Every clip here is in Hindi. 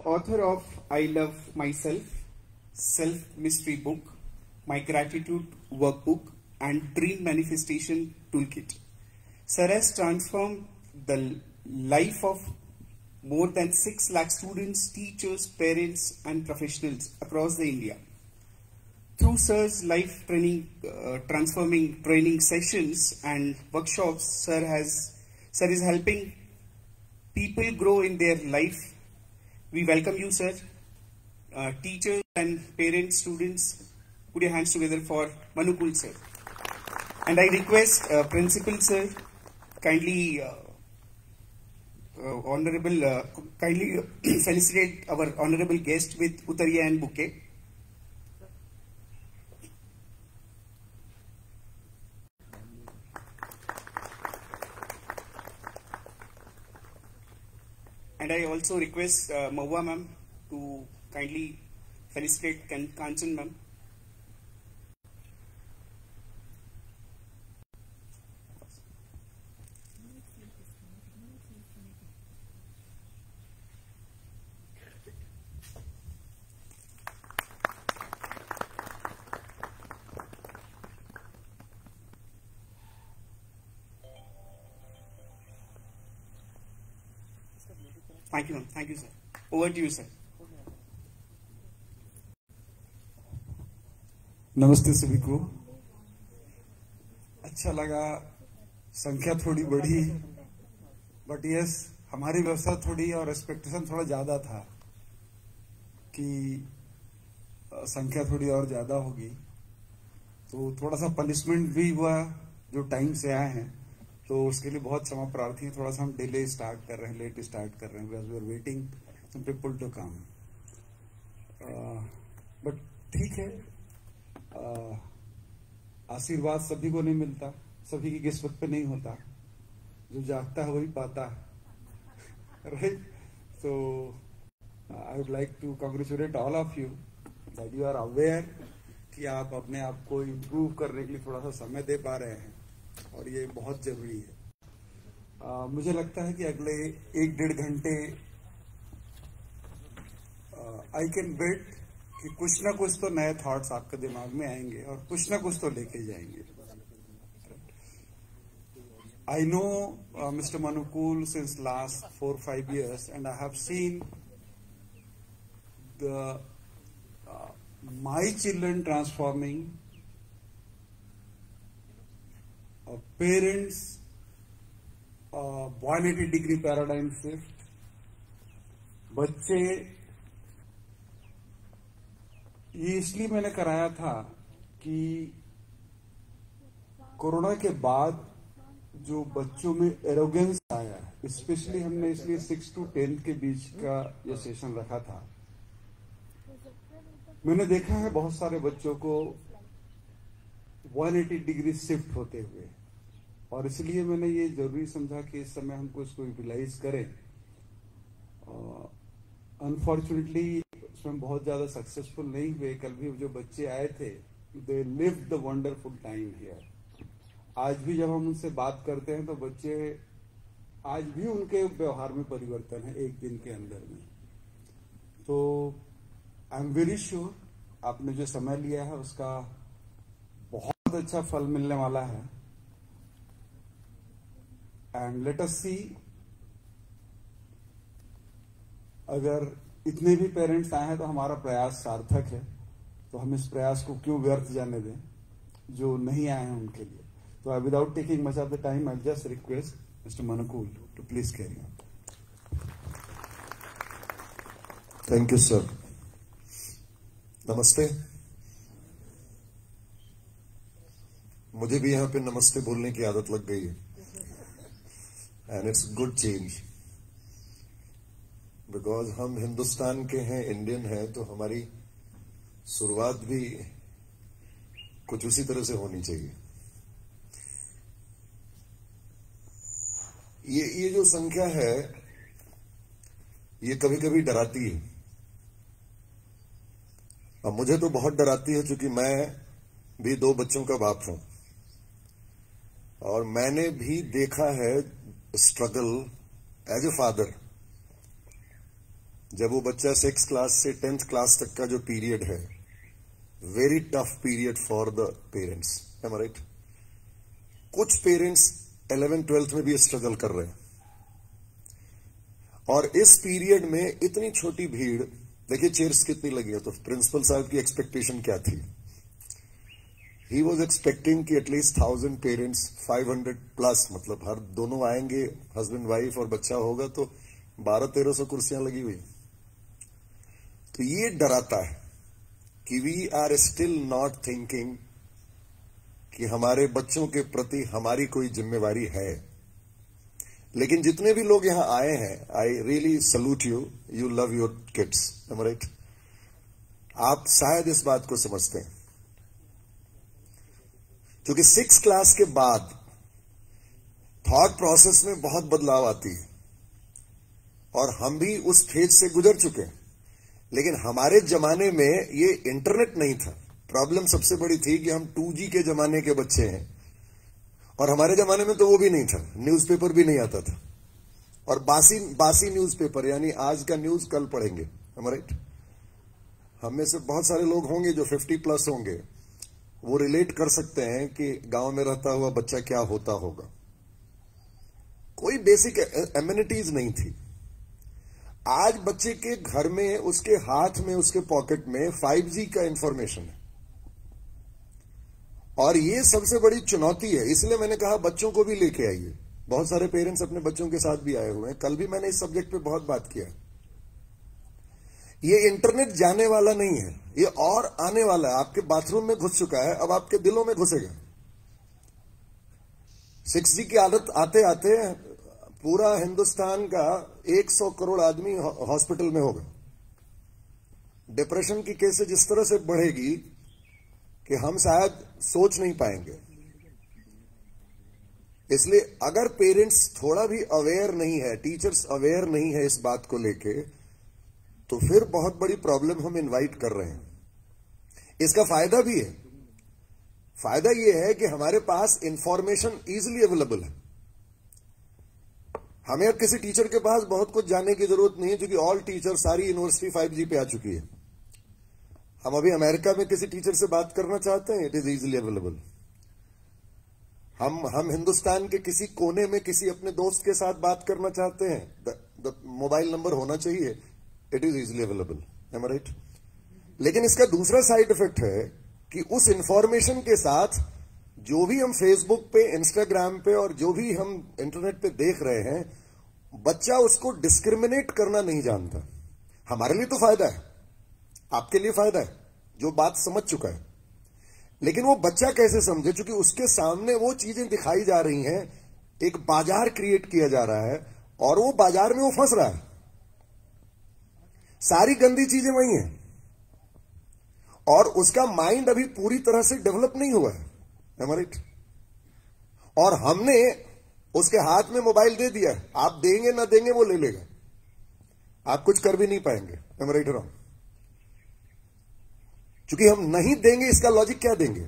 author of I Love Myself, Self-Mystery Book, My Gratitude Workbook, and Dream Manifestation Toolkit. Sir has transformed the life of more than 6 lakh students, teachers, parents, and professionals across the India. Through Sir's life training, transforming training sessions and workshops, Sir is helping people grow in their life. We welcome you, Sir. Teachers and parents, students, put your hands together for Manukul, Sir. And I request Principal, Sir, kindly kindly felicitate our honorable guest with Uttariya and bouquet. And I also request Mahua ma'am to kindly felicitate Kanchan ma'am. Thank you, ma'am. Thank you, sir. Over to you, sir. नमस्ते सभी को। अच्छा लगा, संख्या थोड़ी बढ़ी, बट यस हमारी व्यवस्था थोड़ी और एक्सपेक्टेशन थोड़ा ज्यादा था कि संख्या थोड़ी और ज्यादा होगी, तो थोड़ा सा पनिशमेंट भी हुआ जो टाइम से आए हैं, तो उसके लिए बहुत क्षमा प्रार्थी। थोड़ा सा हम डिले स्टार्ट कर रहे हैं, लेट स्टार्ट कर रहे हैं, because we are waiting some people to come, but ठीक है। आशीर्वाद सभी को नहीं मिलता, सभी की किस्मत पे नहीं होता, जो जागता है वही पाता है, राइट? तो I would like to congratulate all of you that you are aware कि आप अपने आप को इम्प्रूव करने के लिए थोड़ा सा समय दे पा रहे हैं, और ये बहुत जरूरी है। मुझे लगता है कि अगले 1-1.5 घंटे आई कैन बेट कि कुछ ना कुछ तो नए थॉट्स आपके दिमाग में आएंगे और कुछ ना कुछ तो लेके जाएंगे। I know mister Manukul since last 4-5 years, and I have seen my children transforming, parents 180-degree paradigm shift, बच्चे। ये इसलिए मैंने कराया था कि कोरोना के बाद जो बच्चों में एरोगेंस आया, स्पेशली हमने इसलिए 6 to 10 के बीच का ये सेशन रखा था। मैंने देखा है बहुत सारे बच्चों को 180 डिग्री शिफ्ट होते हुए, और इसलिए मैंने ये जरूरी समझा कि इस समय हमको इसको यूटिलाइज करें। अनफॉर्चुनेटली उसमें बहुत ज्यादा सक्सेसफुल नहीं हुए। कल भी जो बच्चे आए थे, they lived the wonderful time here. आज भी जब हम उनसे बात करते हैं तो बच्चे, आज भी उनके व्यवहार में परिवर्तन है 1 दिन के अंदर में। तो आई एम वेरी श्योर आपने जो समय लिया है उसका बहुत अच्छा फल मिलने वाला है। एंड लेट अस सी, अगर इतने भी पेरेंट्स आए हैं तो हमारा प्रयास सार्थक है, तो हम इस प्रयास को क्यों व्यर्थ जाने दें जो नहीं आए हैं उनके लिए। तो without taking much of the time, I just request mister Manukul to please carry on. Thank you sir. नमस्ते। मुझे भी यहाँ पे नमस्ते बोलने की आदत लग गई है, and it's good change, because हम हिंदुस्तान के हैं, इंडियन हैं, तो हमारी शुरुआत भी कुछ उसी तरह से होनी चाहिए। ये जो संख्या है, ये कभी कभी डराती है, और मुझे तो बहुत डराती है, क्योंकि मैं भी 2 बच्चों का बाप हूं, और मैंने भी देखा है स्ट्रगल एज ए फादर, जब वो बच्चा 6th क्लास से 10th क्लास तक का जो पीरियड है, very tough period for the parents, am I right? कुछ पेरेंट्स 11th 12th में भी स्ट्रगल कर रहे हैं, और इस पीरियड में इतनी छोटी भीड़, देखिए चेयर्स कितनी लगी है, तो प्रिंसिपल साहब की एक्सपेक्टेशन क्या थी? ही वॉज एक्सपेक्टिंग कि एटलीस्ट 1000 पेरेंट्स, 500 प्लस, मतलब हर दोनों आएंगे, हस्बैंड वाइफ और बच्चा होगा, तो 1200-1300 कुर्सियां लगी हुई। तो ये डराता है कि we are still not thinking कि हमारे बच्चों के प्रति हमारी कोई जिम्मेवारी है। लेकिन जितने भी लोग यहां आए हैं, I really salute you, you love your kids, am I right? आप शायद इस बात को समझते हैं, क्योंकि 6th क्लास के बाद थॉट प्रोसेस में बहुत बदलाव आती है, और हम भी उस फेज से गुजर चुके हैं। लेकिन हमारे जमाने में ये इंटरनेट नहीं था। प्रॉब्लम सबसे बड़ी थी कि हम 2G के जमाने के बच्चे हैं, और हमारे जमाने में तो वो भी नहीं था, न्यूज़पेपर भी नहीं आता था, और बासी न्यूज़पेपर, यानी आज का न्यूज कल पढ़ेंगे, am I right? हम में से बहुत सारे लोग होंगे जो 50 प्लस होंगे, वो रिलेट कर सकते हैं कि गांव में रहता हुआ बच्चा क्या होता होगा। कोई बेसिक एमिनिटीज नहीं थी। आज बच्चे के घर में, उसके हाथ में, उसके पॉकेट में 5G का इंफॉर्मेशन है, और ये सबसे बड़ी चुनौती है। इसलिए मैंने कहा बच्चों को भी लेके आइए। बहुत सारे पेरेंट्स अपने बच्चों के साथ भी आए हुए हैं। कल भी मैंने इस सब्जेक्ट पे बहुत बात किया। ये इंटरनेट जाने वाला नहीं है, ये और आने वाला है। आपके बाथरूम में घुस चुका है, अब आपके दिलों में घुसेगा। 6G की आदत आते आते पूरा हिंदुस्तान का 100 करोड़ आदमी हॉस्पिटल में होगा। डिप्रेशन की केसेस जिस तरह से बढ़ेगी कि हम शायद सोच नहीं पाएंगे। इसलिए अगर पेरेंट्स थोड़ा भी अवेयर नहीं है, टीचर्स अवेयर नहीं है इस बात को लेके, तो फिर बहुत बड़ी प्रॉब्लम हम इनवाइट कर रहे हैं। इसका फायदा भी है। फायदा यह है कि हमारे पास इंफॉर्मेशन इजीली अवेलेबल है। हमें अब किसी टीचर के पास बहुत कुछ जानने की जरूरत नहीं है, क्योंकि ऑल टीचर, सारी यूनिवर्सिटी 5G पे आ चुकी है। हम अभी अमेरिका में किसी टीचर से बात करना चाहते हैं, इट इज इजीली अवेलेबल। हम हिंदुस्तान के किसी कोने में किसी अपने दोस्त के साथ बात करना चाहते हैं, मोबाइल नंबर होना चाहिए, it is easily available, am I right? लेकिन इसका दूसरा साइड इफेक्ट है कि उस इंफॉर्मेशन के साथ जो भी हम फेसबुक पे, इंस्टाग्राम पे और जो भी हम इंटरनेट पे देख रहे हैं, बच्चा उसको डिस्क्रिमिनेट करना नहीं जानता। हमारे लिए तो फायदा है, आपके लिए फायदा है जो बात समझ चुका है, लेकिन वो बच्चा कैसे समझे? क्योंकि उसके सामने वो चीजें दिखाई जा रही हैं, एक बाजार क्रिएट किया जा रहा है, और वो बाजार में वो फंस रहा है। सारी गंदी चीजें वही हैं, और उसका माइंड अभी पूरी तरह से डेवलप नहीं हुआ है, एम आई राइट? और हमने उसके हाथ में मोबाइल दे दिया, आप देंगे ना देंगे वो ले लेगा, आप कुछ कर भी नहीं पाएंगे, एम आई राइट रॉन्ग? क्योंकि हम नहीं देंगे, इसका लॉजिक क्या देंगे?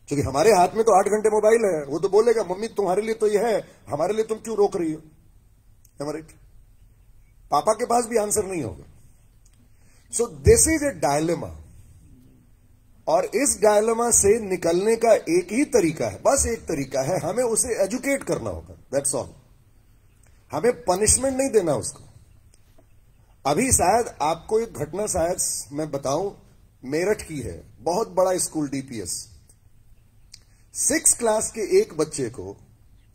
क्योंकि हमारे हाथ में तो 8 घंटे मोबाइल है, वो तो बोलेगा मम्मी तुम्हारे लिए तो ये है, हमारे लिए तुम क्यों रोक रही हो, एम आई राइट? पापा के पास भी आंसर नहीं होगा। So this is a dilemma, और इस डायलेमा से निकलने का एक ही तरीका है, बस एक तरीका है, हमें उसे एजुकेट करना होगा, दैट्स ऑल। हमें पनिशमेंट नहीं देना उसको। अभी शायद आपको एक घटना शायद मैं बताऊं, मेरठ की है, बहुत बड़ा स्कूल डीपीएस। 6th क्लास के एक बच्चे को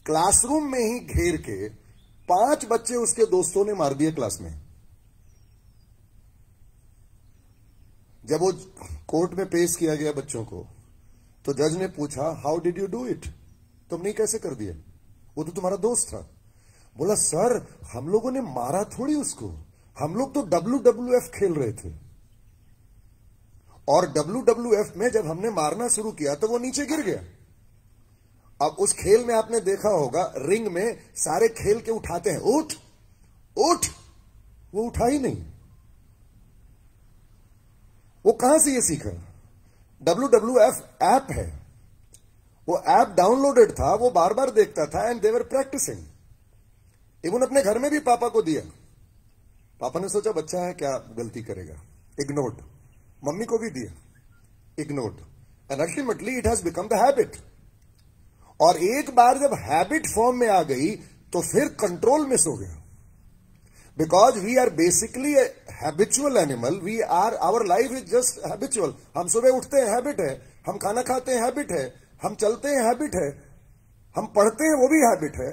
क्लासरूम में ही घेर के 5 बच्चे उसके दोस्तों ने मार दिए क्लास में। जब वो कोर्ट में पेश किया गया बच्चों को, तो जज ने पूछा how did you do it, तुमने कैसे कर दिया? वो तो तुम्हारा दोस्त था। बोला सर हम लोगों ने मारा थोड़ी उसको, हम लोग तो WWF खेल रहे थे, और WWF में जब हमने मारना शुरू किया तो वो नीचे गिर गया। अब उस खेल में आपने देखा होगा, रिंग में सारे खेल के उठाते हैं, उठ उठ, वो उठा ही नहीं। वो कहां से ये सीखा? WWF ऐप है, वो ऐप डाउनलोडेड था, वो बार बार देखता था, and they were practising. Even अपने घर में भी पापा को दिया, पापा ने सोचा बच्चा है, क्या गलती करेगा, इग्नोर्ड। मम्मी को भी दिया, ignored, and ultimately it has become the habit. और एक बार जब हैबिट फॉर्म में आ गई तो फिर कंट्रोल मिस हो गया, because we are basically a habitual animal. We are, our life is just habitual. हम सुबह उठते हैं, हैबिट है, हम खाना खाते हैं, हैबिट है, हम चलते हैं, हैबिट है, हम पढ़ते हैं, वो भी हैबिट है,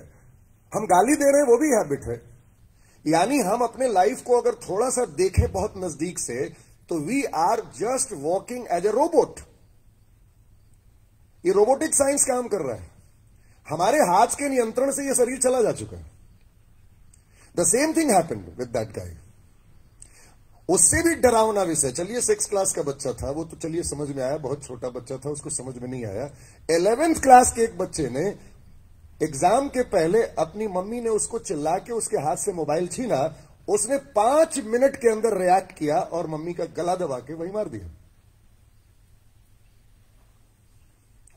हम गाली दे रहे हैं, वो भी हैबिट है। यानी हम अपने लाइफ को अगर थोड़ा सा देखें बहुत नजदीक से तो we are just walking as a robot. ये रोबोटिक साइंस काम कर रहा है, हमारे हाथ के नियंत्रण से ये शरीर चला जा चुका है। The same thing happened with that guy. उससे भी डरावना विषय, चलिए 6th क्लास का बच्चा था, वो तो चलिए समझ में आया, बहुत छोटा बच्चा था, उसको समझ में नहीं आया। 11th क्लास के एक बच्चे ने एग्जाम के पहले अपनी मम्मी ने उसको चिल्ला के उसके हाथ से मोबाइल छीना, उसने 5 मिनट के अंदर रिएक्ट किया और मम्मी का गला दबा के वही मार दिया।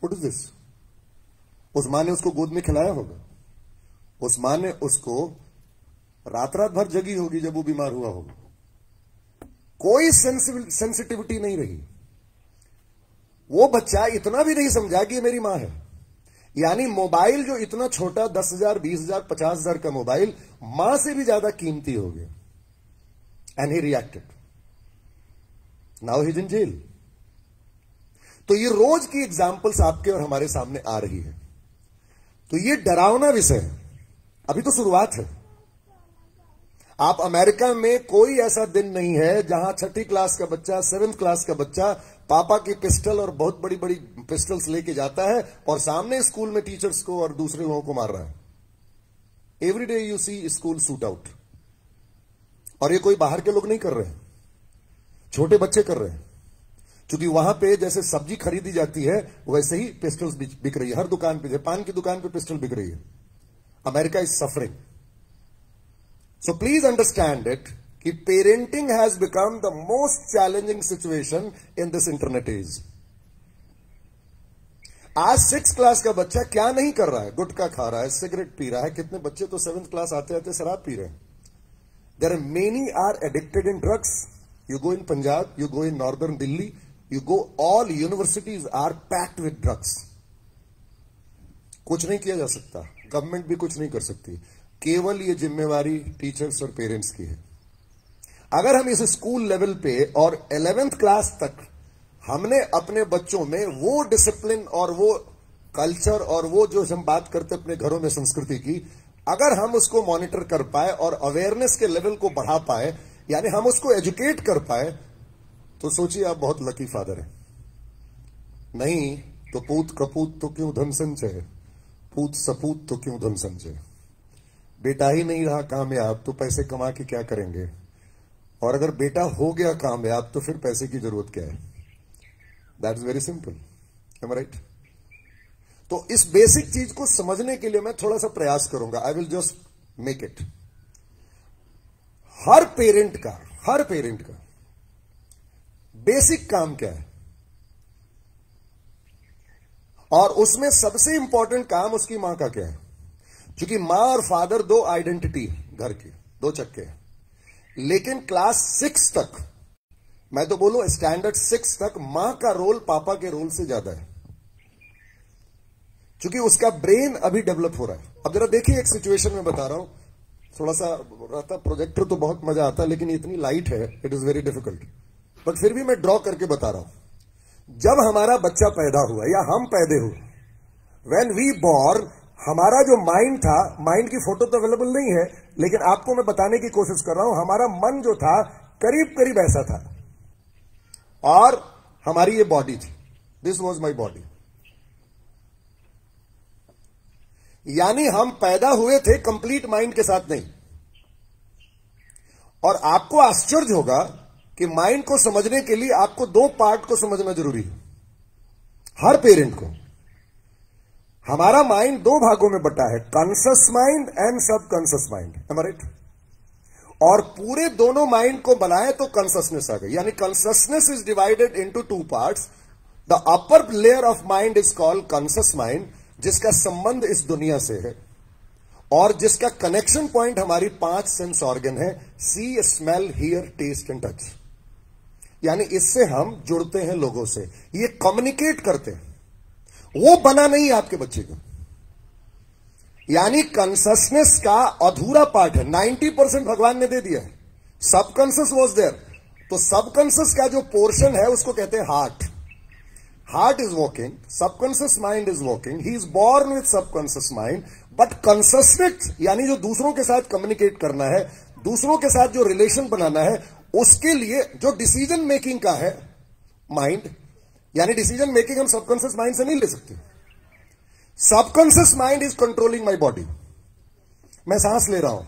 What is this? उस मां ने उसको गोद में खिलाया होगा, उस मां ने उसको रात रात भर जगी होगी जब वो बीमार हुआ होगा, कोई सेंसिटिविटी नहीं रही। वो बच्चा इतना भी नहीं समझा कि ये मेरी मां है। यानी मोबाइल जो इतना छोटा 10,000, 20,000, 50,000 का मोबाइल मां से भी ज्यादा कीमती हो गया। And he reacted, now he is in jail. तो ये रोज की एग्जाम्पल्स आपके और हमारे सामने आ रही है। तो ये डरावना विषय है, अभी तो शुरुआत है। आप अमेरिका में कोई ऐसा दिन नहीं है जहां 6ठी क्लास का बच्चा, 7th क्लास का बच्चा पापा की पिस्टल और बहुत बड़ी बड़ी पिस्टल्स लेके जाता है और सामने स्कूल में टीचर्स को और दूसरे लोगों को मार रहा है। Every day you see school shoot out. और ये कोई बाहर के लोग नहीं कर रहे हैं, छोटे बच्चे कर रहे हैं। क्योंकि वहां पे जैसे सब्जी खरीदी जाती है वैसे ही पिस्टल्स बिक रही है हर दुकान पे, पान की दुकान पे पिस्टल बिक रही है। America is suffering. So please understand it कि parenting has become the most challenging situation in this internet age. आज 6th क्लास का बच्चा क्या नहीं कर रहा है? गुटखा खा रहा है, सिगरेट पी रहा है। कितने बच्चे तो 7th क्लास आते आते शराब पी रहे हैं। There are many are addicted in drugs. You go in Punjab, you go in northern Delhi, you go, all universities are packed with drugs. कुछ नहीं किया जा सकता, गवर्नमेंट भी कुछ नहीं कर सकती, केवल ये जिम्मेवारी टीचर्स और पेरेंट्स की है। अगर हम इस स्कूल लेवल पे और 11th क्लास तक हमने अपने बच्चों में वो डिसिप्लिन और वो कल्चर और वो जो हम बात करते अपने घरों में संस्कृति की, अगर हम उसको मॉनिटर कर पाए और अवेयरनेस के लेवल को बढ़ा पाए, यानी हम उसको एजुकेट कर पाए, तो सोचिए आप बहुत लकी फादर हैं। नहीं तो पूत कपूत तो क्यों धन संचय, पूत सपूत तो क्यों धन संचय। बेटा ही नहीं रहा कामयाब तो पैसे कमा के क्या करेंगे, और अगर बेटा हो गया कामयाब तो फिर पैसे की जरूरत क्या है। That is very simple, am I right? तो इस बेसिक चीज को समझने के लिए मैं थोड़ा सा प्रयास करूंगा। I will just make it. Her parent का बेसिक काम क्या है, और उसमें सबसे इंपॉर्टेंट काम उसकी मां का क्या है। क्योंकि मां और फादर दो आइडेंटिटी घर की, दो चक्के हैं। लेकिन क्लास 6 तक, मैं तो बोलूं स्टैंडर्ड 6 तक, मां का रोल पापा के रोल से ज्यादा है, क्योंकि उसका ब्रेन अभी डेवलप हो रहा है। अब जरा देखिए, एक सिचुएशन में बता रहा हूं, थोड़ा सा रहता प्रोजेक्टर तो बहुत मजा आता, लेकिन इतनी लाइट है, it is very difficult, but फिर भी मैं ड्रॉ करके बता रहा हूं। जब हमारा बच्चा पैदा हुआ या हम पैदा हुए, व्हेन वी बॉर्न, हमारा जो माइंड था, माइंड की फोटो तो अवेलेबल नहीं है, लेकिन आपको मैं बताने की कोशिश कर रहा हूं, हमारा मन जो था करीब करीब ऐसा था, और हमारी ये बॉडी थी, दिस वॉज माई बॉडी। यानी हम पैदा हुए थे कंप्लीट माइंड के साथ नहीं। और आपको आश्चर्य होगा कि माइंड को समझने के लिए आपको 2 पार्ट को समझना जरूरी है, हर पेरेंट को। हमारा माइंड 2 भागों में बटा है, conscious mind and subconscious mind, am I right? और पूरे दोनों माइंड को बनाए तो कॉन्शियसनेस आ गई। यानी consciousness is divided into 2 parts. The upper layer of mind is called conscious mind, जिसका संबंध इस दुनिया से है, और जिसका कनेक्शन पॉइंट हमारी 5 सेंस ऑर्गन है, see, smell, hear, taste and touch. यानी इससे हम जुड़ते हैं लोगों से, ये कम्युनिकेट करते हैं। वो बना नहीं आपके बच्चे को, यानी कॉन्शसनेस का अधूरा पार्ट है। 90% भगवान ने दे दिया है, सबकॉन्शियस वॉज देयर। तो सबकॉन्शियस का जो पोर्शन है उसको कहते हैं heart. Heart is working, subconscious mind is working, he is born with subconscious mind, but consciousness यानी जो दूसरों के साथ कम्युनिकेट करना है, दूसरों के साथ जो रिलेशन बनाना है, उसके लिए जो डिसीजन मेकिंग का है माइंड, यानी डिसीजन मेकिंग हम सबकॉन्शियस माइंड से नहीं ले सकते। Subconscious mind is controlling my body. मैं सांस ले रहा हूं,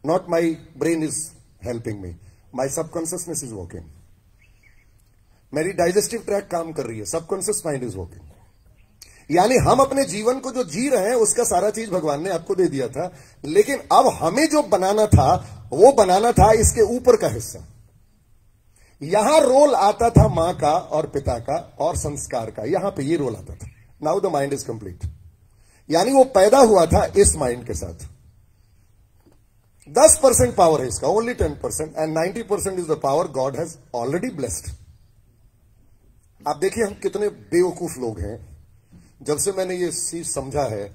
not my brain is helping me, my subconsciousness is working. मेरी डाइजेस्टिव ट्रैक काम कर रही है, सबकॉन्शियस माइंड इज वर्किंग। यानी हम अपने जीवन को जो जी रहे हैं उसका सारा चीज भगवान ने आपको दे दिया था, लेकिन अब हमें जो बनाना था वो बनाना था इसके ऊपर का हिस्सा। यहां रोल आता था मां का और पिता का और संस्कार का, यहां पे ये रोल आता था। Now the mind is complete, यानी वो पैदा हुआ था इस माइंड के साथ। 10% पावर है इसका, only 10%, and 90% is the power God has already blessed. आप देखिए हम कितने बेवकूफ लोग हैं। जब से मैंने ये चीज समझा है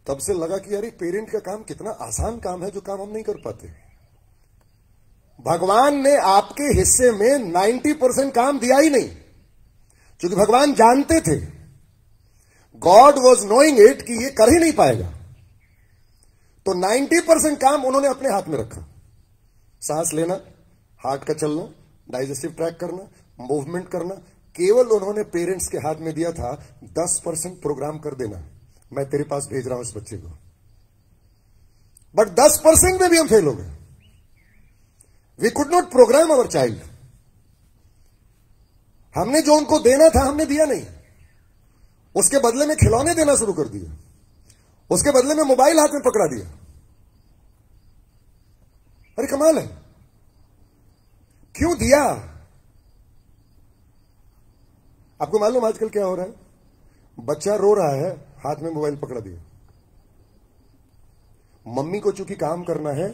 तब से लगा कि यार पेरेंट का काम कितना आसान काम है, जो काम हम नहीं कर पाते। भगवान ने आपके हिस्से में 90% काम दिया ही नहीं, क्योंकि भगवान जानते थे, गॉड वॉज नोइंग इट कि ये कर ही नहीं पाएगा। तो 90% काम उन्होंने अपने हाथ में रखा। सांस लेना, हार्ट का चलना, डाइजेस्टिव ट्रैक करना, मूवमेंट करना, केवल उन्होंने पेरेंट्स के हाथ में दिया था 10% प्रोग्राम कर देना, मैं तेरे पास भेज रहा हूं इस बच्चे को। बट 10% में भी हम फेल हो गए। We could not program our child. हमने जो उनको देना था हमने दिया नहीं, उसके बदले में खिलौने देना शुरू कर दिया, उसके बदले में मोबाइल हाथ में पकड़ा दिया। अरे कमाल है, क्यों दिया? आपको मालूम आजकल क्या हो रहा है? बच्चा रो रहा है, हाथ में मोबाइल पकड़ा दिया। मम्मी को चूंकि काम करना है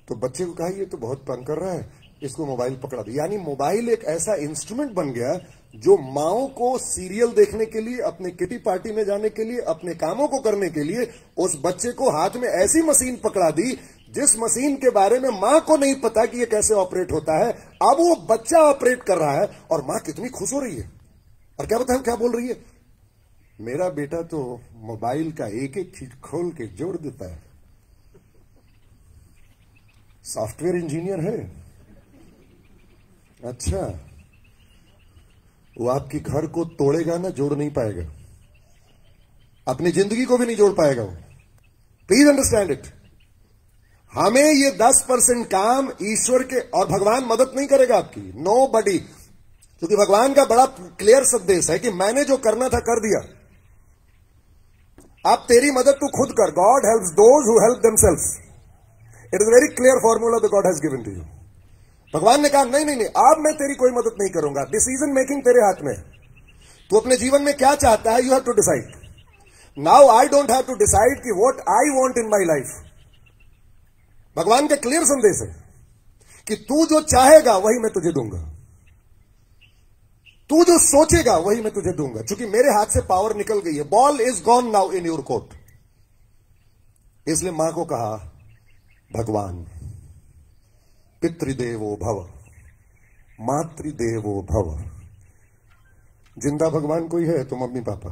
तो बच्चे को कहा ये तो बहुत तंग कर रहा है, इसको मोबाइल पकड़ा दिया। यानी मोबाइल एक ऐसा इंस्ट्रूमेंट बन गया जो माओ को सीरियल देखने के लिए, अपने किटी पार्टी में जाने के लिए, अपने कामों को करने के लिए उस बच्चे को हाथ में ऐसी मशीन पकड़ा दी जिस मशीन के बारे में मां को नहीं पता कि ये कैसे ऑपरेट होता है। अब वो बच्चा ऑपरेट कर रहा है और मां कितनी खुश हो रही है। और क्या बताऊं क्या बोल रही है? मेरा बेटा तो मोबाइल का एक एक चीज खोल के जोड़ देता है, सॉफ्टवेयर इंजीनियर है। अच्छा, वो आपकी घर को तोड़ेगा ना, जोड़ नहीं पाएगा, अपनी जिंदगी को भी नहीं जोड़ पाएगा वो। Please understand it. हमें ये 10% काम ईश्वर के, और भगवान मदद नहीं करेगा आपकी, नो बडी, क्योंकि भगवान का बड़ा क्लियर संदेश है कि मैंने जो करना था कर दिया, अब तेरी मदद तू खुद कर। God helps those who help themselves. It is very clear formula the God has given to you. भगवान ने कहा नहीं नहीं नहीं, अब मैं तेरी कोई मदद नहीं करूंगा, डिसीजन मेकिंग तेरे हाथ में। तू अपने जीवन में क्या चाहता है, you have to decide. Now I don't have to decide कि what I want in my life. भगवान का क्लियर संदेश है कि तू जो चाहेगा वही मैं तुझे दूंगा, तू जो सोचेगा वही मैं तुझे दूंगा, क्योंकि मेरे हाथ से पावर निकल गई है। Ball is gone now in your court. इसलिए मां को कहा, भगवान पितृदेवो भव, मातृदेवो भव। जिंदा भगवान कोई है तो मम्मी पापा।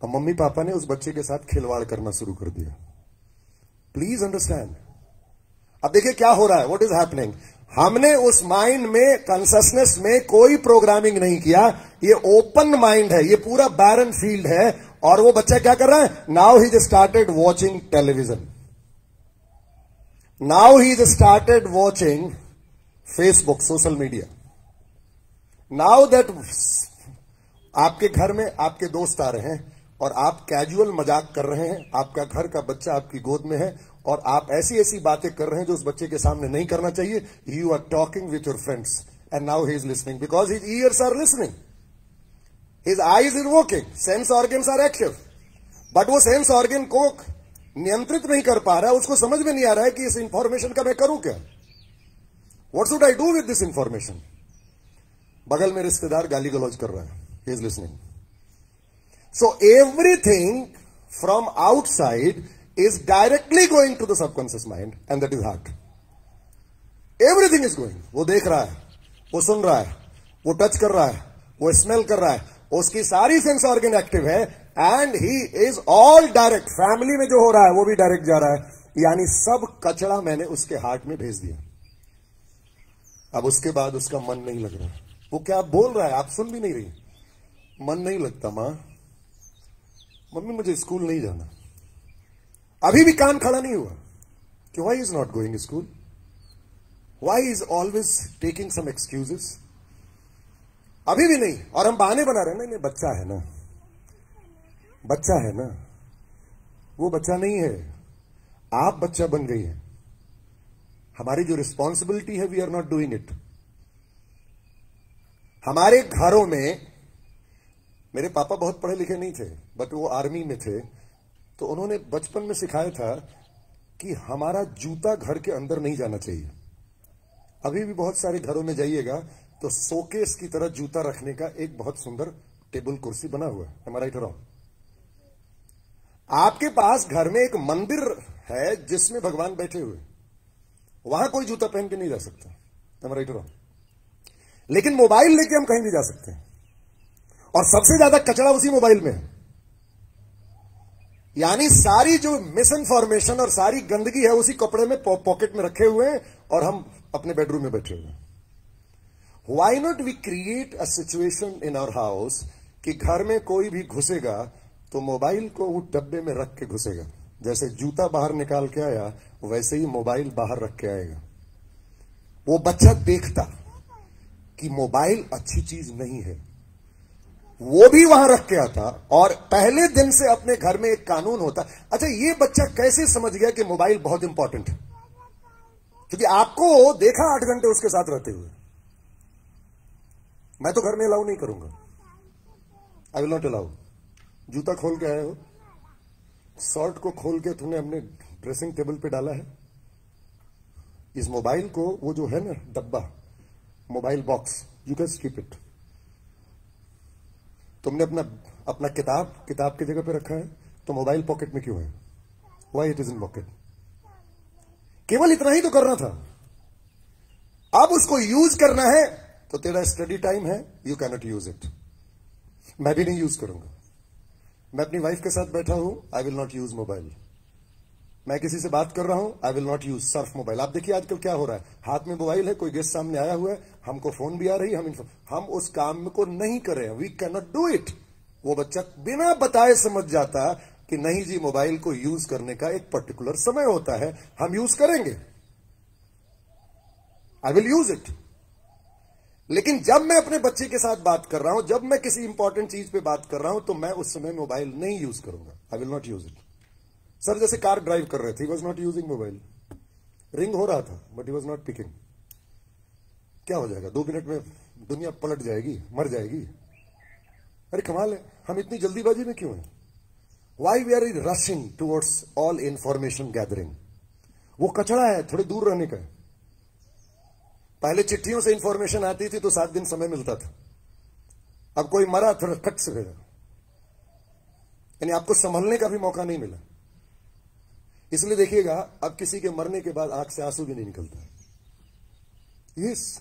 अब मम्मी पापा ने उस बच्चे के साथ खिलवाड़ करना शुरू कर दिया। Please understand. अब देखिए क्या हो रहा है, व्हाट इज हैपनिंग। हमने उस माइंड में, कॉन्शसनेस में कोई प्रोग्रामिंग नहीं किया। ये ओपन माइंड है, ये पूरा बैरन फील्ड है। और वो बच्चा क्या कर रहा है? Now he started watching television, now he started watching Facebook, social media. Now that आपके घर में आपके दोस्त आ रहे हैं और आप कैजुअल मजाक कर रहे हैं, आपका घर का बच्चा आपकी गोद में है और आप ऐसी ऐसी बातें कर रहे हैं जो उस बच्चे के सामने नहीं करना चाहिए। You are talking with your friends and now he is listening because his ears are listening, his eyes is working, sense organs are active. But वो सेंस ऑर्गन को नियंत्रित नहीं कर पा रहा है, उसको समझ में नहीं आ रहा है कि इस इंफॉर्मेशन का मैं करूं क्या, what should I do with this information. बगल में रिश्तेदार गाली गलौज कर रहा है, ही is listening. So everything from outside is directly going to the subconscious mind and that is heart. Everything is going. वो देख रहा है, वो सुन रहा है, वो टच कर रहा है, वो स्मेल कर रहा है, उसकी सारी सेंस ऑर्गन एक्टिव है and he is all direct. Family में जो हो रहा है वो भी डायरेक्ट जा रहा है, यानी सब कचड़ा मैंने उसके हार्ट में भेज दिया। अब उसके बाद उसका मन नहीं लग रहा, वो क्या बोल रहा है आप सुन भी नहीं रही। मन नहीं लगता मां, मम्मी मुझे स्कूल नहीं जाना। अभी भी कान खड़ा नहीं हुआ कि why is not going school, why is always taking some excuses. अभी भी नहीं, और हम बहाने बना रहे हैं, नहीं बच्चा है ना, बच्चा है ना। वो बच्चा नहीं है, आप बच्चा बन गई है। हमारी जो रिस्पॉन्सिबिलिटी है we are not doing it. हमारे घरों में, मेरे पापा बहुत पढ़े लिखे नहीं थे बट वो आर्मी में थे, तो उन्होंने बचपन में सिखाया था कि हमारा जूता घर के अंदर नहीं जाना चाहिए। अभी भी बहुत सारे घरों में जाइएगा तो शोकेस की तरह जूता रखने का एक बहुत सुंदर टेबल कुर्सी बना हुआ है। am I right or wrong? आपके पास घर में एक मंदिर है जिसमें भगवान बैठे हुए, वहां कोई जूता पहन के नहीं जा सकता। am I right or wrong? लेकिन मोबाइल लेके हम कहीं भी जा सकते हैं, और सबसे ज्यादा कचरा उसी मोबाइल में है। यानी सारी जो मिस इन्फॉर्मेशन और सारी गंदगी है उसी कपड़े में पॉकेट में रखे हुए हैं और हम अपने बेडरूम में बैठे हुए हैं। Why not we create a situation in our house कि घर में कोई भी घुसेगा तो मोबाइल को वो डब्बे में रख के घुसेगा। जैसे जूता बाहर निकाल के आया वैसे ही मोबाइल बाहर रख के आएगा। वो बच्चा देखता कि मोबाइल अच्छी चीज नहीं है, वो भी वहां रख के आता, और पहले दिन से अपने घर में एक कानून होता। अच्छा, ये बच्चा कैसे समझ गया कि मोबाइल बहुत इंपॉर्टेंट है? क्योंकि आपको देखा 8 घंटे उसके साथ रहते हुए। मैं तो घर में अलाउ नहीं करूंगा, आई विल नॉट अलाउ। जूता खोल के आए हो, शर्ट को खोल के तुमने अपने ड्रेसिंग टेबल पे डाला है, इस मोबाइल को, वो जो है ना डब्बा, mobile box, you can keep it. तुमने अपना किताब की जगह पे रखा है, तो मोबाइल पॉकेट में क्यों है? Why it is in pocket? केवल इतना ही तो करना था। अब उसको यूज करना है तो तेरा स्टडी टाइम है, यू कैनॉट यूज इट। मैं भी नहीं यूज करूंगा। मैं अपनी वाइफ के साथ बैठा हूं, आई विल नॉट यूज मोबाइल। मैं किसी से बात कर रहा हूं, आई will not use Surf mobile. आप देखिए आजकल क्या हो रहा है, हाथ में मोबाइल है, कोई गेस्ट सामने आया हुआ है, हमको फोन भी आ रही है, हम उस काम को नहीं करें, we can not do it. वो बच्चा बिना बताए समझ जाता कि नहीं जी, मोबाइल को यूज करने का एक पर्टिकुलर समय होता है, हम यूज करेंगे, आई विल यूज इट। लेकिन जब मैं अपने बच्चे के साथ बात कर रहा हूं, जब मैं किसी इंपॉर्टेंट चीज पे बात कर रहा हूं, तो मैं उस समय मोबाइल नहीं यूज करूंगा, आई will not use it. Sir जैसे कार ड्राइव कर रहे थे, he was not using mobile, ring हो रहा था but he was not picking. क्या हो जाएगा, 2 मिनट में दुनिया पलट जाएगी, मर जाएगी। अरे कमाल है, हम इतनी जल्दीबाजी में क्यों हैं? Why we are rushing towards all information gathering? वो कचरा है, थोड़े दूर रहने का। पहले चिट्ठियों से इंफॉर्मेशन आती थी तो 7 दिन समय मिलता था, अब कोई मरा थोड़ा खट से गया, यानी आपको संभलने का भी मौका नहीं मिला। इसलिए देखिएगा, अब किसी के मरने के बाद आंख से आंसू भी नहीं निकलता। Yes,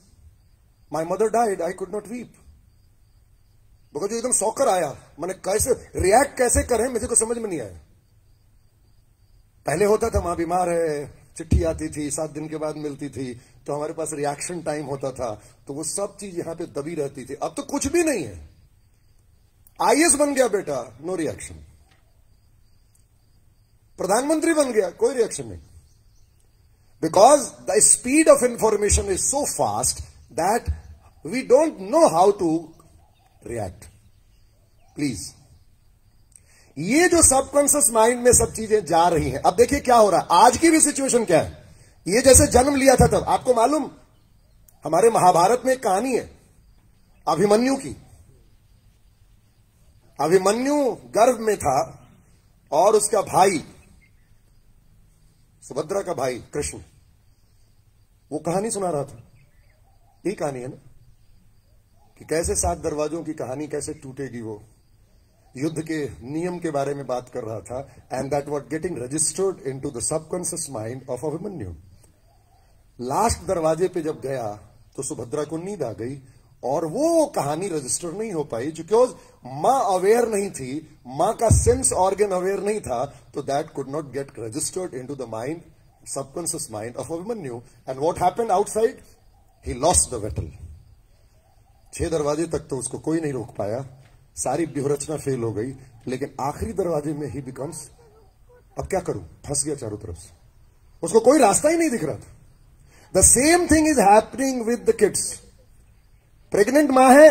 my mother died, I could not weep, because जो एकदम सौकर आया, मैंने कैसे रिएक्ट कैसे करें मुझे को समझ में नहीं आया। पहले होता था मां बीमार है, चिट्ठी आती थी, 7 दिन के बाद मिलती थी, तो हमारे पास रिएक्शन टाइम होता था, तो वो सब चीज यहां पे दबी रहती थी। अब तो कुछ भी नहीं है, आईएएस बन गया बेटा, नो रिएक्शन। प्रधानमंत्री बन गया, कोई रिएक्शन नहीं, because the speed of information is so fast that we don't know how to react. Please, ये जो सबकॉन्शियस माइंड में सब चीजें जा रही हैं, अब देखिए क्या हो रहा है। आज की भी सिचुएशन क्या है, ये जैसे जन्म लिया था तब, आपको मालूम हमारे महाभारत में एक कहानी है अभिमन्यु की। अभिमन्यु गर्भ में था और उसका भाई सुभद्रा का भाई कृष्ण, वो कहानी सुना रहा था। यही कहानी है ना, कि कैसे 7 दरवाजों की कहानी कैसे टूटेगी। वो युद्ध के नियम के बारे में बात कर रहा था, and that was getting registered into the subconscious mind of Abhimanyu. Last दरवाजे पे जब गया तो सुभद्रा को नींद आ गई और वो कहानी रजिस्टर नहीं हो पाई, बिकॉज मां अवेयर नहीं थी, मां का सेंस ऑर्गन अवेयर नहीं था, तो that could not get registered into the mind, subconscious mind of Abhimanyu. And what happened outside, he lost the battle. 6 दरवाजे तक तो उसको कोई नहीं रोक पाया, सारी व्यूहरचना फेल हो गई, लेकिन आखिरी दरवाजे में ही बिकम्स, अब क्या करूं, फंस गया चारों तरफ से, उसको कोई रास्ता ही नहीं दिख रहा था। The same thing is happening with the kids. Pregnant मां है,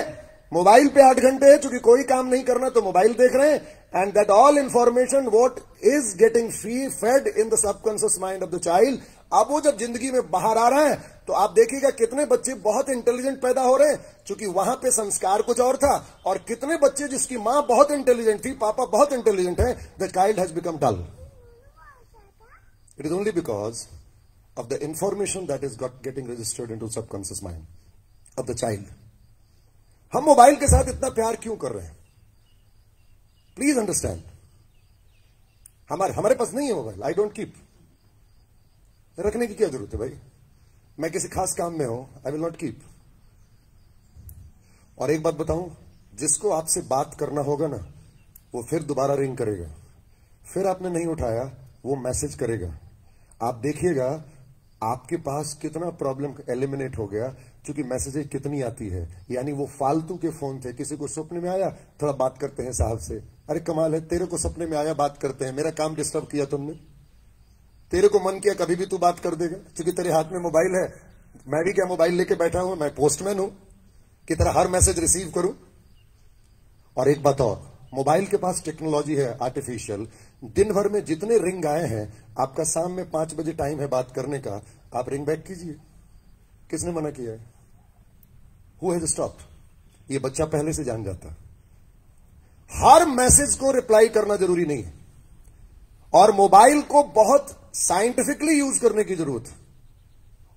मोबाइल पे 8 घंटे है, चूंकि कोई काम नहीं करना तो मोबाइल देख रहे हैं, and that all information what is getting fed in the subconscious mind of the child. अब वो जब जिंदगी में बाहर आ रहा है तो आप देखिएगा कितने बच्चे बहुत इंटेलिजेंट पैदा हो रहे हैं, क्योंकि वहां पे संस्कार कुछ और था, और कितने बच्चे जिसकी मां बहुत इंटेलिजेंट थी, पापा बहुत इंटेलिजेंट है, the child has become dull. It is only because of the information that is getting registered into subconscious mind of the child. हम मोबाइल के साथ इतना प्यार क्यों कर रहे हैं? Please understand. हमारे पास नहीं है मोबाइल, आई डोंट कीप। रखने की क्या जरूरत है भाई? मैं किसी खास काम में हूं, आई विल नॉट कीप। और एक बात बताऊं, जिसको आपसे बात करना होगा ना, वो फिर दोबारा रिंग करेगा, फिर आपने नहीं उठाया, वो मैसेज करेगा। आप देखिएगा आपके पास कितना प्रॉब्लम एलिमिनेट हो गया, क्योंकि मैसेजेस कितनी आती है। यानी वो फालतू के फोन थे, किसी को सपने में आया, थोड़ा बात करते हैं साहब से, अरे कमाल है, तेरे को सपने में आया, बात करते हैं, मेरा काम डिस्टर्ब किया तुमने, तेरे को मन किया कभी भी तू बात कर देगा, क्योंकि तेरे हाथ में मोबाइल है। मैं भी क्या मोबाइल लेके बैठा हूं, मैं पोस्टमैन हूं कि तरह हर मैसेज रिसीव करूं। और एक बात और, मोबाइल के पास टेक्नोलॉजी है आर्टिफिशियल, दिन भर में जितने रिंग आए हैं, आपका शाम में 5 बजे टाइम है बात करने का, आप रिंग बैक कीजिए। किसने मना किया है? Who has stopped? ये बच्चा पहले से जान जाता। हर मैसेज को रिप्लाई करना जरूरी नहीं है, और मोबाइल को बहुत साइंटिफिकली यूज करने की जरूरत है।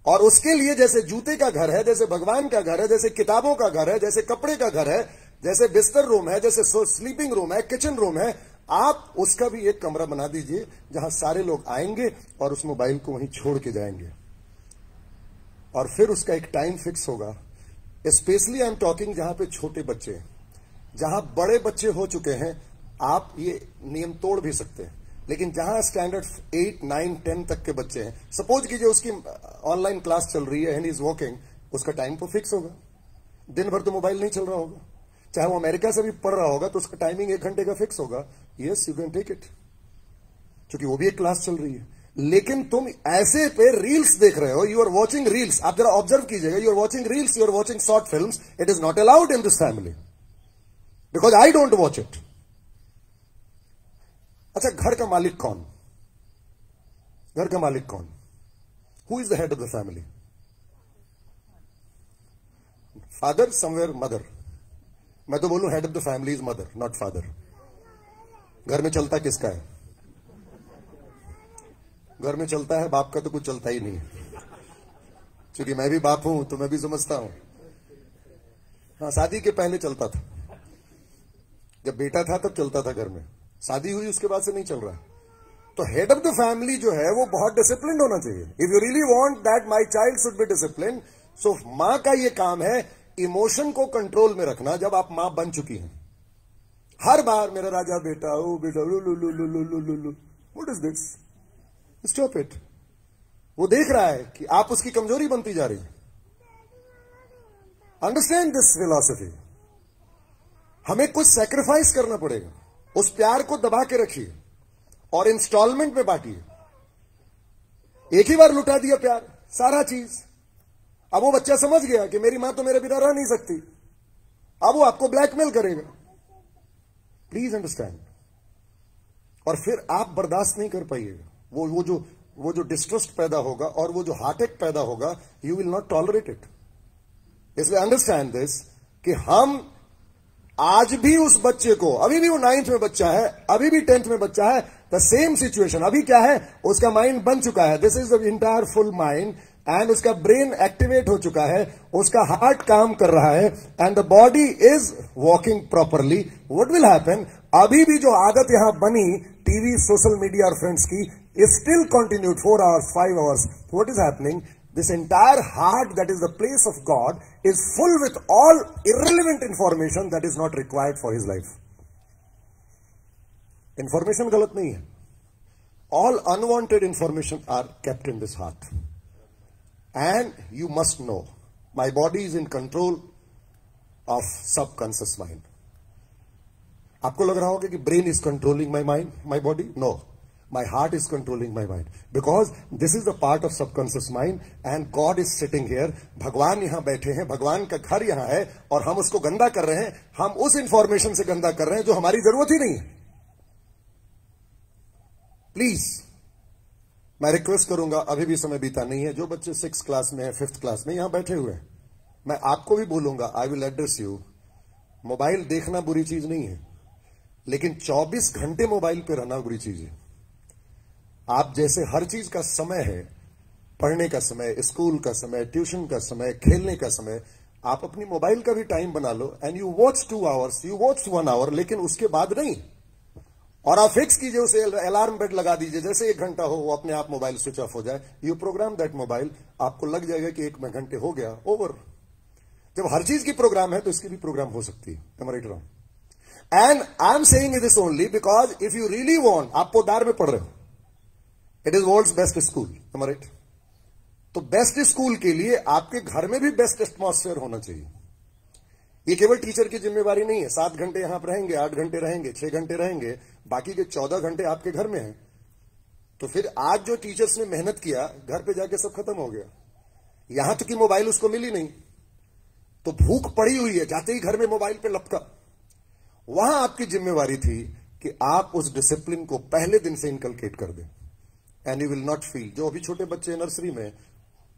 और उसके लिए जैसे जूते का घर है, जैसे भगवान का घर है, जैसे किताबों का घर है, जैसे कपड़े का घर है, जैसे बिस्तर रूम है, जैसे स्लीपिंग रूम है, किचन रूम है, आप उसका भी एक कमरा बना दीजिए जहां सारे लोग आएंगे और उस मोबाइल को वहीं छोड़ के जाएंगे। और फिर उसका एक टाइम फिक्स होगा। स्पेशली आई एम टॉकिंग जहां पे छोटे बच्चे हैं। जहां बड़े बच्चे हो चुके हैं, आप ये नियम तोड़ भी सकते हैं, लेकिन जहां स्टैंडर्ड 8, 9, 10 तक के बच्चे हैं, सपोज कीजिए उसकी ऑनलाइन क्लास चल रही है एंड इज वर्किंग, उसका टाइम तो फिक्स होगा। दिन भर तो मोबाइल नहीं चल रहा होगा, चाहे वो अमेरिका से भी पढ़ रहा होगा तो उसका टाइमिंग 1 घंटे का फिक्स होगा। Yes, you can take it, क्योंकि वो भी एक क्लास चल रही है। लेकिन तुम ऐसे पे रील्स देख रहे हो, यू आर वॉचिंग रील्स, आप जरा ऑब्जर्व कीजिएगा, you are watching reels, you are watching short films, it is not allowed in this family, because I don't watch it. अच्छा, घर का मालिक कौन? घर का मालिक कौन? Who is the head of the family? Father, somewhere mother. मैं तो बोलूं head of the family is mother, not father. घर में चलता किसका है? घर में चलता है बाप का, तो कुछ चलता ही नहीं है। क्योंकि मैं भी बाप हूं तो मैं भी समझता हूं। हाँ, शादी के पहले चलता था, जब बेटा था तब चलता था घर में, शादी हुई उसके बाद से नहीं चल रहा। तो हेड ऑफ द फैमिली जो है वो बहुत डिसिप्लिन होना चाहिए। If you really want that my child should be discipline, so मां का ये काम है इमोशन को कंट्रोल में रखना। जब आप मां बन चुकी हैं, हर बार मेरा राजा बेटा, ओ बेटा, what is this? Stop it. वो देख रहा है कि आप उसकी कमजोरी बनती जा रही है। Understand this philosophy. हमें कुछ सैक्रिफाइस करना पड़ेगा। उस प्यार को दबा के रखिए और इंस्टॉलमेंट में बांटिए। एक ही बार लुटा दिया प्यार, सारा चीज। अब वो बच्चा समझ गया कि मेरी मां तो मेरे बिना रह नहीं सकती, अब वो आपको ब्लैकमेल करेगा। Please understand. और फिर आप बर्दाश्त नहीं कर पाइएगा। वो जो डिस्ट्रस्ट पैदा होगा और वो जो हार्टअटैक पैदा होगा, you will not tolerate it. इसलिए अंडरस्टैंड दिस कि हम आज भी उस बच्चे को, अभी भी वो 9th में बच्चा है, अभी भी 10th में बच्चा है, द सेम सिचुएशन अभी क्या है, उसका माइंड बन चुका है, this is the entire full mind, and उसका ब्रेन एक्टिवेट हो चुका है, उसका हार्ट काम कर रहा है, and the body is walking properly. What will happen, अभी भी जो आदत यहां बनी टीवी, सोशल मीडिया और फ्रेंड्स की, is still continued 4 hours, 5 hours. What is happening? This entire heart that is the place of God is full with all irrelevant information that is not required for his life. Information गलत नहीं है. All unwanted information are kept in this heart. And you must know, my body is in control of subconscious mind. आपको लग रहा होगा कि brain is controlling my mind, my body? No. My heart is controlling my mind, because this is the part of subconscious mind and God is sitting here. भगवान यहां बैठे हैं, भगवान का घर यहां है, और हम उसको गंदा कर रहे हैं. हम उस इंफॉर्मेशन से गंदा कर रहे हैं जो हमारी जरूरत ही नहीं है. प्लीज मैं रिक्वेस्ट करूंगा, अभी भी समय बीता नहीं है, जो बच्चे 6th क्लास में है, 5th क्लास में यहां बैठे हुए हैं, मैं आपको भी बोलूंगा, I will address you. Mobile देखना बुरी चीज नहीं है, लेकिन 24 घंटे मोबाइल पे रहना बुरी चीज है. आप जैसे हर चीज का समय है, पढ़ने का समय, स्कूल का समय, ट्यूशन का समय, खेलने का समय, आप अपनी मोबाइल का भी टाइम बना लो, and you watch 2 hours, you watch 1 hour, लेकिन उसके बाद नहीं. और आप फिक्स कीजिए, उसे अलार्म बेट लगा दीजिए, जैसे 1 घंटा हो वो अपने आप मोबाइल स्विच ऑफ हो जाए. यू प्रोग्राम दैट मोबाइल, आपको लग जाएगा कि 1 घंटे हो गया, ओवर. जब हर चीज की प्रोग्राम है तो इसकी भी प्रोग्राम हो सकती है. am I right or wrong? And I am saying this only because if you really want, आप पोदार में पढ़ रहे हो, it is world's best school, am I right? तो बेस्ट स्कूल के लिए आपके घर में भी बेस्ट एटमॉस्फेयर होना चाहिए. ये केवल टीचर की जिम्मेवारी नहीं है. 7 घंटे यहां पर रहेंगे, 8 घंटे रहेंगे, 6 घंटे रहेंगे, बाकी के 14 घंटे आपके घर में हैं. तो फिर आज जो टीचर्स ने मेहनत किया, घर पे जाके सब खत्म हो गया. यहां तक कि मोबाइल उसको मिली नहीं, तो भूख पड़ी हुई है, जाते ही घर में मोबाइल पे लपका. वहां आपकी जिम्मेवारी थी कि आप उस डिसिप्लिन को पहले दिन से इनकलकेट कर दें, and you will not feel. जो अभी छोटे बच्चे नर्सरी में,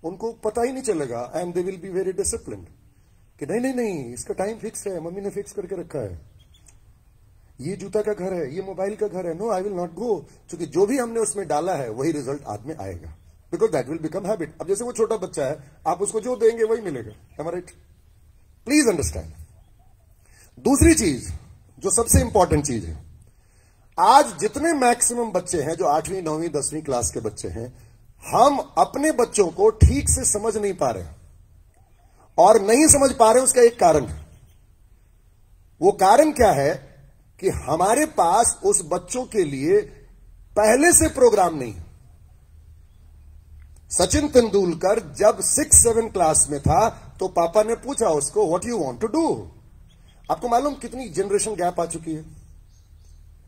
उनको पता ही नहीं चलेगा, and they will be very disciplined कि नहीं नहीं नहीं, इसका टाइम फिक्स है, मम्मी ने फिक्स करके रखा है, ये जूता का घर है, ये मोबाइल का घर है, no I will not go. क्योंकि जो भी हमने उसमें डाला है वही रिजल्ट आज में आएगा, because that will become habit. अब जैसे वो छोटा बच्चा है, आप उसको जो देंगे वही मिलेगा. am I right? Please understand. दूसरी चीज जो सबसे इंपॉर्टेंट चीज है, आज जितने मैक्सिमम बच्चे हैं जो 8वीं 9वीं 10वीं क्लास के बच्चे हैं, हम अपने बच्चों को ठीक से समझ नहीं पा रहे, और नहीं समझ पा रहे उसका एक कारण है. वो कारण क्या है कि हमारे पास उस बच्चों के लिए पहले से प्रोग्राम नहीं है. सचिन तेंदुलकर जब 6-7 क्लास में था तो पापा ने पूछा उसको, what you want to do. आपको मालूम कितनी जनरेशन गैप आ चुकी है.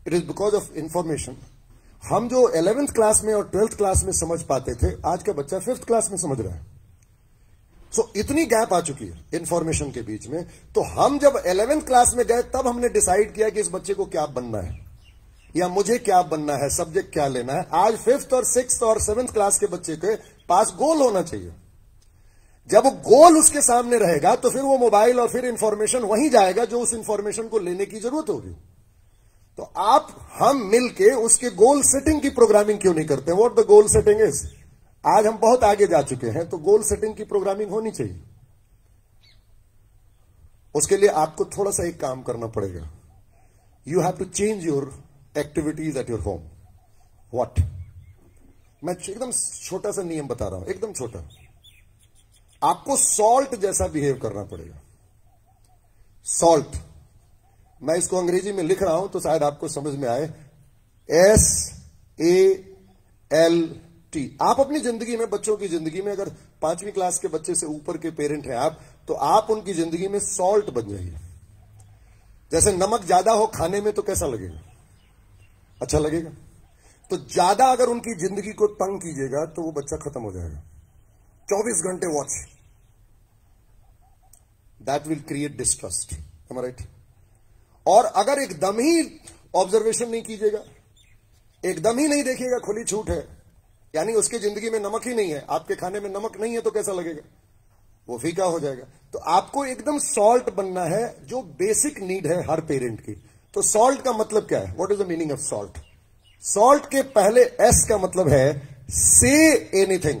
It is because of information. हम जो 11th क्लास में और 12th क्लास में समझ पाते थे, आज का बच्चा 5th क्लास में समझ रहा है. सो इतनी गैप आ चुकी है इंफॉर्मेशन के बीच में. तो हम जब 11th क्लास में गए, तब हमने डिसाइड किया कि इस बच्चे को क्या बनना है, या मुझे क्या बनना है, सब्जेक्ट क्या लेना है. आज 5th और 6th और 7th क्लास के बच्चे के पास गोल होना चाहिए. जब गोल उसके सामने रहेगा तो फिर वो मोबाइल और फिर इंफॉर्मेशन वहीं जाएगा जो उस इंफॉर्मेशन को लेने की जरूरत होगी. तो आप हम मिलके उसके गोल सेटिंग की प्रोग्रामिंग क्यों नहीं करते? What the goal setting is. आज हम बहुत आगे जा चुके हैं, तो गोल सेटिंग की प्रोग्रामिंग होनी चाहिए. उसके लिए आपको थोड़ा सा एक काम करना पड़ेगा. You have to change your activities at your home. What? मैं एकदम छोटा सा नियम बता रहा हूं, एकदम छोटा. आपको सॉल्ट जैसा बिहेव करना पड़ेगा. सॉल्ट, मैं इसको अंग्रेजी में लिख रहा हूं तो शायद आपको समझ में आए. SALT. आप अपनी जिंदगी में, बच्चों की जिंदगी में, अगर 5वीं क्लास के बच्चे से ऊपर के पेरेंट हैं आप, तो आप उनकी जिंदगी में सॉल्ट बन जाइए. जैसे नमक ज्यादा हो खाने में तो कैसा लगेगा? अच्छा लगेगा. तो ज्यादा अगर उनकी जिंदगी को तंग कीजिएगा तो वो बच्चा खत्म हो जाएगा. 24 घंटे watch, that will create distrust. am I right? और अगर एकदम ही ऑब्जर्वेशन नहीं कीजिएगा, एकदम ही नहीं देखिएगा, खुली छूट है, यानी उसकी जिंदगी में नमक ही नहीं है, आपके खाने में नमक नहीं है, तो कैसा लगेगा? वो फीका हो जाएगा. तो आपको एकदम सॉल्ट बनना है, जो बेसिक नीड है हर पेरेंट की. तो सॉल्ट का मतलब क्या है? What is the meaning of salt? Salt के पहले एस का मतलब है say anything.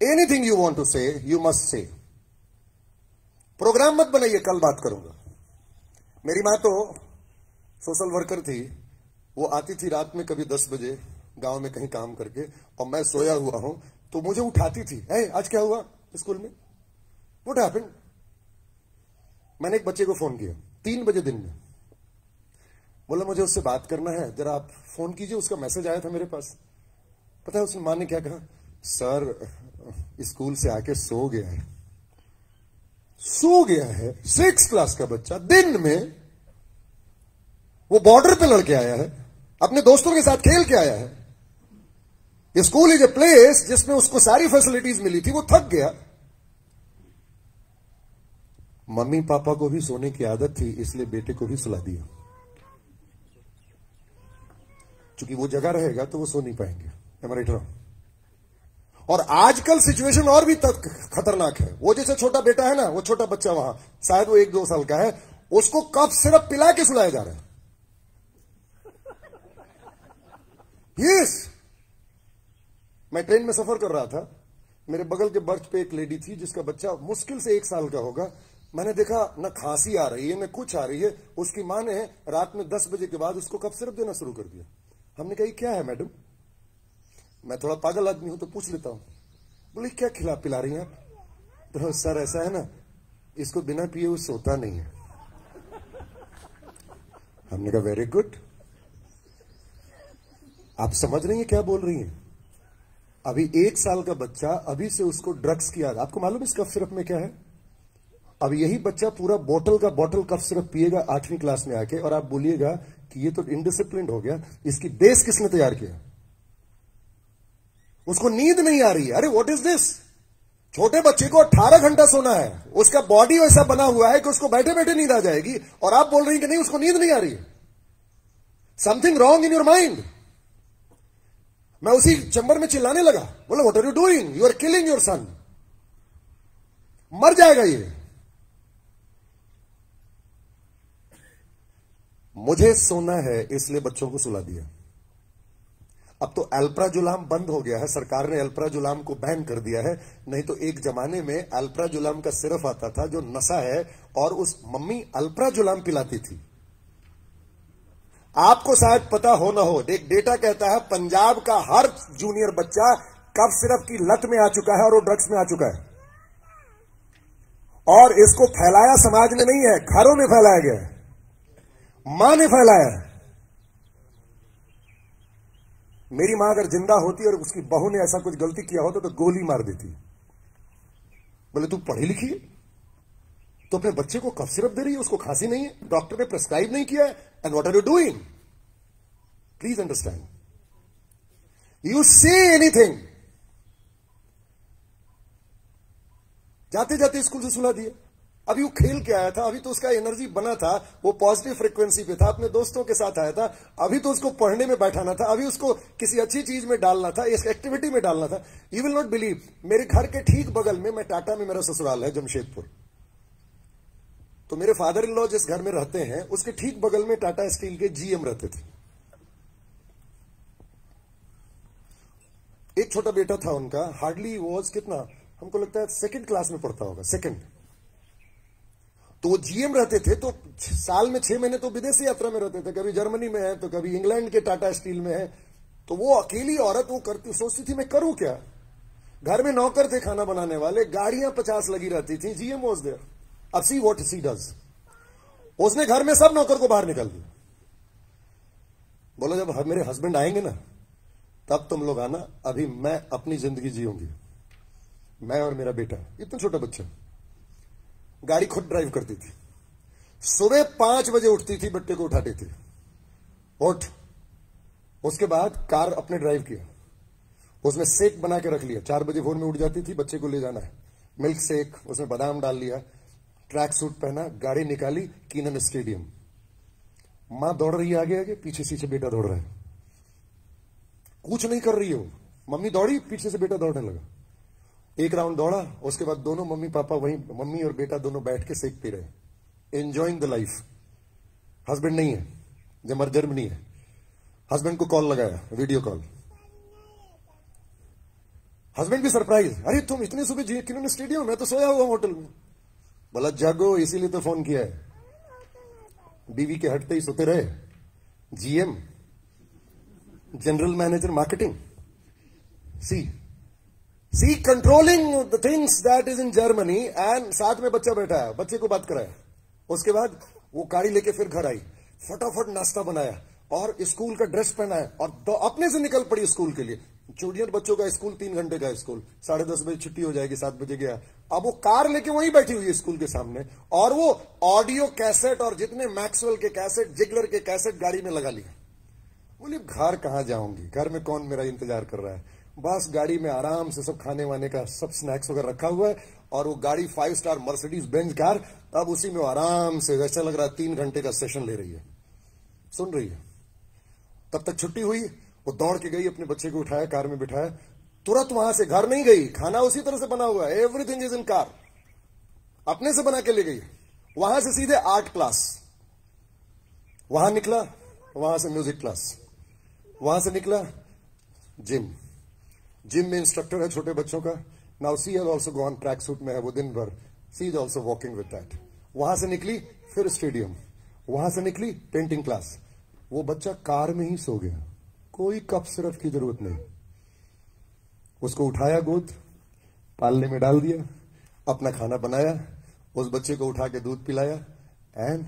Anything you want to say you must say. Program मत बनाइए, कल बात करूंगा। मेरी मां तो सोशल वर्कर थी, वो आती थी रात में कभी 10 बजे गांव में कहीं काम करके, और मैं सोया हुआ हूं तो मुझे उठाती थी, आज क्या हुआ स्कूल में, व्हाट हैपेंड। मैंने एक बच्चे को फोन किया 3 बजे दिन में, बोला मुझे उससे बात करना है, जरा आप फोन कीजिए। उसका मैसेज आया था मेरे पास। पता है उसने मां ने क्या कहा, सर स्कूल से आके सो गया है। सो गया है 6th क्लास का बच्चा, दिन में वो बॉर्डर पे लड़के आया है, अपने दोस्तों के साथ खेल के आया है। ये स्कूल इज ए प्लेस जिसमें उसको सारी फैसिलिटीज मिली थी, वो थक गया। मम्मी पापा को भी सोने की आदत थी, इसलिए बेटे को भी सुला दिया। क्योंकि वो जगह रहेगा तो वो सो नहीं पाएंगे। राइट? और आजकल सिचुएशन और भी तक खतरनाक है। वो जैसे छोटा बेटा है ना, वो छोटा बच्चा वहां, शायद वो 1-2 साल का है, उसको कफ सिरप पिला के सुलाया जा रहा है। यस, मैं ट्रेन में सफर कर रहा था, मेरे बगल के बर्थ पे एक लेडी थी जिसका बच्चा मुश्किल से 1 साल का होगा। मैंने देखा ना खांसी आ रही है ना कुछ आ रही है, उसकी मां ने रात में 10 बजे के बाद उसको कफ सिरप देना शुरू कर दिया। हमने कहा क्या है मैडम, मैं थोड़ा पागल आदमी हूं तो पूछ लेता हूं। बोले क्या खिला पिला रही हैं आप? तो सर ऐसा है ना, इसको बिना पिए वो सोता नहीं है। हमने कहा वेरी गुड, आप समझ रही हैं क्या बोल रही हैं? अभी 1 साल का बच्चा, अभी से उसको ड्रग्स की आदत। आपको मालूम इस कफ सिरप में क्या है? अब यही बच्चा पूरा बॉटल कफ सिरप पिएगा 8वीं क्लास में आके, और आप बोलिएगा कि ये तो इनडिसिप्लिन हो गया। इसकी बेस किसने तैयार किया? उसको नींद नहीं आ रही है। अरे व्हाट इज दिस? छोटे बच्चे को 18 घंटा सोना है, उसका बॉडी वैसा बना हुआ है कि उसको बैठे बैठे नींद आ जाएगी, और आप बोल रही हैं कि नहीं उसको नींद नहीं आ रही है। Something wrong in your mind. मैं उसी चैम्बर में चिल्लाने लगा, बोला what are you doing, you are killing your son, मर जाएगा ये। मुझे सोना है इसलिए बच्चों को सुला दिया। अब तो अल्प्राजुलाम बंद हो गया है, सरकार ने अल्प्राजुलाम को बैन कर दिया है। नहीं तो एक जमाने में अल्प्राजुलाम का सिरप आता था जो नशा है, और उस मम्मी अल्प्राजुलाम पिलाती थी। आपको शायद पता हो ना हो, एक डेटा कहता है पंजाब का हर जूनियर बच्चा कफ सिरप की लत में आ चुका है और वो ड्रग्स में आ चुका है। और इसको फैलाया समाज ने नहीं है, घरों में फैलाया गया है, मां ने फैलाया है। मेरी मां अगर जिंदा होती और उसकी बहू ने ऐसा कुछ गलती किया होता तो गोली मार देती। बोले तू पढ़ी लिखी है तो अपने बच्चे को कफ सिरप दे रही है, उसको खांसी नहीं है, डॉक्टर ने प्रिस्क्राइब नहीं किया है, and what are you doing? Please understand, you say anything. जाते जाते स्कूल से सुला दिया। अभी वो खेल के आया था, अभी तो उसका एनर्जी बना था, वो पॉजिटिव फ्रीक्वेंसी पे था, अपने दोस्तों के साथ आया था, अभी तो उसको पढ़ने में बैठाना था, अभी उसको किसी अच्छी चीज में डालना था, इस एक्टिविटी में डालना था। यू विल नॉट बिलीव, मेरे घर के ठीक बगल में, मैं टाटा में मेरा ससुराल है जमशेदपुर, तो मेरे फादर इन लॉ जिस घर में रहते हैं उसके ठीक बगल में टाटा स्टील के जीएम रहते थे। एक छोटा बेटा था उनका, हार्डली वॉज कितना, हमको लगता है 2nd क्लास में पढ़ता होगा, 2nd। तो वो जीएम रहते थे, तो साल में 6 महीने तो विदेशी यात्रा में रहते थे, कभी जर्मनी में है तो कभी इंग्लैंड के टाटा स्टील में है। तो वो अकेली औरत वो करती, सोचती थी मैं करूं क्या। घर में नौकर थे खाना बनाने वाले, गाड़ियां 50 लगी रहती थी, जीएम वाज देयर। अब सी व्हाट सी डज, उसने घर में सब नौकर को बाहर निकाल दिया। बोला जब मेरे हस्बैंड आएंगे ना तब तुम लोग आना, अभी मैं अपनी जिंदगी जीऊंगी, मैं और मेरा बेटा। इतना छोटा बच्चा, गाड़ी खुद ड्राइव करती थी, सुबह 5 बजे उठती थी, बच्चे को उठाती थी, उठ। उसके बाद कार अपने ड्राइव किया, उसने शेक बना के रख लिया, 4 बजे भोर में उठ जाती थी, बच्चे को ले जाना है, मिल्क शेक, उसमें बादाम डाल लिया, ट्रैक सूट पहना, गाड़ी निकाली, कीनन स्टेडियम। मां दौड़ रही है आगे आगे, पीछे पीछे बेटा दौड़ रहा है, कुछ नहीं कर रही है वो, मम्मी दौड़ी, पीछे से बेटा दौड़ने लगा। 1 राउंड दौड़ा, उसके बाद दोनों मम्मी पापा वहीं, मम्मी और बेटा दोनों बैठ के सेक पी रहे, एंजॉइंग द लाइफ। हस्बैंड नहीं है, जर्मनी है, हस्बैंड को कॉल लगाया, वीडियो कॉल। हस्बैंड भी सरप्राइज, अरे तुम इतने सुबह किन्होंने स्टेडियम, मैं तो सोया हुआ होटल में। बोला जागो, इसीलिए तो फोन किया है। बीवी के हटते ही सोते रहे। GM, general manager marketing, she controlling the things that is in Germany. And साथ में बच्चा बैठा है, बच्चे को बात कराया। उसके बाद वो गाड़ी लेके फिर घर आई, फटाफट नाश्ता बनाया और स्कूल का ड्रेस पहनाया और अपने से निकल पड़ी स्कूल के लिए। जूनियर बच्चों का स्कूल 3 घंटे का स्कूल, 10:30 बजे छुट्टी हो जाएगी, 7 बजे गया। अब वो कार लेके वहीं बैठी हुई है स्कूल के सामने और वो ऑडियो कैसेट और जितने मैक्सवेल के कैसेट, जिगलर के कैसेट गाड़ी में लगा लिया। बोले घर कहां जाऊंगी, घर में कौन मेरा इंतजार कर रहा है। बस गाड़ी में आराम से सब खाने वाने का सब स्नैक्स वगैरह रखा हुआ है और वो गाड़ी 5 स्टार मर्सिडीज बेंज कार, अब उसी में आराम से ऐसा लग रहा है 3 घंटे का सेशन ले रही है, सुन रही है। तब तक छुट्टी हुई, वो दौड़ के गई, अपने बच्चे को उठाया, कार में बिठाया, तुरंत वहां से घर नहीं गई, खाना उसी तरह से बना हुआ है, एवरीथिंग इज इन कार, अपने से बना के ले गई। वहां से सीधे आर्ट क्लास, वहां निकला, वहां से म्यूजिक क्लास, वहां से निकला जिम में इंस्ट्रक्टर है छोटे बच्चों का। Now she has also gone, track suit में है वो दिन भर, she is also walking with that. वहां से निकली फिर स्टेडियम, वहां से निकली पेंटिंग क्लास। वो बच्चा कार में ही सो गया, कोई कप सिरप की जरूरत नहीं। उसको उठाया, गोद पालने में डाल दिया, अपना खाना बनाया, उस बच्चे को उठा के दूध पिलाया एंड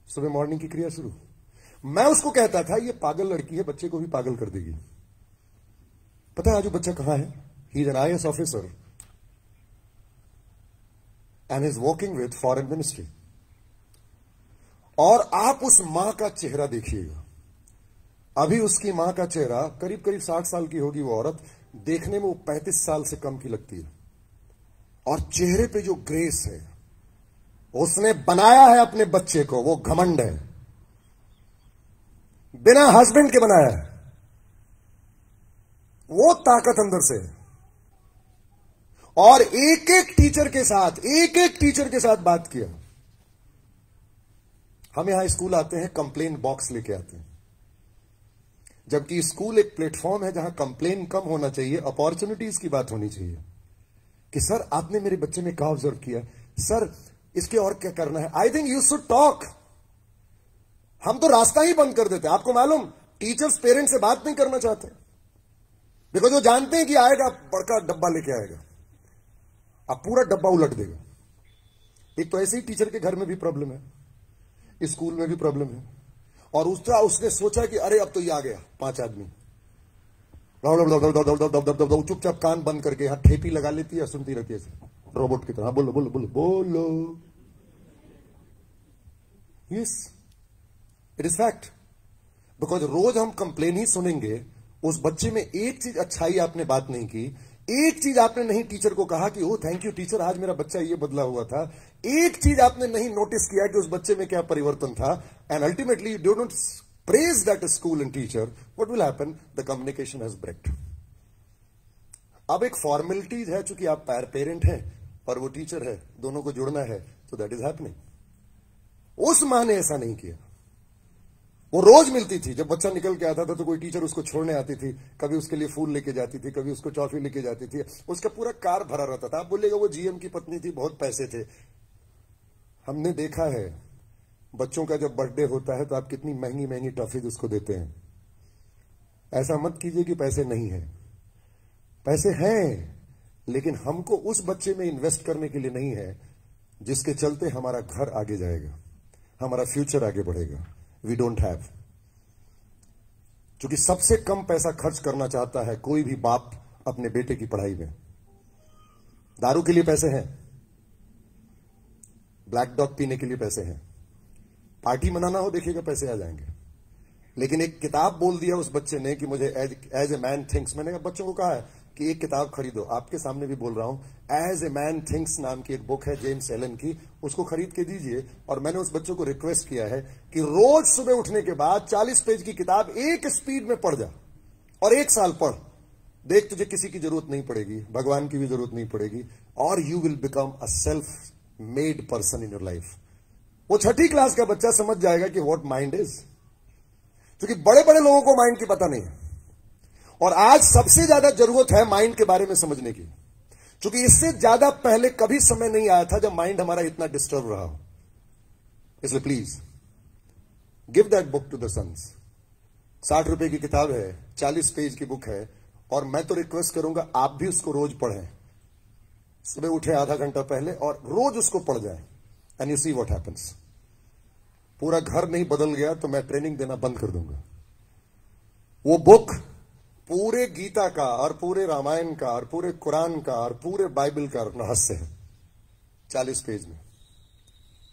सुबह मॉर्निंग की क्रिया शुरू। मैं उसको कहता था ये पागल लड़की है, बच्चे को भी पागल कर देगी। पता है आज वो बच्चा कहां है? He is an IAS officer and is working with foreign ministry. और आप उस मां का चेहरा देखिएगा, अभी उसकी मां का चेहरा करीब करीब 60 साल की होगी वो औरत, देखने में वो 35 साल से कम की लगती है। और चेहरे पे जो ग्रेस है, उसने बनाया है अपने बच्चे को, वो घमंड है, बिना हस्बैंड के बनाया है, वो ताकत अंदर से। और एक एक टीचर के साथ बात किया। हम यहां स्कूल आते हैं, कंप्लेन बॉक्स लेके आते हैं, जबकि स्कूल एक प्लेटफॉर्म है जहां कंप्लेन कम होना चाहिए, अपॉर्चुनिटीज की बात होनी चाहिए कि सर आपने मेरे बच्चे में क्या ऑब्जर्व किया, सर इसके और क्या करना है। I think you should talk. हम तो रास्ता ही बंद कर देते हैं। आपको मालूम, टीचर्स पेरेंट्स से बात नहीं करना चाहते, बिकॉज वो जानते हैं कि आएगा बड़का डब्बा लेके आएगा, अब पूरा डब्बा उलट देगा। एक तो ऐसे ही टीचर के घर में भी प्रॉब्लम है, स्कूल में भी प्रॉब्लम है। और उसने सोचा कि अरे अब तो ये आ गया 5 आदमी, चुपचाप कान बंद करके यहां ठेपी लगा लेती है, सुनती रहती है रोबोट की तरह। बोलो बोलो बोलो बोलो। Yes, it is fact. Because रोज हम कंप्लेन ही सुनेंगे। उस बच्चे में एक चीज अच्छाई आपने बात नहीं की, एक चीज आपने नहीं टीचर को कहा कि ओ थैंक यू टीचर, आज मेरा बच्चा ये बदला हुआ था। एक चीज आपने नहीं नोटिस किया कि उस बच्चे में क्या परिवर्तन था। And ultimately you do not praise that school and teacher, what will happen? The communication has breaked. अब एक फॉर्मेलिटीज है, चूंकि आप पेरेंट हैं और वो टीचर है, दोनों को जुड़ना है, तो दैट इज हैपनिंग। उस मां ने ऐसा नहीं किया। वो रोज मिलती थी, जब बच्चा निकल के आता था तो कोई टीचर उसको छोड़ने आती थी, कभी उसके लिए फूल लेके जाती थी, कभी उसको टॉफी लेके जाती थी, उसका पूरा कार भरा रहता था। आप बोलेगा वो जीएम की पत्नी थी, बहुत पैसे थे। हमने देखा है बच्चों का जब बर्थडे होता है तो आप कितनी महंगी महंगी टॉफीज उसको देते हैं। ऐसा मत कीजिए कि पैसे नहीं है, पैसे हैं, लेकिन हमको उस बच्चे में इन्वेस्ट करने के लिए नहीं है जिसके चलते हमारा घर आगे जाएगा, हमारा फ्यूचर आगे बढ़ेगा। We don't have. क्योंकि सबसे कम पैसा खर्च करना चाहता है कोई भी बाप अपने बेटे की पढ़ाई में। दारू के लिए पैसे हैं, ब्लैक डॉग पीने के लिए पैसे हैं, पार्टी मनाना हो देखिएगा पैसे आ जाएंगे। लेकिन एक किताब बोल दिया उस बच्चे ने कि मुझे एज ए मैन थिंक्स, मैंने बच्चों को कहा है कि एक किताब खरीदो, आपके सामने भी बोल रहा हूं, एज ए मैन थिंक्स नाम की एक बुक है जेम्स एलन की, उसको खरीद के दीजिए। और मैंने उस बच्चों को रिक्वेस्ट किया है कि रोज सुबह उठने के बाद 40 पेज की किताब एक स्पीड में पढ़ जा और 1 साल पढ़, देख तुझे किसी की जरूरत नहीं पड़ेगी, भगवान की भी जरूरत नहीं पड़ेगी, और you will become a self made person in your life. वो 6ठी क्लास का बच्चा समझ जाएगा कि व्हाट माइंड इज। क्योंकि बड़े बड़े लोगों को माइंड की पता नहीं है। और आज सबसे ज्यादा जरूरत है माइंड के बारे में समझने की, क्योंकि इससे ज्यादा पहले कभी समय नहीं आया था जब माइंड हमारा इतना डिस्टर्ब रहा हो। इसलिए please give that book to the sons. 60 रुपए की किताब है, 40 पेज की बुक है, और मैं तो रिक्वेस्ट करूंगा आप भी उसको रोज पढ़ें। सुबह उठे आधा घंटा पहले और रोज उसको पढ़ जाएं, and you see what happens. पूरा घर नहीं बदल गया तो मैं ट्रेनिंग देना बंद कर दूंगा। वो बुक पूरे गीता का और पूरे रामायण का और पूरे कुरान का और पूरे बाइबल का रहस्य है 40 पेज में,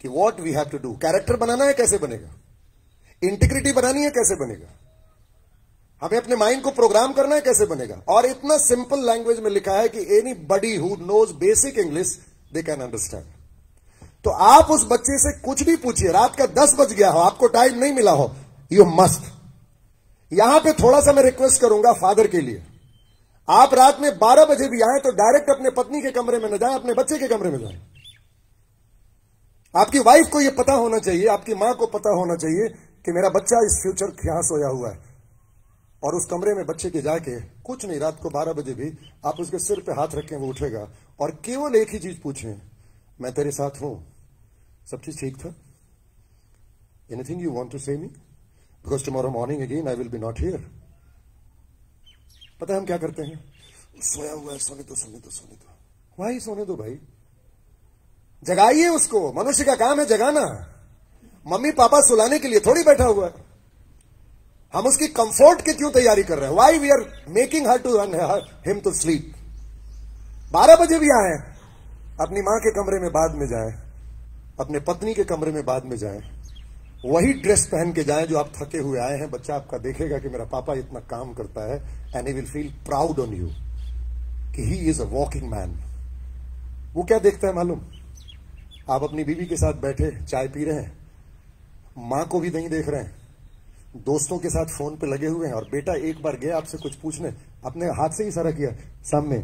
कि what we have to do. Character बनाना है, कैसे बनेगा? इंटीग्रिटी बनानी है, कैसे बनेगा? हमें अपने माइंड को प्रोग्राम करना है, कैसे बनेगा? और इतना सिंपल लैंग्वेज में लिखा है कि anybody who knows basic English they can understand. तो आप उस बच्चे से कुछ भी पूछिए, रात का 10 बज गया हो, आपको टाइम नहीं मिला हो, यू मस्ट। यहां पे थोड़ा सा मैं रिक्वेस्ट करूंगा फादर के लिए, आप रात में 12 बजे भी आए तो डायरेक्ट अपने पत्नी के कमरे में न जाए, अपने बच्चे के कमरे में जाए। आपकी वाइफ को यह पता होना चाहिए, आपकी मां को पता होना चाहिए कि मेरा बच्चा इस फ्यूचर यहां सोया हुआ है, और उस कमरे में बच्चे के जाके कुछ नहीं, रात को 12 बजे भी आप उसके सिर पे हाथ रखें, वो उठेगा, और केवल एक ही चीज पूछें, मैं तेरे साथ हूं, सब चीज ठीक था? Anything you want to say me? Because tomorrow morning again I will be not here. पता है हम क्या करते हैं? सोया हुआ है, सोने दो सोने दो सोने दो। भाई सोने दो भाई, जगाइए उसको। मनुष्य का काम है जगाना, मम्मी पापा सुलाने के लिए थोड़ी बैठा हुआ है। हम उसकी कंफर्ट की क्यों तैयारी कर रहे हैं? Why we are making her to him to sleep. 12 बजे भी आए, अपनी मां के कमरे में बाद में जाएं, अपने पत्नी के कमरे में बाद में जाएं, वही ड्रेस पहन के जाएं जो आप थके हुए आए हैं। बच्चा आपका देखेगा कि मेरा पापा इतना काम करता है, and he will feel proud on you कि he is a walking man. वो क्या देखता है मालूम? आप अपनी बीवी के साथ बैठे चाय पी रहे हैं, मां को भी नहीं देख रहे हैं, दोस्तों के साथ फोन पे लगे हुए हैं, और बेटा एक बार गया आपसे कुछ पूछने, अपने हाथ से ही इशारा किया, सामने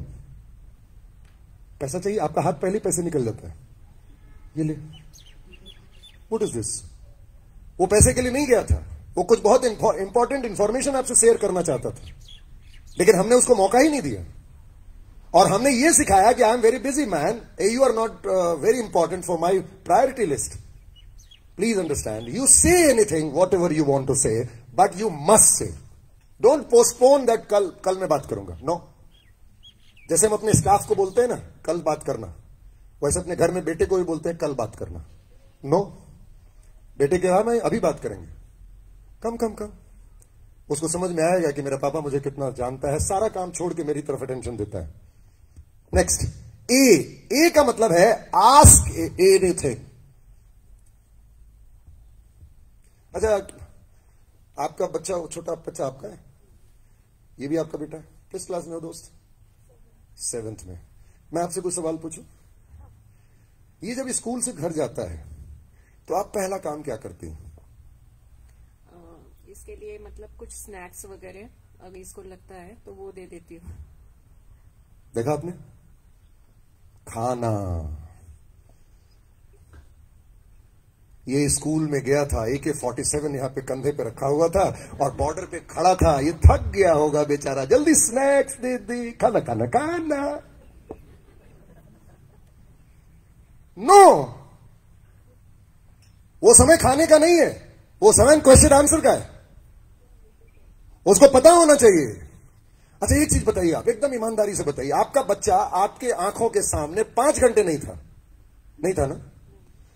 पैसा चाहिए, आपका हाथ पहले पैसे निकल जाता है, ये ले। What is this? वो पैसे के लिए नहीं गया था, वो कुछ बहुत इंपॉर्टेंट इंफॉर्मेशन आपसे शेयर करना चाहता था, लेकिन हमने उसको मौका ही नहीं दिया। और हमने ये सिखाया कि I am very busy man, you are not very important for my priority list. Please understand, you say anything, whatever you want to say, but you must say. Don't postpone that कल मैं बात करूंगा. No. जैसे हम अपने स्टाफ को बोलते हैं ना, कल बात करना, वैसे अपने घर में बेटे को भी बोलते हैं कल बात करना. No. बेटे के में अभी बात करेंगे. कम. उसको समझ में आएगा कि मेरा पापा मुझे कितना जानता है, सारा काम छोड़ के मेरी तरफ अटेंशन देता है. नेक्स्ट, ए का मतलब है आस्क एनीथिंग. अच्छा, आपका बच्चा, छोटा बच्चा आपका है, ये भी आपका बेटा है, किस क्लास में हो दोस्त? 7th में. मैं आपसे कुछ सवाल पूछूं? ये जब स्कूल से घर जाता है तो आप पहला काम क्या करती हैं? इसके लिए मतलब कुछ स्नैक्स वगैरह अगर इसको लगता है तो वो दे देती हूँ. देखा आपने, खाना. ये स्कूल में गया था, AK-47 यहां पे कंधे पे रखा हुआ था और बॉर्डर पे खड़ा था, ये थक गया होगा बेचारा, जल्दी स्नैक्स दे दी, खाना. नो, वो समय खाने का नहीं है, वो समय क्वेश्चन आंसर का है. उसको पता होना चाहिए. अच्छा, एक चीज बताइए, आप एकदम ईमानदारी से बताइए, आपका बच्चा आपके आंखों के सामने 5 घंटे नहीं था ना?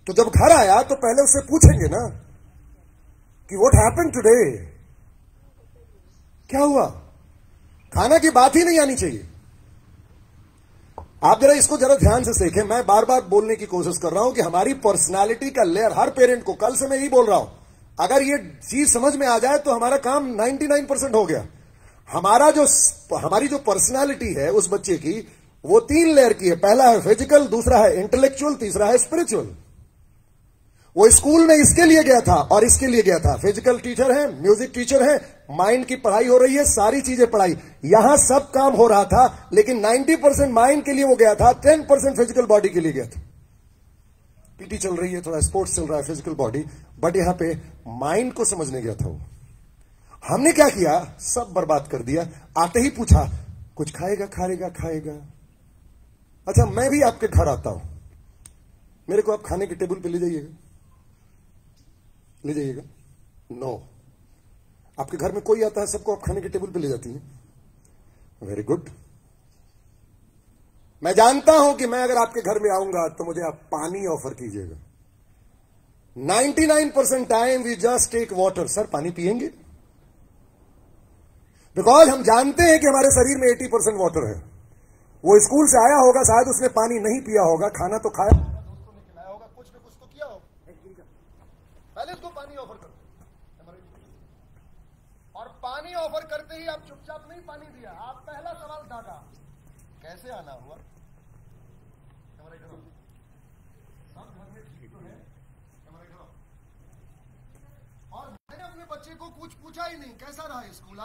तो जब घर आया तो पहले उससे पूछेंगे ना कि व्हाट हैपेंड टुडे, क्या हुआ? खाना की बात ही नहीं आनी चाहिए. आप जरा इसको जरा ध्यान से सीखें. मैं बार बार बोलने की कोशिश कर रहा हूं कि हमारी पर्सनालिटी का लेयर, हर पेरेंट को, कल से मैं यही बोल रहा हूं, अगर ये चीज समझ में आ जाए तो हमारा काम 99% हो गया. हमारी जो पर्सनालिटी है उस बच्चे की, वो 3 लेयर की है. पहला है फिजिकल, दूसरा है इंटेलेक्चुअल, तीसरा है स्पिरिचुअल. वो स्कूल में इसके लिए गया था और इसके लिए गया था. फिजिकल टीचर है, म्यूजिक टीचर है, माइंड की पढ़ाई हो रही है, सारी चीजें पढ़ाई, यहां सब काम हो रहा था, लेकिन 90% माइंड के लिए वो गया था, 10% फिजिकल बॉडी के लिए गया था. पीटी चल रही है, थोड़ा स्पोर्ट्स चल रहा है, फिजिकल बॉडी, बट यहां पे माइंड को समझने गया था वो. हमने क्या किया, सब बर्बाद कर दिया। आते ही पूछा कुछ खाएगा, खाएगा। अच्छा, मैं भी आपके घर आता हूं, मेरे को आप खाने के टेबल पे ले जाइएगा। नो, आपके घर में कोई आता है, सबको आप खाने के टेबल पे ले जाती हैं। Very good. मैं जानता हूं कि मैं अगर आपके घर में आऊंगा तो मुझे आप पानी ऑफर कीजिएगा। 99% time we just take water. Sir पानी पिएंगे? बिकॉज हम जानते हैं कि हमारे शरीर में 80% वाटर है। वो स्कूल से आया होगा, शायद उसने पानी नहीं पिया होगा, खाना तो खाया, दोस्तों ने खिलाया होगा, कुछ न कुछ तो किया होगा, पहले उसको पानी ऑफर करते, और पानी ऑफर करते ही आप चुपचाप नहीं पानी दिया, आप पहला सवाल दागा कैसे आना हुआ। सब घर में ठीक तो है, और मैंने अपने बच्चे को कुछ पूछा ही नहीं कैसा रहा स्कूल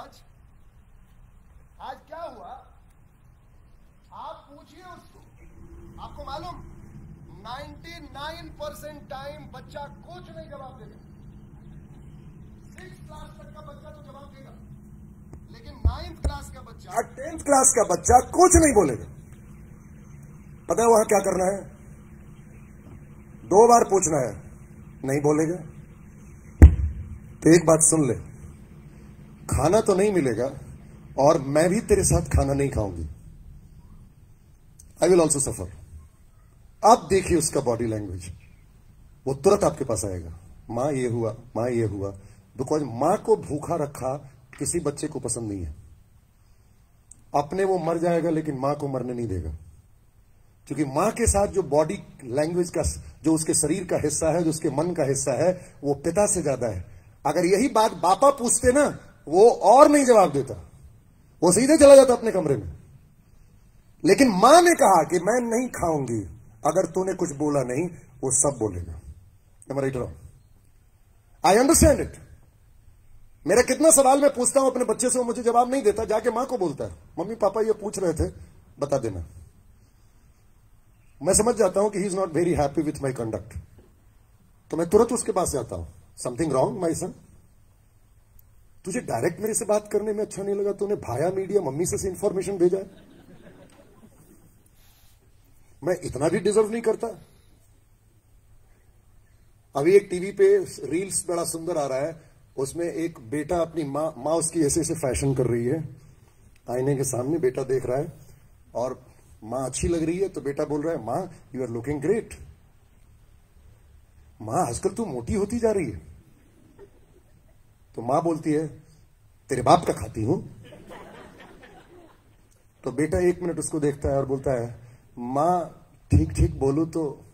आज क्या हुआ, आप पूछिए उसको। आपको मालूम 99% टाइम बच्चा कुछ नहीं जवाब देगा। 6th क्लास तक का बच्चा तो जवाब देगा, लेकिन 9th क्लास का बच्चा, 10th क्लास का बच्चा कुछ नहीं बोलेगा। पता है वहां क्या करना है? 2 बार पूछना है, नहीं बोलेगा तो एक बात सुन ले, खाना तो नहीं मिलेगा और मैं भी तेरे साथ खाना नहीं खाऊंगी। आई विल ऑल्सो सफर। अब देखिए उसका बॉडी लैंग्वेज, वो तुरंत आपके पास आएगा, मां ये हुआ, मां ये हुआ। बिकॉज मां को भूखा रखा किसी बच्चे को पसंद नहीं है। अपने वो मर जाएगा लेकिन मां को मरने नहीं देगा, क्योंकि मां के साथ जो बॉडी लैंग्वेज का, जो उसके शरीर का हिस्सा है, जो उसके मन का हिस्सा है, वो पिता से ज्यादा है। अगर यही बात बापा पूछते ना, वो और नहीं जवाब देता, वो सीधे चला जाता अपने कमरे में। लेकिन मां ने कहा कि मैं नहीं खाऊंगी, अगर तूने कुछ बोला नहीं वो सब बोलेगा। I understand it. मेरा कितना सवाल मैं पूछता हूं अपने बच्चे से, वो मुझे जवाब नहीं देता, जाके मां को बोलता है, मम्मी पापा ये पूछ रहे थे, बता देना। मैं समझ जाता हूं कि he is not very happy with my conduct, तो मैं तुरंत उसके पास जाता हूं, समथिंग रॉन्ग माई सन, तुझे डायरेक्ट मेरे से बात करने में अच्छा नहीं लगा, तूने भाया मीडिया मम्मी से इंफॉर्मेशन भेजा है, मैं इतना भी डिजर्व नहीं करता। अभी एक टीवी पे रील्स बड़ा सुंदर आ रहा है, उसमें एक बेटा अपनी माँ उसकी ऐसे ऐसे फैशन कर रही है, आईने के सामने बेटा देख रहा है और माँ अच्छी लग रही है, तो बेटा बोल रहा है, माँ यू आर लुकिंग ग्रेट, माँ आजकल तू मोटी होती जा रही है। तो माँ बोलती है, तेरे बाप का खाती हूं। तो बेटा 1 मिनट उसको देखता है और बोलता है, माँ ठीक ठीक बोलू तो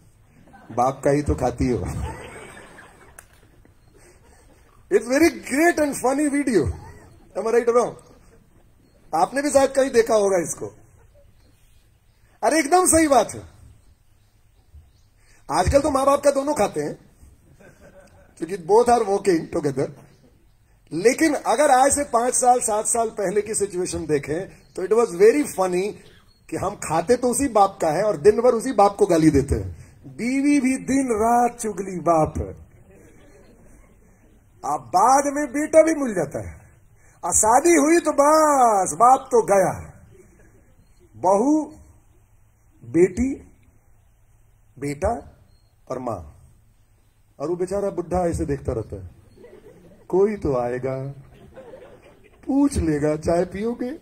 बाप का ही तो खाती हो। It's very great and funny video, am I right or wrong? आपने भी शायद कहीं देखा होगा इसको। अरे एकदम सही बात है, आजकल तो मां बाप का दोनों खाते हैं, क्योंकि बोथ आर वर्किंग टुगेदर। लेकिन अगर आज से 5 साल 7 साल पहले की सिचुएशन देखें तो इट वॉज वेरी फनी कि हम खाते तो उसी बाप का है और दिन भर उसी बाप को गाली देते हैं, बीवी भी दिन रात चुगली बाप है। अब बाद में बेटा भी मिल जाता है, और शादी हुई तो बस बाप तो गया, बहू बेटी बेटा और मां, और वो बेचारा बुढ़ा ऐसे देखता रहता है, कोई तो आएगा पूछ लेगा चाय पियोगे।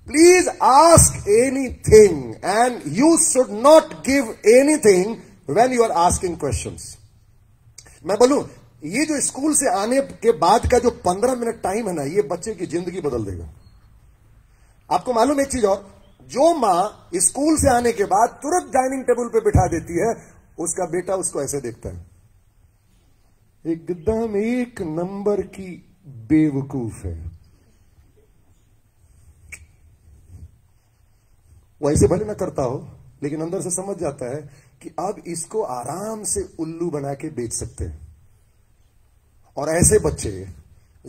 Please ask anything and you should not give anything when you are asking questions. मैं बोलूं, ये जो स्कूल से आने के बाद का जो 15 मिनट टाइम है ना, ये बच्चे की जिंदगी बदल देगा। आपको मालूम एक चीज और, जो मां स्कूल से आने के बाद तुरंत डाइनिंग टेबल पे बिठा देती है, उसका बेटा उसको ऐसे देखता है, एकदम 1 नंबर की बेवकूफ है। वो ऐसे भले ना करता हो, लेकिन अंदर से समझ जाता है कि अब इसको आराम से उल्लू बना के बेच सकते हैं। और ऐसे बच्चे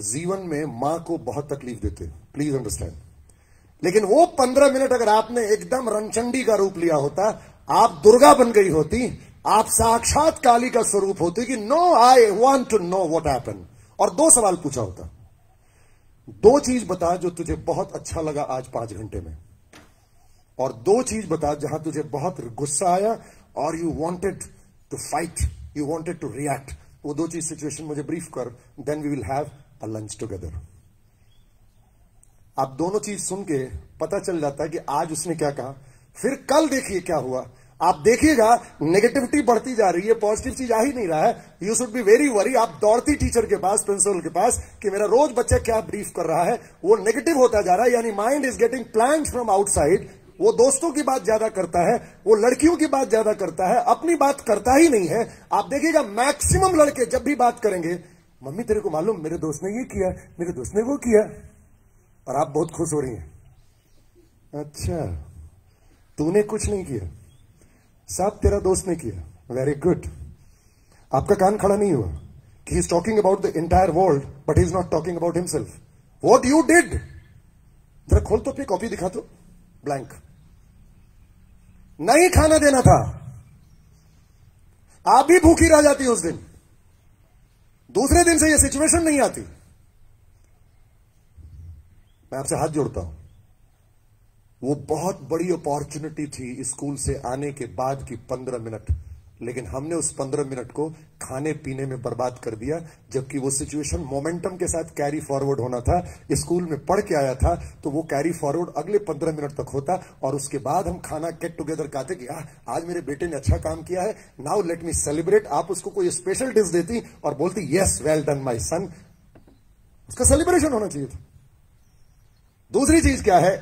जीवन में मां को बहुत तकलीफ देते हैं, प्लीज अंडरस्टैंड। लेकिन वो 15 मिनट अगर आपने एकदम रणचंडी का रूप लिया होता, आप दुर्गा बन गई होती, आप साक्षात काली का स्वरूप होते कि no I want to know what happened, और 2 सवाल पूछा होता, 2 चीज बता जो तुझे बहुत अच्छा लगा आज 5 घंटे में, और 2 चीज बता जहां तुझे बहुत गुस्सा आया और you wanted to fight, you wanted to react. वो 2 चीज सिचुएशन मुझे ब्रीफ कर, then we will have a lunch together. आप दोनों चीज सुन के पता चल जाता है कि आज उसने क्या कहा, फिर कल देखिए क्या हुआ। आप देखिएगा नेगेटिविटी बढ़ती जा रही है, पॉजिटिव चीज आ ही नहीं रहा है। You should be very worry. आप दौड़ती टीचर के पास, प्रिंसिपल के पास कि मेरा रोज बच्चा क्या ब्रीफ कर रहा है, वो नेगेटिव होता जा रहा है, यानी mind is getting planned from outside. वो दोस्तों की बात ज्यादा करता है, वो लड़कियों की बात ज्यादा करता है, अपनी बात करता ही नहीं है। आप देखिएगा मैक्सिमम लड़के जब भी बात करेंगे, मम्मी तेरे को मालूम मेरे दोस्त ने ये किया, मेरे दोस्त ने वो किया, और आप बहुत खुश हो रही हैं। अच्छा, तूने कुछ नहीं किया, सब तेरा दोस्त ने किया, वेरी गुड। आपका कान खड़ा नहीं हुआ कि he is talking about the entire world but he is not talking about himself. What you did, जरा खोल तो अपनी कॉपी दिखा तो, ब्लैंक। नहीं खाना देना था, आप भी भूखी रह जाती उस दिन, दूसरे दिन से यह सिचुएशन नहीं आती। मैं आपसे हाथ जोड़ता हूं, वो बहुत बड़ी अपॉर्चुनिटी थी स्कूल से आने के बाद की 15 मिनट, लेकिन हमने उस 15 मिनट को खाने पीने में बर्बाद कर दिया, जबकि वो सिचुएशन मोमेंटम के साथ कैरी फॉरवर्ड होना था। स्कूल में पढ़ के आया था तो वो कैरी फॉरवर्ड अगले 15 मिनट तक होता, और उसके बाद हम खाना गेट टुगेदर कहते कि आज मेरे बेटे ने अच्छा काम किया है, नाउ लेट मी सेलिब्रेट। आप उसको कोई स्पेशल डिश देती और बोलती यस वेल डन माई सन, उसका सेलिब्रेशन होना चाहिए था। दूसरी चीज क्या है,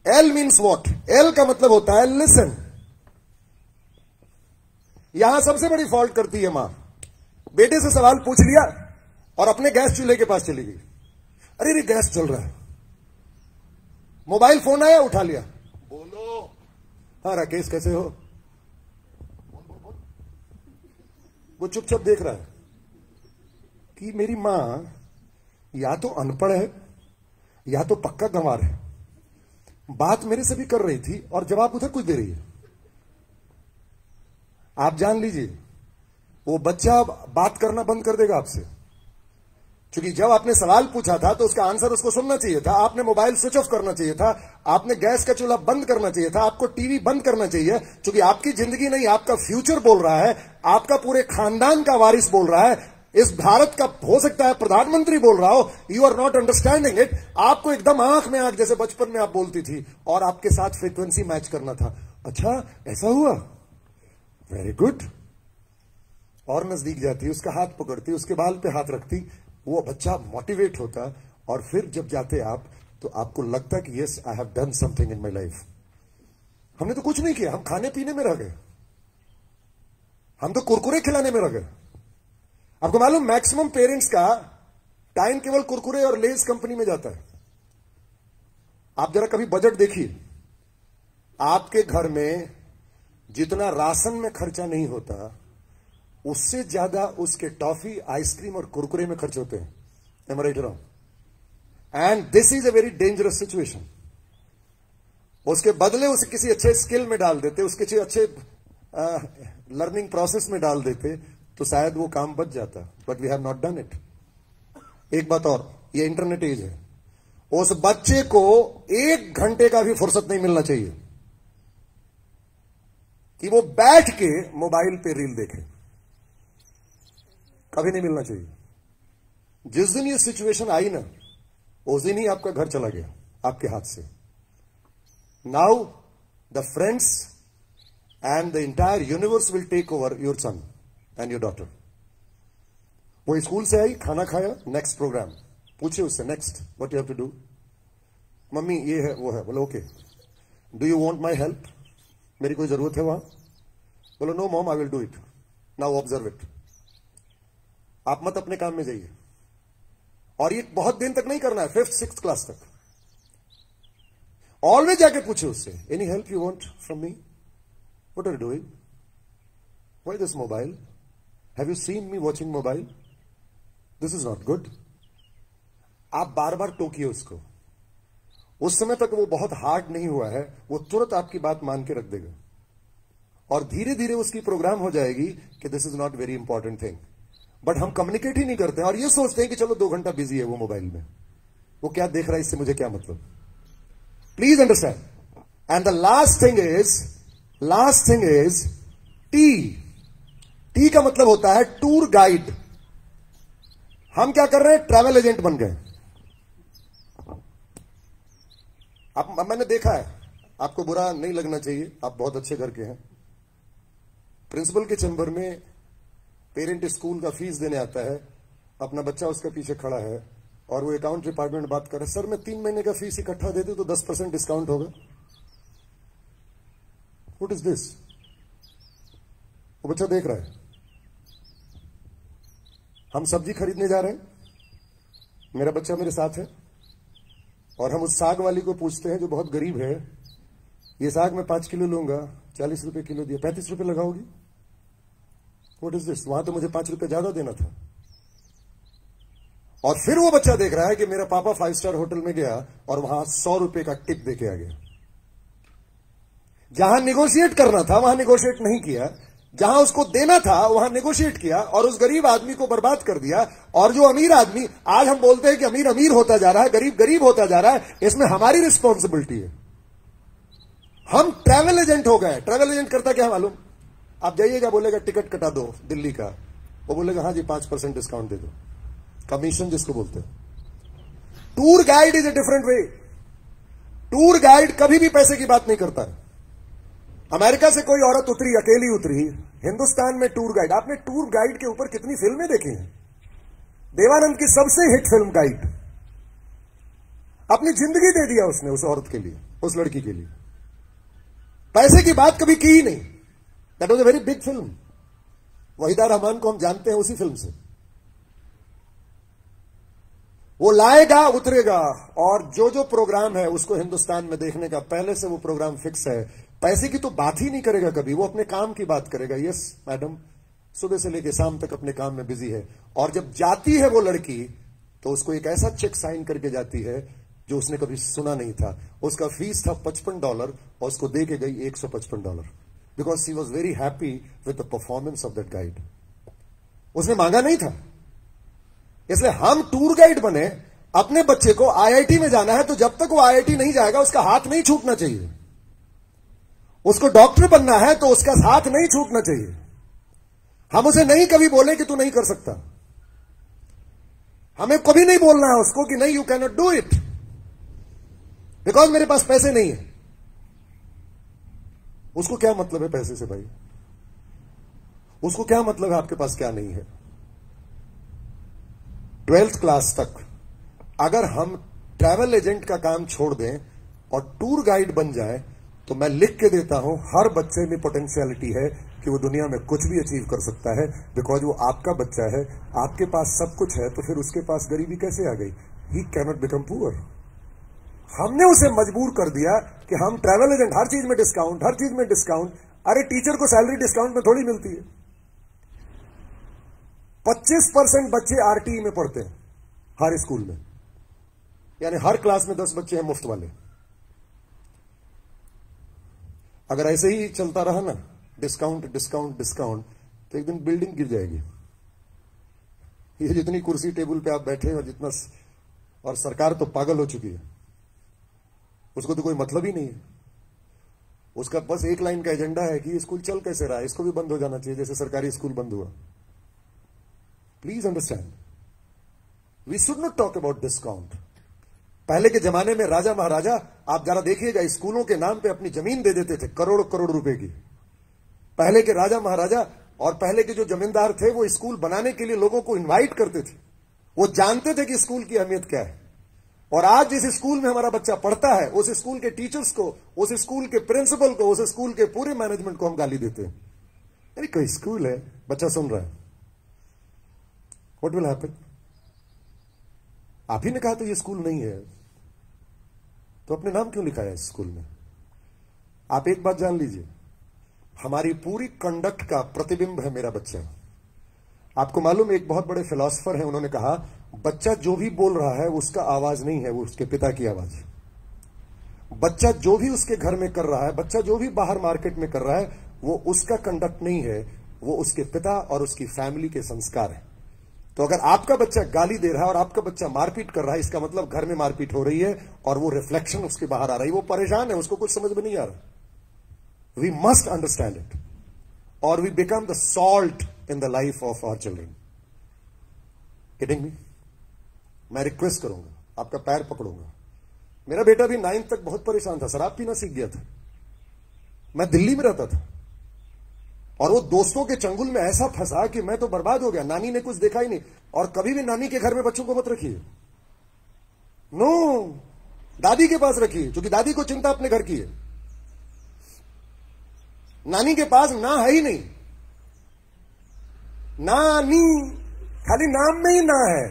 एल मीन्स वॉट। एल का मतलब होता है लिसन। यहां सबसे बड़ी फॉल्ट करती है मां, बेटे से सवाल पूछ लिया और अपने गैस चूल्हे के पास चली गई। अरे रे गैस चल रहा है, मोबाइल फोन आया उठा लिया, बोलो हाँ राकेश कैसे हो, वो चुपचाप देख रहा है कि मेरी मां या तो अनपढ़ है या तो पक्का गंवार है। बात मेरे से भी कर रही थी और जवाब उधर कुछ दे रही है। आप जान लीजिए वो बच्चा बात करना बंद कर देगा आपसे, क्योंकि जब आपने सवाल पूछा था तो उसका आंसर उसको सुनना चाहिए था। आपने मोबाइल स्विच ऑफ करना चाहिए था, आपने गैस का चूल्हा बंद करना चाहिए था, आपको टीवी बंद करना चाहिए, क्योंकि आपकी जिंदगी नहीं, आपका फ्यूचर बोल रहा है, आपका पूरे खानदान का वारिस बोल रहा है, इस भारत का हो सकता है प्रधानमंत्री बोल रहा हो। You are not understanding it. आपको एकदम आंख में आंख, जैसे बचपन में आप बोलती थी, और आपके साथ फ्रीक्वेंसी मैच करना था। अच्छा ऐसा हुआ, वेरी गुड। और नजदीक जाती, उसका हाथ पकड़ती, उसके बाल पे हाथ रखती, वो बच्चा मोटिवेट होता, और फिर जब जाते आप तो आपको लगता कि yes I have done something in my life. हमने तो कुछ नहीं किया, हम खाने पीने में रह गए, हम तो कुरकुरे खिलाने में रह गए। आपको मालूम मैक्सिमम पेरेंट्स का टाइम केवल कुरकुरे और लेज कंपनी में जाता है। आप जरा कभी बजट देखिए, आपके घर में जितना राशन में खर्चा नहीं होता उससे ज्यादा उसके टॉफी, आइसक्रीम और कुरकुरे में खर्च होते हैं। Am I right or wrong? And this is a very dangerous situation. उसके बदले उसे किसी अच्छे स्किल में डाल देते, उसके अच्छे लर्निंग प्रोसेस में डाल देते तो शायद वो काम बच जाता, but we have not done it. एक बात और, ये इंटरनेट एज है, उस बच्चे को 1 घंटे का भी फुर्सत नहीं मिलना चाहिए कि वो बैठ के मोबाइल पे रील देखे, कभी नहीं मिलना चाहिए। जिस दिन ये सिचुएशन आई ना, उस दिन ही आपका घर चला गया आपके हाथ से। Now the friends and the entire universe will take over your son and your daughter. वो स्कूल से आई, खाना खाया, नेक्स्ट प्रोग्राम, पूछे उससे next what you have to do. मम्मी ये है वो है, बोलो okay. Do you want my help, मेरी कोई जरूरत है वहां, बोलो no mom I will do it, now observe it. आप मत अपने काम में जाइए, और ये बहुत दिन तक नहीं करना है, 5th 6th क्लास तक। ऑलवेज जाके पूछे उससे, any help you want from me, what are you doing, why this mobile, have you seen me watching mobile, this is not good. आप बार बार टोकिए उसको। उस समय तक वो बहुत हार्ड नहीं हुआ है, वो तुरंत आपकी बात मान के रख देगा, और धीरे धीरे उसकी प्रोग्राम हो जाएगी कि this is not very important thing. But हम कम्युनिकेट ही नहीं करते और ये सोचते हैं कि चलो 2 घंटा बिजी है वो मोबाइल में, वो क्या देख रहा है, इससे मुझे क्या मतलब। Please understand. And the last thing is T का मतलब होता है टूर गाइड। हम क्या कर रहे हैं, ट्रैवल एजेंट बन गए। अब मैंने देखा है, आपको बुरा नहीं लगना चाहिए, आप बहुत अच्छे घर के हैं। प्रिंसिपल के चैम्बर में पेरेंट स्कूल का फीस देने आता है, अपना बच्चा उसके पीछे खड़ा है और वो अकाउंट डिपार्टमेंट में बात कर रहा है, सर मैं 3 महीने का फीस इकट्ठा दे दूं तो 10% डिस्काउंट होगा। What is this? वो बच्चा देख रहा है। हम सब्जी खरीदने जा रहे हैं, मेरा बच्चा मेरे साथ है और हम उस साग वाली को पूछते हैं जो बहुत गरीब है, ये साग मैं 5 किलो लूंगा, 40 रुपए किलो दिया, 35 रुपए लगाओगी? What is this? वहां तो मुझे 5 रुपए ज्यादा देना था। और फिर वो बच्चा देख रहा है कि मेरा पापा 5 स्टार होटल में गया और वहां 100 रुपए का टिप देके आ गया। जहां निगोशिएट करना था वहां निगोशिएट नहीं किया, जहां उसको देना था वहां नेगोशिएट किया और उस गरीब आदमी को बर्बाद कर दिया। और जो अमीर आदमी, आज हम बोलते हैं कि अमीर अमीर होता जा रहा है, गरीब गरीब होता जा रहा है, इसमें हमारी रिस्पॉन्सिबिलिटी है। हम ट्रैवल एजेंट हो गए। ट्रैवल एजेंट करता क्या मालूम? आप जाइएगा, बोलेगा टिकट कटा दो दिल्ली का, वो बोलेगा हाँ जी 5% डिस्काउंट दे दो, कमीशन जिसको बोलते हैं। Tour guide is a different way. Tour guide कभी भी पैसे की बात नहीं करता है। अमेरिका से कोई औरत उतरी, अकेली उतरी, हिंदुस्तान में टूर गाइड। आपने टूर गाइड के ऊपर कितनी फिल्में देखी हैं? देवानंद की सबसे हिट फिल्म गाइड, अपनी जिंदगी दे दिया उसने उस औरत के लिए, उस लड़की के लिए। पैसे की बात कभी की ही नहीं। That was a very big film. Waheeda Rehman को हम जानते हैं उसी फिल्म से। वो लाएगा उतरेगा, और जो जो प्रोग्राम है उसको हिंदुस्तान में देखने का पहले से वो प्रोग्राम फिक्स है। पैसे की तो बात ही नहीं करेगा कभी, वो अपने काम की बात करेगा। यस मैडम, सुबह से लेकर शाम तक अपने काम में बिजी है। और जब जाती है वो लड़की तो उसको एक ऐसा चेक साइन करके जाती है जो उसने कभी सुना नहीं था। उसका फीस था $55 और उसको दे के गई $155, because she was very happy with the performance of that guide. उसने मांगा नहीं था। इसलिए हम टूर गाइड बने। अपने बच्चे को IIT में जाना है तो जब तक वो IIT नहीं जाएगा उसका हाथ नहीं छूटना चाहिए। उसको डॉक्टर बनना है तो उसका हाथ नहीं छूटना चाहिए। हम उसे नहीं कभी बोले कि तू नहीं कर सकता। हमें कभी नहीं बोलना है उसको कि नहीं, you can not do it because मेरे पास पैसे नहीं है। उसको क्या मतलब है पैसे से भाई? उसको क्या मतलब है आपके पास क्या नहीं है? 12th क्लास तक अगर हम ट्रैवल एजेंट का काम छोड़ दें और टूर गाइड बन जाए तो मैं लिख के देता हूं हर बच्चे में पोटेंशियलिटी है कि वो दुनिया में कुछ भी अचीव कर सकता है, बिकॉज वो आपका बच्चा है। आपके पास सब कुछ है तो फिर उसके पास गरीबी कैसे आ गई? He can not become poor. हमने उसे मजबूर कर दिया कि हम ट्रैवल एजेंट, हर चीज में डिस्काउंट, हर चीज में डिस्काउंट। अरे टीचर को सैलरी डिस्काउंट में थोड़ी मिलती है। 25% बच्चे RTE में पढ़ते हैं हर स्कूल में, यानी हर क्लास में 10 बच्चे हैं मुफ्त वाले। अगर ऐसे ही चलता रहा ना, डिस्काउंट डिस्काउंट डिस्काउंट, तो एक दिन बिल्डिंग गिर जाएगी। ये जितनी कुर्सी टेबल पे आप बैठे और जितना, और सरकार तो पागल हो चुकी है, उसको तो कोई मतलब ही नहीं है। उसका बस एक लाइन का एजेंडा है कि ये स्कूल चल कैसे रहा है, इसको भी बंद हो जाना चाहिए जैसे सरकारी स्कूल बंद हुआ। Please understand, we should not talk about discount. पहले के जमाने में राजा महाराजा, आप जरा देखिएगा, स्कूलों के नाम पे अपनी जमीन दे देते थे करोड़ करोड़ रुपए की। पहले के राजा महाराजा और पहले के जो जमींदार थे वो स्कूल बनाने के लिए लोगों को इनवाइट करते थे। वो जानते थे कि स्कूल की अहमियत क्या है। और आज जिस स्कूल में हमारा बच्चा पढ़ता है उस स्कूल के टीचर्स को, उस स्कूल के प्रिंसिपल को, उस स्कूल के पूरे मैनेजमेंट को हम गाली देते हैं। अरे कोई स्कूल है, बच्चा सुन रहा है, व्हाट विल हैपन? आप ही ने कहा तो ये स्कूल नहीं है, तो अपने नाम क्यों लिखा है इस स्कूल में? आप एक बात जान लीजिए, हमारी पूरी कंडक्ट का प्रतिबिंब है मेरा बच्चा। आपको मालूम, एक बहुत बड़े फिलोसफर हैं, उन्होंने कहा बच्चा जो भी बोल रहा है उसका आवाज नहीं है, वो उसके पिता की आवाज है। बच्चा जो भी उसके घर में कर रहा है, बच्चा जो भी बाहर मार्केट में कर रहा है, वो उसका कंडक्ट नहीं है, वो उसके पिता और उसकी फैमिली के संस्कार है। तो अगर आपका बच्चा गाली दे रहा है और आपका बच्चा मारपीट कर रहा है, इसका मतलब घर में मारपीट हो रही है और वो रिफ्लेक्शन उसके बाहर आ रही है। वो परेशान है, उसको कुछ समझ में नहीं आ रहा। वी मस्ट अंडरस्टैंड इट और we become the salt in the life of our children. Getting me? मैं रिक्वेस्ट करूंगा, आपका पैर पकड़ूंगा। मेरा बेटा भी 9th तक बहुत परेशान था, शराब पीना सीख गया था। मैं दिल्ली में रहता था और वो दोस्तों के चंगुल में ऐसा फंसा कि मैं तो बर्बाद हो गया। नानी ने कुछ देखा ही नहीं। और कभी भी नानी के घर में बच्चों को मत रखिए, नो, दादी के पास रखिए, क्योंकि दादी को चिंता अपने घर की है। नानी के पास ना है ही नहीं, नानी खाली नाम में ही ना है,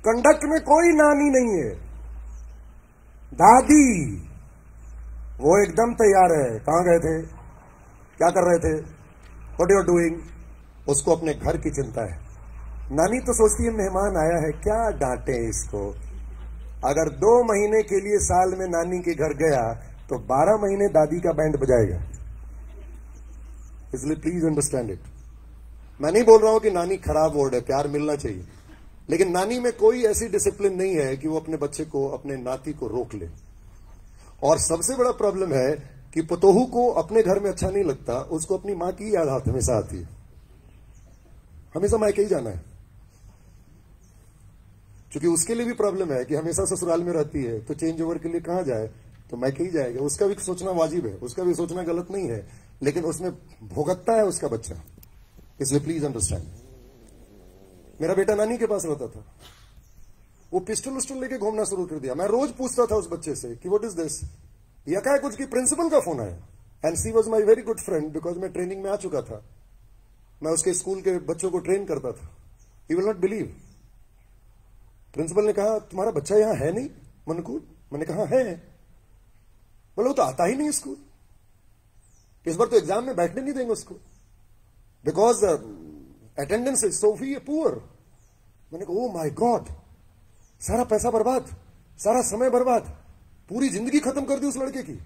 कंडक्ट में कोई नानी नहीं है। दादी वो एकदम तैयार है। कहां गए थे, क्या कर रहे थे, व्हाट यू आर डूइंग, उसको अपने घर की चिंता है। नानी तो सोचती है मेहमान आया है, क्या डांटे इसको। अगर 2 महीने के लिए साल में नानी के घर गया तो 12 महीने दादी का बैंड बजाएगा। इसलिए प्लीज अंडरस्टैंड इट। मैं नहीं बोल रहा हूं कि नानी खराब वर्ड है, प्यार मिलना चाहिए, लेकिन नानी में कोई ऐसी डिसिप्लिन नहीं है कि वो अपने बच्चे को, अपने नाती को रोक ले। और सबसे बड़ा प्रॉब्लम है कि पतोहू को अपने घर में अच्छा नहीं लगता, उसको अपनी मां की याद हमेशा आती है। हमेशा मायके ही जाना है, क्योंकि उसके लिए भी प्रॉब्लम है कि हमेशा ससुराल में रहती है, तो चेंज ओवर के लिए कहां जाए, तो मायके ही जाएगा। उसका भी सोचना वाजिब है, उसका भी सोचना गलत नहीं है, लेकिन उसमें भुगतता है उसका बच्चा। इसलिए प्लीज अंडरस्टैंड। मेरा बेटा नानी के पास रहता था, वो पिस्टल उस्टल लेके घूमना शुरू कर दिया। मैं रोज पूछता था उस बच्चे से कि व्हाट इज दिस, या क्या है कुछ की प्रिंसिपल का फोन आया। And she was my very good friend, because मैं ट्रेनिंग में आ चुका था, मैं उसके स्कूल के बच्चों को ट्रेन करता था। You will not believe, principal ने कहा तुम्हारा बच्चा यहां है नहीं मनुकूल। मैंने कहा है। बोले वो तो आता ही नहीं स्कूल, इस बार तो एग्जाम में बैठने नहीं देंगे उसको, because attendance is so poor. मैंने कहा ओ माय गॉड, सारा पैसा बर्बाद, सारा समय बर्बाद, पूरी जिंदगी खत्म कर दी उस लड़के की।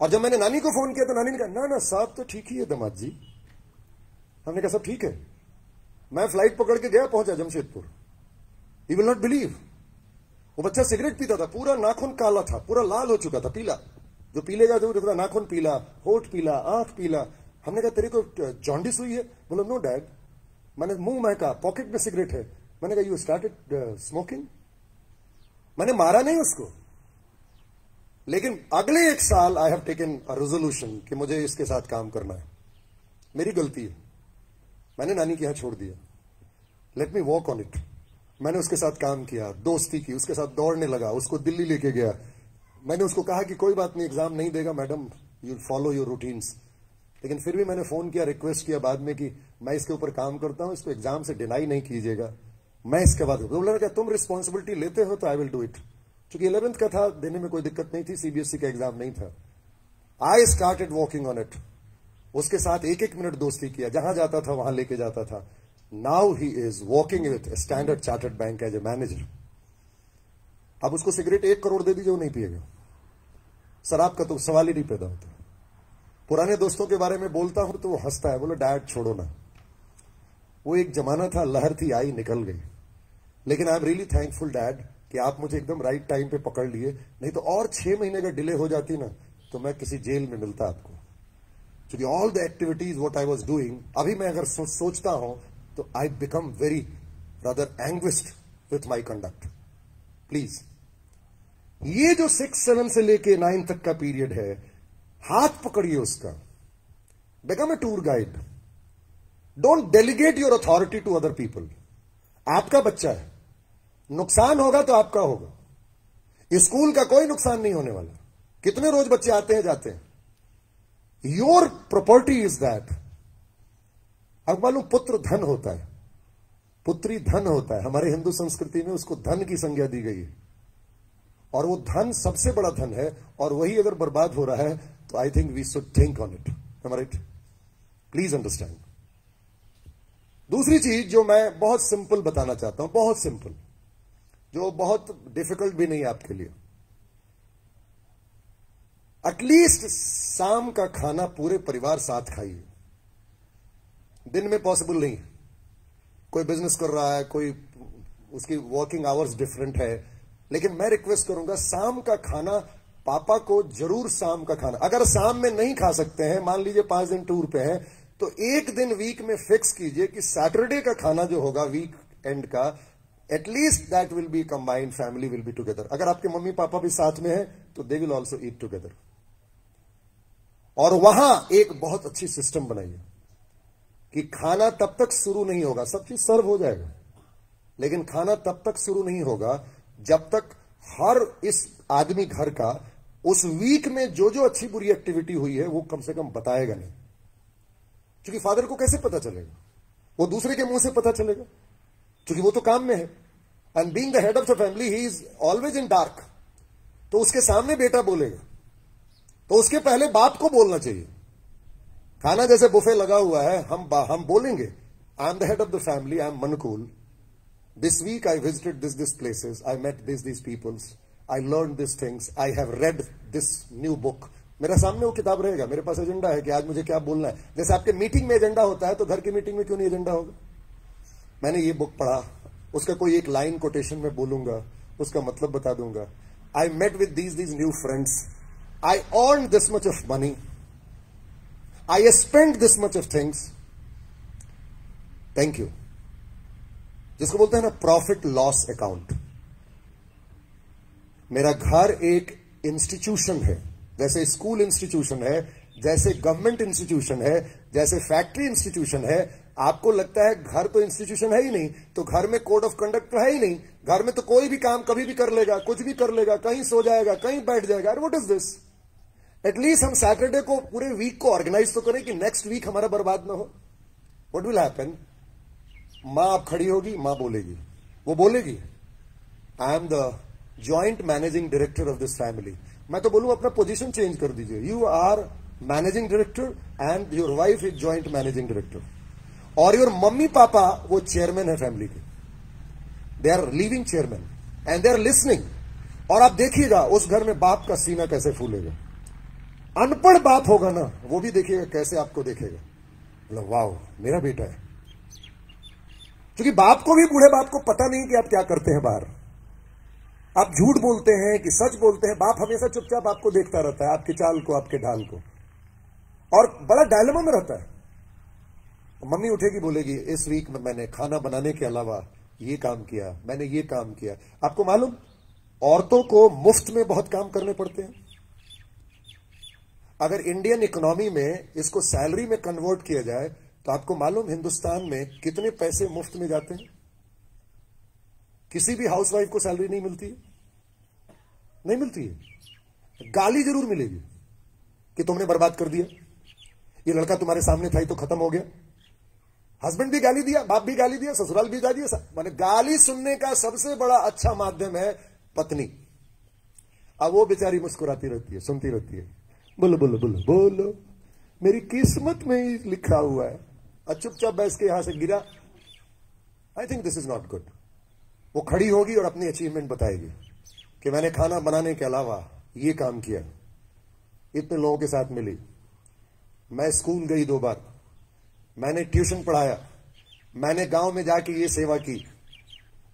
और जब मैंने नानी को फोन किया तो नानी ने कहा ना ना साहब तो ठीक ही है दामाद जी। हमने कहा सब ठीक है। मैं फ्लाइट पकड़ के गया, पहुंचा Jamshedpur. You will not believe, वो बच्चा सिगरेट पीता था, पूरा नाखून काला था, पूरा लाल हो चुका था, पीला, जो पीलेगा जो देखता, नाखून पीला, होठ पीला, आंख पीला। हमने कहा तेरे को जॉन्डिस हुई है? बोला नो डैड। मैंने मुंह महका, पॉकेट में सिगरेट है। मैंने कहा यू स्टार्टेड स्मोकिंग। मैंने मारा नहीं उसको, लेकिन अगले 1 साल I have taken a resolution कि मुझे इसके साथ काम करना है। मेरी गलती है, मैंने नानी के यहां छोड़ दिया। Let me work on it. मैंने उसके साथ काम किया, दोस्ती की, उसके साथ दौड़ने लगा, उसको दिल्ली लेके गया। मैंने उसको कहा कि कोई बात नहीं, एग्जाम नहीं देगा madam, you follow your routines. लेकिन फिर भी मैंने फोन किया, रिक्वेस्ट किया बाद में कि मैं इसके ऊपर काम करता हूं, इसको एग्जाम से डिनाई नहीं कीजिएगा, मैं इसके बाद। बोला क्या तुम रिस्पॉन्सिबिलिटी लेते हो तो आई विल डू इट। क्योंकि 11th का था, देने में कोई दिक्कत नहीं थी, सीबीएसई का एग्जाम नहीं था। I started working on it. उसके साथ 1-1 मिनट दोस्ती किया, जहां जाता था वहां लेके जाता था। Now he is working with Standard Chartered bank as a manager. अब उसको सिगरेट 1 करोड़ दे दीजिए, वो नहीं पिएगा। शराब का तो सवाल ही नहीं पैदा होता। पुराने दोस्तों के बारे में बोलता हूं तो वो हंसता है, बोले डैड छोड़ो ना, वो एक जमाना था, लहर थी, आई निकल गई। लेकिन I am really thankful dad कि आप मुझे एकदम राइट टाइम पे पकड़ लिए, नहीं तो और 6 महीने का डिले हो जाती ना तो मैं किसी जेल में मिलता आपको। क्योंकि all the activities what I was doing, अभी मैं अगर सोचता हूं तो I become very rather anguished with my conduct. Please, ये जो 6-7 से लेके 9 तक का पीरियड है, हाथ पकड़िए उसका, become a tour guide. Don't delegate your authority to other people. आपका बच्चा है, नुकसान होगा तो आपका होगा, स्कूल का कोई नुकसान नहीं होने वाला। कितने रोज बच्चे आते हैं जाते हैं, योर प्रॉपर्टी इज दैट। अब मालूम पुत्र धन होता है, पुत्री धन होता है। हमारे हिंदू संस्कृति में उसको धन की संज्ञा दी गई है, और वो धन सबसे बड़ा धन है, और वही अगर बर्बाद हो रहा है तो I think we should think on it. Right? Please understand. दूसरी चीज जो मैं बहुत सिंपल बताना चाहता हूं, बहुत सिंपल, जो बहुत डिफिकल्ट भी नहीं है आपके लिए। एटलीस्ट शाम का खाना पूरे परिवार साथ खाइए। दिन में पॉसिबल नहीं है, कोई बिजनेस कर रहा है, कोई उसकी वर्किंग आवर्स डिफरेंट है, लेकिन मैं रिक्वेस्ट करूंगा शाम का खाना पापा को जरूर शाम का खाना, अगर शाम में नहीं खा सकते हैं, मान लीजिए 5 दिन टूर पे हैं, तो एक दिन वीक में फिक्स कीजिए कि सैटरडे का खाना जो होगा वीक एंड का, at least that will be combined, family will be together. अगर आपके मम्मी पापा भी साथ में है तो they will also eat together. और वहां एक बहुत अच्छी सिस्टम बनाइए कि खाना तब तक शुरू नहीं होगा, सब चीज सर्व हो जाएगा, लेकिन खाना तब तक शुरू नहीं होगा जब तक हर इस आदमी घर का उस वीक में जो जो अच्छी बुरी एक्टिविटी हुई है वो कम से कम बताएगा नहीं। क्योंकि फादर को कैसे पता चलेगा, वो दूसरे के मुंह से पता चलेगा, क्योंकि वो तो काम में है। And being the head of the family he is always in dark. तो उसके सामने बेटा बोलेगा तो उसके पहले बाप को बोलना चाहिए। खाना जैसे बुफे लगा हुआ है, हम बोलेंगे, आई am the head of the family, I am Mankhool, this week I visited this places, I met these peoples, I learned these things, I have read this new book। मेरा सामने वो किताब रहेगा, मेरे पास एजेंडा है कि आज मुझे क्या बोलना है। जैसे आपके मीटिंग में एजेंडा होता है तो घर की मीटिंग में क्यों नहीं एजेंडा होगा? मैंने ये बुक पढ़ा, उसका कोई एक लाइन कोटेशन में बोलूंगा, उसका मतलब बता दूंगा। I met with these new friends, I earned this much of money, I spent this much of things, thank you। जिसको बोलते हैं ना प्रॉफिट लॉस अकाउंट। मेरा घर एक इंस्टीट्यूशन है, जैसे स्कूल इंस्टीट्यूशन है, जैसे गवर्नमेंट इंस्टीट्यूशन है, जैसे फैक्ट्री इंस्टीट्यूशन है। आपको लगता है घर तो इंस्टीट्यूशन है ही नहीं, तो घर में कोड ऑफ कंडक्ट तो है ही नहीं, घर में तो कोई भी काम कभी भी कर लेगा, कुछ भी कर लेगा, कहीं सो जाएगा, कहीं बैठ जाएगा। What is this? एटलीस्ट हम सैटरडे को पूरे वीक को ऑर्गेनाइज तो करें कि नेक्स्ट वीक हमारा बर्बाद ना हो। What will happen? मां अब खड़ी होगी, मां बोलेगी, वो बोलेगी I am the joint managing director of this family. मैं तो बोलूं अपना पोजीशन चेंज कर दीजिए, you are managing director and your wife is joint managing director, और योर मम्मी पापा वो चेयरमैन है फैमिली के, they are living chairman and they are listening. और आप देखिएगा उस घर में बाप का सीना कैसे फूलेगा। अनपढ़ बाप होगा ना, वो भी देखिएगा कैसे आपको देखेगा, मतलब वाओ मेरा बेटा है। क्योंकि बाप को भी, बूढ़े बाप को पता नहीं कि आप क्या करते हैं बाहर, आप झूठ बोलते हैं कि सच बोलते हैं। बाप हमेशा चुपचाप आपको देखता रहता है, आपकी चाल को, आपके ढाल को, और बड़ा डायलेमा में रहता है। मम्मी उठेगी, बोलेगी इस वीक में मैंने खाना बनाने के अलावा ये काम किया, मैंने ये काम किया। आपको मालूम औरतों को मुफ्त में बहुत काम करने पड़ते हैं। अगर इंडियन इकोनॉमी में इसको सैलरी में कन्वर्ट किया जाए तो आपको मालूम हिंदुस्तान में कितने पैसे मुफ्त में जाते हैं? किसी भी हाउसवाइफ को सैलरी नहीं मिलती है, नहीं मिलती है। गाली जरूर मिलेगी कि तुमने बर्बाद कर दिया, ये लड़का तुम्हारे सामने था ही तो खत्म हो गया। हस्बैंड भी गाली दिया, बाप भी गाली दिया, ससुराल भी गाली दिया। माने गाली सुनने का सबसे बड़ा अच्छा माध्यम है पत्नी। अब वो बेचारी मुस्कुराती रहती है, सुनती रहती है, बोलो बोलो बोलो बोलो, मेरी किस्मत में ही लिखा हुआ है, और चुपचाप बैठ के यहां से गिरा। I think this is not good. वो खड़ी होगी और अपनी अचीवमेंट बताएगी कि मैंने खाना बनाने के अलावा ये काम किया, इतने लोगों के साथ मिली, मैं स्कूल गई 2 बार, मैंने ट्यूशन पढ़ाया, मैंने गांव में जाके ये सेवा की,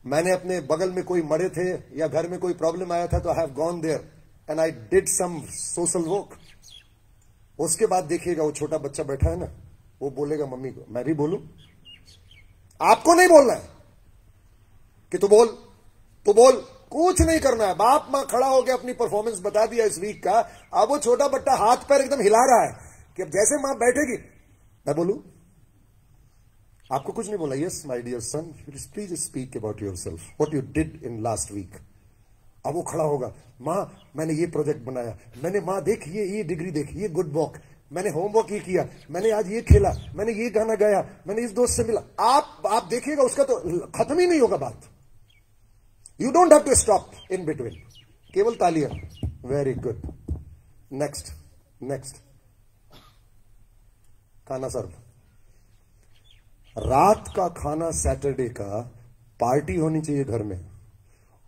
मैंने अपने बगल में कोई मरे थे या घर में कोई प्रॉब्लम आया था तो I have gone there and I did some social work. उसके बाद देखिएगा वो छोटा बच्चा बैठा है ना, वो बोलेगा मम्मी को, मैं भी बोलूं? आपको नहीं बोलना है कि तू बोल, तू बोल, कुछ नहीं करना है। बाप मां खड़ा हो गया, अपनी परफॉर्मेंस बता दिया इस वीक का। अब वो छोटा बच्चा हाथ पैर एकदम हिला रहा है कि अब जैसे मां बैठेगी मैं बोलूं? आपको कुछ नहीं बोला। Yes my dear son, please speak about yourself, what you did in last week. अब वो खड़ा होगा, मां मैंने ये प्रोजेक्ट बनाया, मैंने, मां देख ये डिग्री देख, ये गुड बुक, मैंने होमवर्क ये किया, मैंने आज ये खेला, मैंने ये गाना गाया, मैंने इस दोस्त से मिला। आप देखिएगा उसका तो खत्म ही नहीं होगा बात। You don't have to stop in between, केवल तालियां। Very good, next next. खाना सर्व। रात का खाना सैटरडे का पार्टी होनी चाहिए घर में,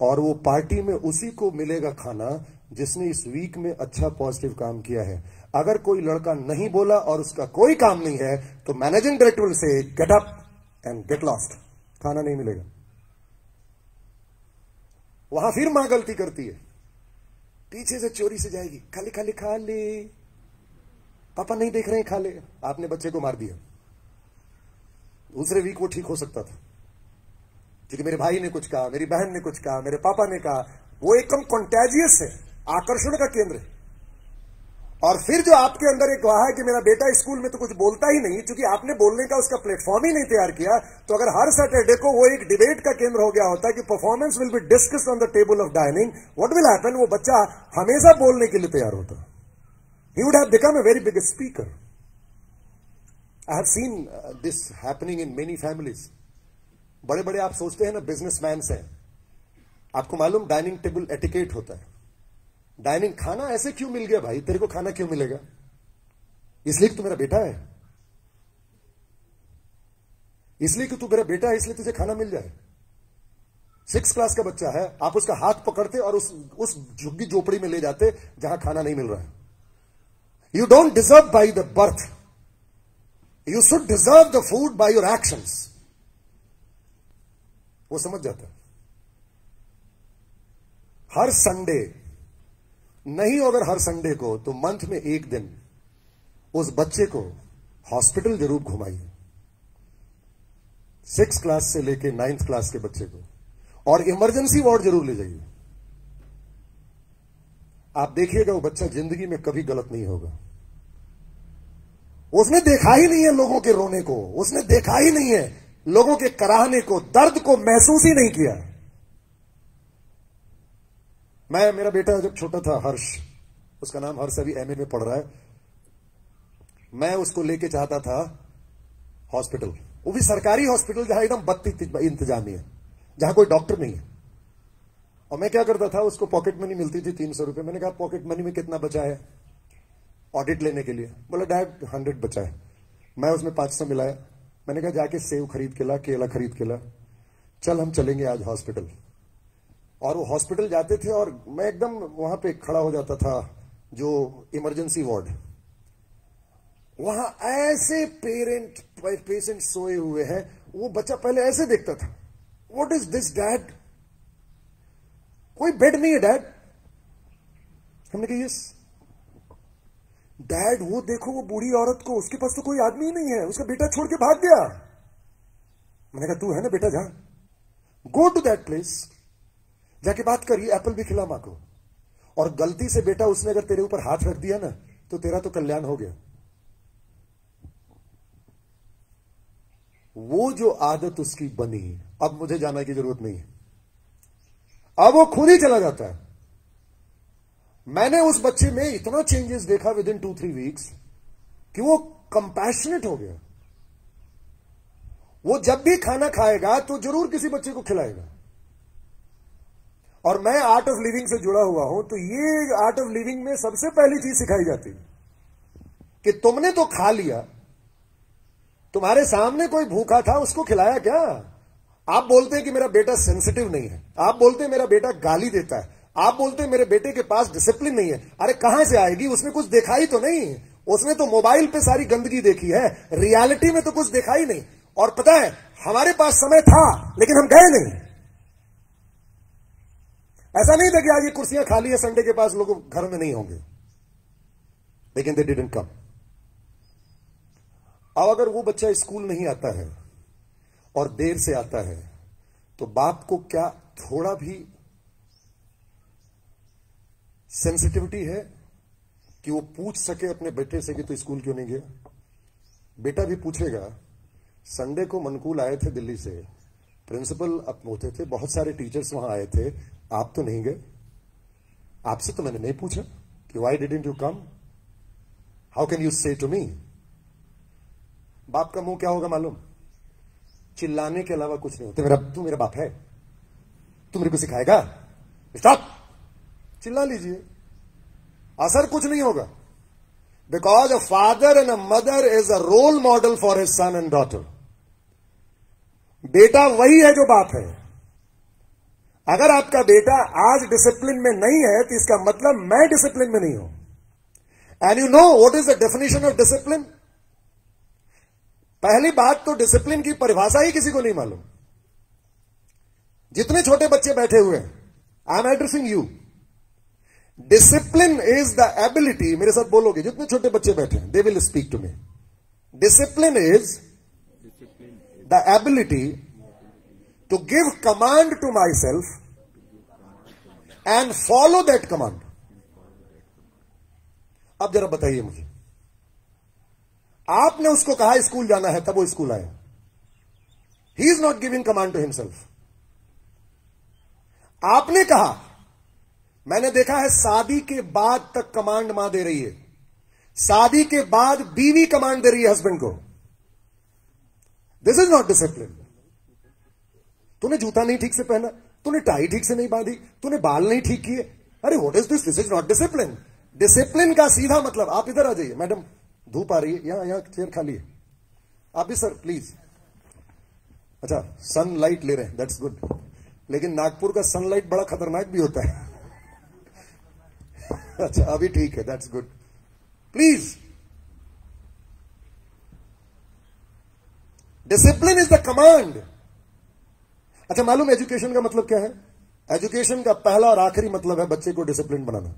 और वो पार्टी में उसी को मिलेगा खाना जिसने इस वीक में अच्छा पॉजिटिव काम किया है। अगर कोई लड़का नहीं बोला और उसका कोई काम नहीं है तो managing director will say get up and get lost. खाना नहीं मिलेगा। वहां फिर मां गलती करती है, पीछे से चोरी से जाएगी, खाली खाली खा ले, पापा नहीं देख रहे हैं, खा ले। आपने बच्चे को मार दिया। दूसरे वीक वो ठीक हो सकता था, क्योंकि मेरे भाई ने कुछ कहा, मेरी बहन ने कुछ कहा, मेरे पापा ने कहा। वो एकदम कॉन्टेजियस है, आकर्षण का केंद्र है। और फिर जो आपके अंदर एक कहा है कि मेरा बेटा स्कूल में तो कुछ बोलता ही नहीं, क्योंकि आपने बोलने का उसका प्लेटफॉर्म ही नहीं तैयार किया। तो अगर हर सैटरडे को वो एक डिबेट का केंद्र हो गया होता कि performance will be discussed on the table of dining, what will happen? वो बच्चा हमेशा बोलने के लिए तैयार होता। He would have become a very big speaker. I have seen this happening in many families. बड़े बड़े आप सोचते हैं ना बिजनेसमैन हैं, आपको मालूम डाइनिंग टेबल एटिकेट होता है। डाइनिंग, खाना ऐसे क्यों मिल गया भाई? तेरे को खाना क्यों मिलेगा? इसलिए कि तू मेरा बेटा है, इसलिए कि तू मेरा बेटा है, इसलिए तुझे खाना मिल जाए। 6 क्लास का बच्चा है, आप उसका हाथ पकड़ते और उस झुग्गी झोपड़ी में ले जाते जहां खाना नहीं मिल रहा है। You don't deserve by the birth, you should deserve the food by your actions. वो समझ जाता है। हर संडे नहीं, अगर हर संडे को तो मंथ में एक दिन उस बच्चे को हॉस्पिटल जरूर घुमाइए, 6 क्लास से लेके 9th क्लास के बच्चे को, और इमरजेंसी वार्ड जरूर ले जाइए। आप देखिएगा वो बच्चा जिंदगी में कभी गलत नहीं होगा। उसने देखा ही नहीं है लोगों के रोने को, उसने देखा ही नहीं है लोगों के कराहने को, दर्द को महसूस ही नहीं किया। मेरा बेटा जब छोटा था, हर्ष, उसका नाम हर्ष, अभी एमए में पढ़ रहा है, मैं उसको लेके चाहता था हॉस्पिटल, वो भी सरकारी हॉस्पिटल जहां एकदम बत्ती इंतजामी है, जहां कोई डॉक्टर नहीं है। और मैं क्या करता था, उसको पॉकेट मनी मिलती थी 300 रुपए। मैंने कहा पॉकेट मनी में कितना बचा है ऑडिट लेने के लिए? बोला डैड 100 बचा है। मैं उसमें 500 मिलाया। मैंने कहा जाके सेव खरीद के ला, केला खरीद के ला, चल हम चलेंगे आज हॉस्पिटल। और वो हॉस्पिटल जाते थे और मैं एकदम वहां पे खड़ा हो जाता था, जो इमरजेंसी वार्ड, वहां ऐसे पेशेंट सोए हुए हैं। वो बच्चा पहले ऐसे देखता था, व्हाट इज दिस डैड? कोई बेड नहीं है डैड। हमने कहा यस डैड, वो देखो वो बूढ़ी औरत को, उसके पास तो कोई आदमी ही नहीं है, उसका बेटा छोड़ के भाग गया। मैंने कहा तू है ना बेटा, जा गो टू दैट प्लेस, जाके बात करिए, एप्पल भी खिला मां को। और गलती से बेटा उसने अगर तेरे ऊपर हाथ रख दिया ना, तो तेरा तो कल्याण हो गया। वो जो आदत उसकी बनी, अब मुझे जाने की जरूरत नहीं है, अब वो खुद ही चला जाता है। मैंने उस बच्चे में इतना चेंजेस देखा विद इन 2-3 वीक्स कि वो कंपैशनेट हो गया। वो जब भी खाना खाएगा तो जरूर किसी बच्चे को खिलाएगा। और मैं आर्ट ऑफ लिविंग से जुड़ा हुआ हूं, तो ये आर्ट ऑफ लिविंग में सबसे पहली चीज सिखाई जाती है कि तुमने तो खा लिया, तुम्हारे सामने कोई भूखा था, उसको खिलाया क्या? आप बोलते हैं कि मेरा बेटा सेंसिटिव नहीं है, आप बोलते हैं मेरा बेटा गाली देता है, आप बोलते हैं मेरे बेटे के पास डिसिप्लिन नहीं है। अरे कहां से आएगी? उसने कुछ देखा ही तो नहीं, उसने तो मोबाइल पे सारी गंदगी देखी है, रियलिटी में तो कुछ देखा ही नहीं। और पता है, हमारे पास समय था लेकिन हम गए नहीं। ऐसा नहीं था कि आज ये कुर्सियां खाली है, संडे के पास लोग घर में नहीं होंगे, लेकिन दे डिडंट कम। अब अगर वो बच्चा स्कूल नहीं आता है और देर से आता है, तो बाप को क्या थोड़ा भी सेंसिटिविटी है कि वो पूछ सके अपने बेटे से कि तू स्कूल क्यों नहीं गया? बेटा भी पूछेगा। संडे को मनकूल आए थे दिल्ली से, प्रिंसिपल अब होते थे, बहुत सारे टीचर्स वहां आए थे, आप तो नहीं गए? आपसे तो मैंने नहीं पूछा कि why didn't you come? How can you से टू मी? बाप का मुंह क्या होगा मालूम? चिल्लाने के अलावा कुछ नहीं होता। तू मेरा बाप है, तू मेरे को सिखाएगा? स्टॉप, चिल्ला लीजिए, असर कुछ नहीं होगा। Because a father and a mother is a role model for his son and daughter. बेटा वही है जो बाप है। अगर आपका बेटा आज डिसिप्लिन में नहीं है, तो इसका मतलब मैं डिसिप्लिन में नहीं हूं। And you know what is the definition of discipline? पहली बात तो डिसिप्लिन की परिभाषा ही किसी को नहीं मालूम। जितने छोटे बच्चे बैठे हुए हैं, I am addressing you. Discipline is the ability, मेरे साथ बोलोगे, जितने छोटे बच्चे बैठे हैं, they will speak to me. Discipline is the ability to give command to myself and follow that command. अब जरा बताइए मुझे, आपने उसको कहा स्कूल जाना है, तब वो स्कूल आया. He is not giving command to himself. आपने कहा, मैंने देखा है शादी के बाद तक कमांड मां दे रही है, शादी के बाद बीवी कमांड दे रही है हस्बैंड को. This is not discipline. तूने जूता नहीं ठीक से पहना, तूने टाई ठीक से नहीं बांधी, तूने बाल नहीं ठीक किए, अरे what is this? This is not discipline. Discipline का सीधा मतलब, आप इधर आ जाइए मैडम, धूप आ रही है, यहां चेयर खाली है, आप भी सर प्लीज. अच्छा, सनलाइट ले रहे हैं, दैट्स गुड. लेकिन नागपुर का सनलाइट बड़ा खतरनाक भी होता है. अच्छा अभी ठीक है, that's good. Please, discipline is the command. अच्छा, मालूम एजुकेशन का मतलब क्या है? एजुकेशन का पहला और आखिरी मतलब है बच्चे को डिसिप्लिन बनाना.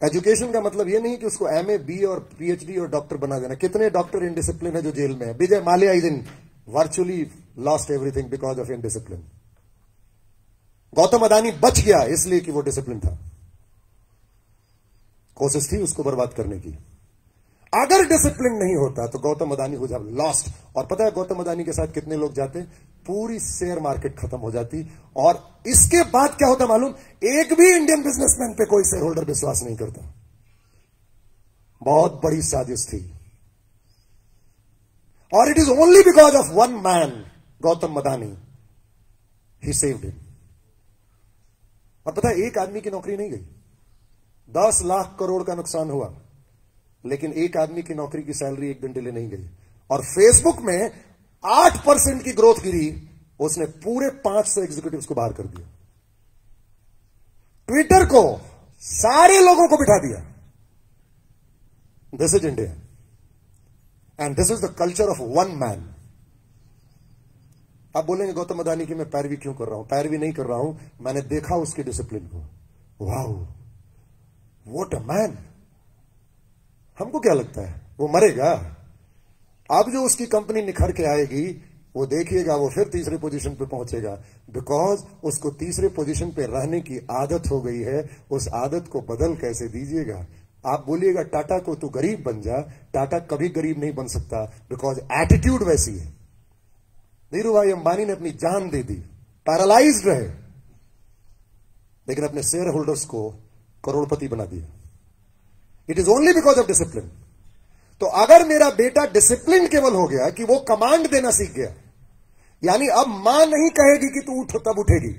एजुकेशन का मतलब यह नहीं कि उसको एमए, बी और पीएचडी और डॉक्टर बना देना. कितने डॉक्टर इनडिसिप्लिन है जो जेल में है? Vijay Mallya is in virtually lost everything because of indiscipline. Gautam Adani बच गया इसलिए कि वो डिसिप्लिन था. कोशिश थी उसको बर्बाद करने की. अगर डिसिप्लिन नहीं होता तो गौतम अदानी हो जाए लॉस्ट. और पता है गौतम अदानी के साथ कितने लोग जाते? पूरी शेयर मार्केट खत्म हो जाती. और इसके बाद क्या होता मालूम? एक भी इंडियन बिजनेसमैन पे कोई शेयर होल्डर विश्वास नहीं करता. बहुत बड़ी साजिश थी. और it is only because of one man, Gautam Adani, he saved him. और पता है एक आदमी की नौकरी नहीं गई, 10 लाख करोड़ का नुकसान हुआ, लेकिन एक आदमी की नौकरी की सैलरी एक दिन डिले नहीं गई. और फेसबुक में 8% की ग्रोथ गिरी, उसने पूरे 500 एग्जीक्यूटिव्स को बाहर कर दिया. ट्विटर को सारे लोगों को बिठा दिया. This is India and this is the culture of one man. आप बोलेंगे गौतम अदानी की मैं पैरवी क्यों कर रहा हूं? पैरवी नहीं कर रहा हूं, मैंने देखा उसके डिसिप्लिन को. Wow, what a man. हमको क्या लगता है वो मरेगा? अब जो उसकी कंपनी निखर के आएगी, वो देखिएगा वो फिर तीसरे पोजीशन पे पहुंचेगा. बिकॉज उसको तीसरे पोजीशन पे रहने की आदत हो गई है. उस आदत को बदल कैसे दीजिएगा? आप बोलिएगा टाटा को तू गरीब बन जा, टाटा कभी गरीब नहीं बन सकता, बिकॉज एटीट्यूड वैसी है. धीरू भाई अंबानी ने अपनी जान दे दी, पैरालाइज्ड रहे, लेकिन अपने शेयर होल्डर्स को करोड़पति बना दिया. It is only because of discipline. तो अगर मेरा बेटा डिसिप्लिन केवल हो गया कि वो कमांड देना सीख गया, यानी अब मां नहीं कहेगी कि तू उठ तब उठेगी.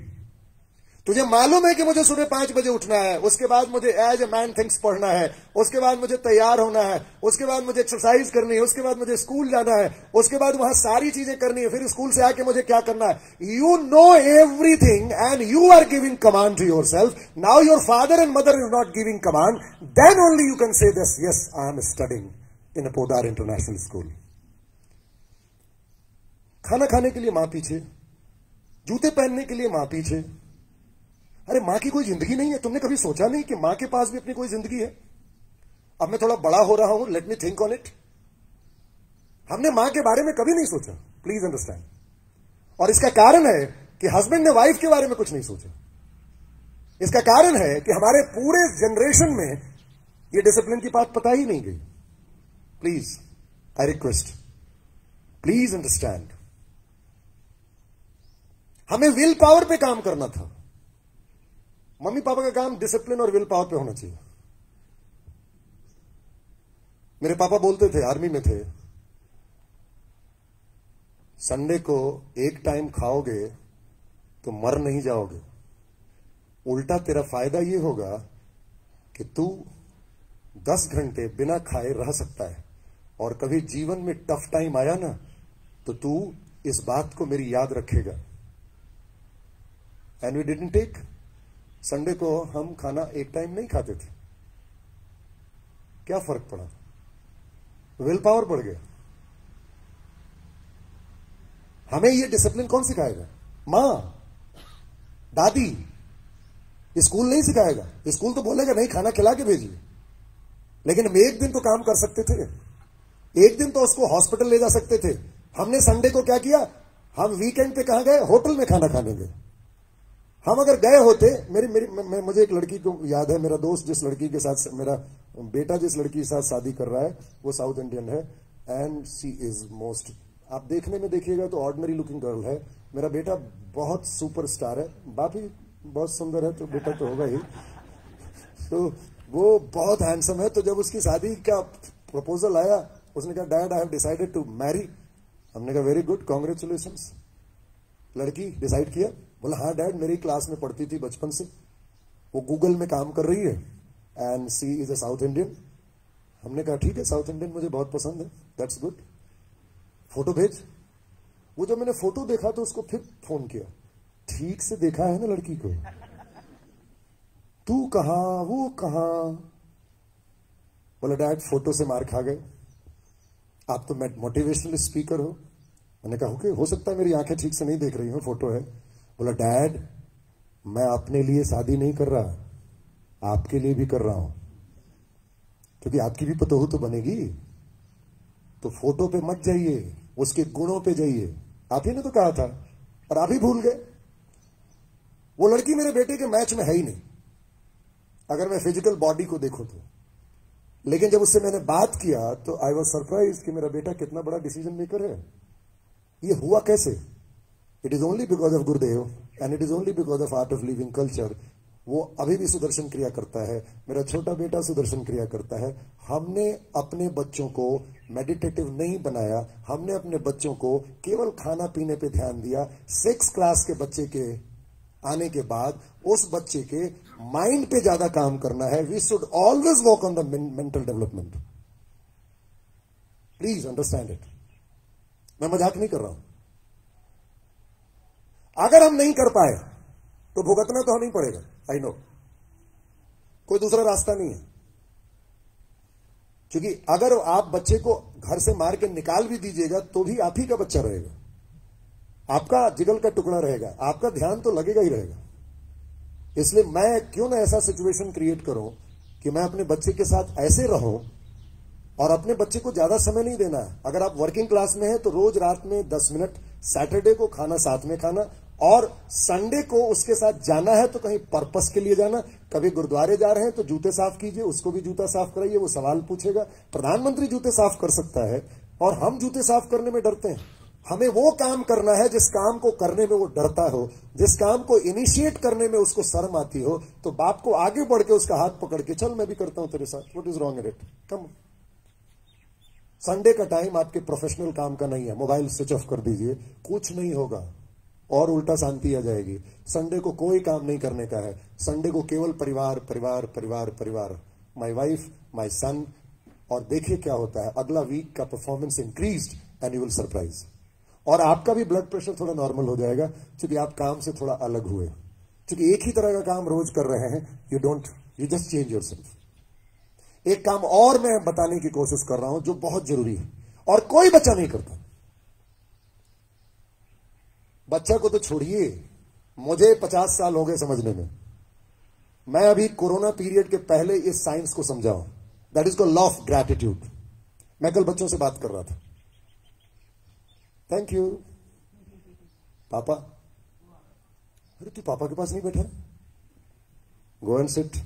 तुझे मालूम है कि मुझे सुबह 5 बजे उठना है, उसके बाद मुझे एज ए मैन थिंग्स पढ़ना है, उसके बाद मुझे तैयार होना है, उसके बाद मुझे एक्सरसाइज करनी है, उसके बाद मुझे स्कूल जाना है, उसके बाद वहां सारी चीजें करनी है, फिर स्कूल से आके मुझे क्या करना है. You know everything and you are giving command to yourself. Now your father and mother is not giving command, then only you can say this, yes I am studying in a Podar international school. खाना खाने के लिए मां पीछे, जूते पहनने के लिए मां पीछे. अरे मां की कोई जिंदगी नहीं है? तुमने कभी सोचा नहीं कि मां के पास भी अपनी कोई जिंदगी है? अब मैं थोड़ा बड़ा हो रहा हूं, let me think on it. हमने मां के बारे में कभी नहीं सोचा, प्लीज अंडरस्टैंड. और इसका कारण है कि हस्बैंड ने वाइफ के बारे में कुछ नहीं सोचा. इसका कारण है कि हमारे पूरे जनरेशन में ये डिसिप्लिन की बात पता ही नहीं गई. Please I request, please understand. हमें विल पावर पे काम करना था. मम्मी पापा का काम डिसिप्लिन और विल पावर पे होना चाहिए. मेरे पापा बोलते थे, आर्मी में थे, संडे को एक टाइम खाओगे तो मर नहीं जाओगे. उल्टा तेरा फायदा यह होगा कि तू 10 घंटे बिना खाए रह सकता है. और कभी जीवन में टफ टाइम आया ना, तो तू इस बात को मेरी याद रखेगा. And we didn't take. Sunday को हम खाना एक टाइम नहीं खाते थे. क्या फर्क पड़ा? विल पावर बढ़ गया. हमें ये डिसिप्लिन कौन सिखाएगा? मां. दादी, स्कूल नहीं सिखाएगा, स्कूल तो बोलेगा नहीं खाना खिला के भेजिए, लेकिन हम एक दिन तो काम कर सकते थे, एक दिन तो उसको हॉस्पिटल ले जा सकते थे। हमने संडे को क्या किया, हम वीकेंड पे कहां गए, होटल में खाना खाने गए। हम अगर गए होते, मुझे एक लड़की को याद है, मेरा दोस्त जिस लड़की के साथ, मेरा बेटा जिस लड़की के साथ शादी कर रहा है वो साउथ इंडियन है, एंड शी इज मोस्ट, आप देखने में देखिएगा तो ऑर्डिनरी लुकिंग गर्ल है। मेरा बेटा बहुत सुपरस्टार है, बाप ही बहुत सुंदर है तो बेटा तो होगा ही, तो वो बहुत हैंडसम है। तो जब उसकी शादी का प्रपोजल आया, उसने कहा dad I have decided to marry. हमने कहा वेरी गुड, कॉन्ग्रेचुलेशंस। लड़की डिसाइड किया, बोला हाँ डैड, मेरी क्लास में पढ़ती थी बचपन से, वो गूगल में काम कर रही है and she is a south Indian. हमने कहा ठीक है, साउथ इंडियन मुझे बहुत पसंद है, दैट्स गुड, फोटो भेज। वो जब मैंने फोटो देखा तो उसको फिर फोन किया, ठीक से देखा है ना लड़की को, तू कहां वो कहां। बोला डैड फोटो से मार खा गए, आप तो मोटिवेशनल स्पीकर हो। मैंने कहा ओके, हो सकता है मेरी आंखें ठीक से नहीं देख रही हो, फोटो है। बोला डैड मैं अपने लिए शादी नहीं कर रहा, आपके लिए भी कर रहा हूं, क्योंकि आपकी भी पतोहू तो बनेगी, तो फोटो पे मत जाइए, उसके गुणों पे जाइए। आप ही ने तो कहा था और आप ही भूल गए। वो लड़की मेरे बेटे के मैच में है ही नहीं, अगर मैं फिजिकल बॉडी को देखूं तो। लेकिन जब उससे मैंने बात किया तो आई वॉज सरप्राइज कि मेरा बेटा कितना बड़ा डिसीजन मेकर है। ये हुआ कैसे? It is only because of Gurudev and it is only because of Art of Living culture. वो अभी भी सुदर्शन क्रिया करता है, मेरा छोटा बेटा सुदर्शन क्रिया करता है। हमने अपने बच्चों को मेडिटेटिव नहीं बनाया, हमने अपने बच्चों को केवल खाना पीने पे ध्यान दिया। 6 क्लास के बच्चे के आने के बाद उस बच्चे के माइंड पे ज्यादा काम करना है। We should always work on the mental development, please understand it. मैं मजाक नहीं कर रहा हूं। अगर हम नहीं कर पाए तो भुगतना तो हमें ही पड़ेगा, आई नो, कोई दूसरा रास्ता नहीं है। क्योंकि अगर आप बच्चे को घर से मार के निकाल भी दीजिएगा तो भी आप ही का बच्चा रहेगा, आपका जिगल का टुकड़ा रहेगा, आपका ध्यान तो लगेगा ही रहेगा। इसलिए मैं क्यों ना ऐसा सिचुएशन क्रिएट करूं कि मैं अपने बच्चे के साथ ऐसे रहूं, और अपने बच्चे को ज्यादा समय नहीं देना है। अगर आप वर्किंग क्लास में हैं तो रोज रात में 10 मिनट, सैटरडे को खाना साथ में खाना, और संडे को उसके साथ जाना है तो कहीं पर्पस के लिए जाना। कभी गुरुद्वारे जा रहे हैं तो जूते साफ कीजिए, उसको भी जूता साफ कराइए, वो सवाल पूछेगा। प्रधानमंत्री जूते साफ कर सकता है और हम जूते साफ करने में डरते हैं। हमें वो काम करना है जिस काम को करने में वो डरता हो, जिस काम को इनिशिएट करने में उसको शर्म आती हो। तो बाप को आगे बढ़ के उसका हाथ पकड़ के चल मैं भी करता हूं तेरे साथ, what is wrong in it, come. Sunday का टाइम आपके प्रोफेशनल काम का नहीं है, मोबाइल स्विच ऑफ कर दीजिए, कुछ नहीं होगा और उल्टा शांति आ जाएगी। संडे को कोई काम नहीं करने का है, संडे को केवल परिवार परिवार परिवार परिवार, माय वाइफ, माय सन। और देखिए क्या होता है, अगला वीक का performance increased and you will surprise. और आपका भी ब्लड प्रेशर थोड़ा नॉर्मल हो जाएगा, क्योंकि आप काम से थोड़ा अलग हुए, क्योंकि एक ही तरह का काम रोज कर रहे हैं। You just change yourself. एक काम और मैं बताने की कोशिश कर रहा हूं जो बहुत जरूरी है और कोई बच्चा नहीं करता। बच्चा को तो छोड़िए, मुझे 50 साल हो गए समझने में। मैं अभी कोरोना पीरियड के पहले इस साइंस को समझाऊं, that is called law of gratitude. मैं कल बच्चों से बात कर रहा था, थैंक यू पापा। अरे तू पापा के पास नहीं बैठा? Go and sit.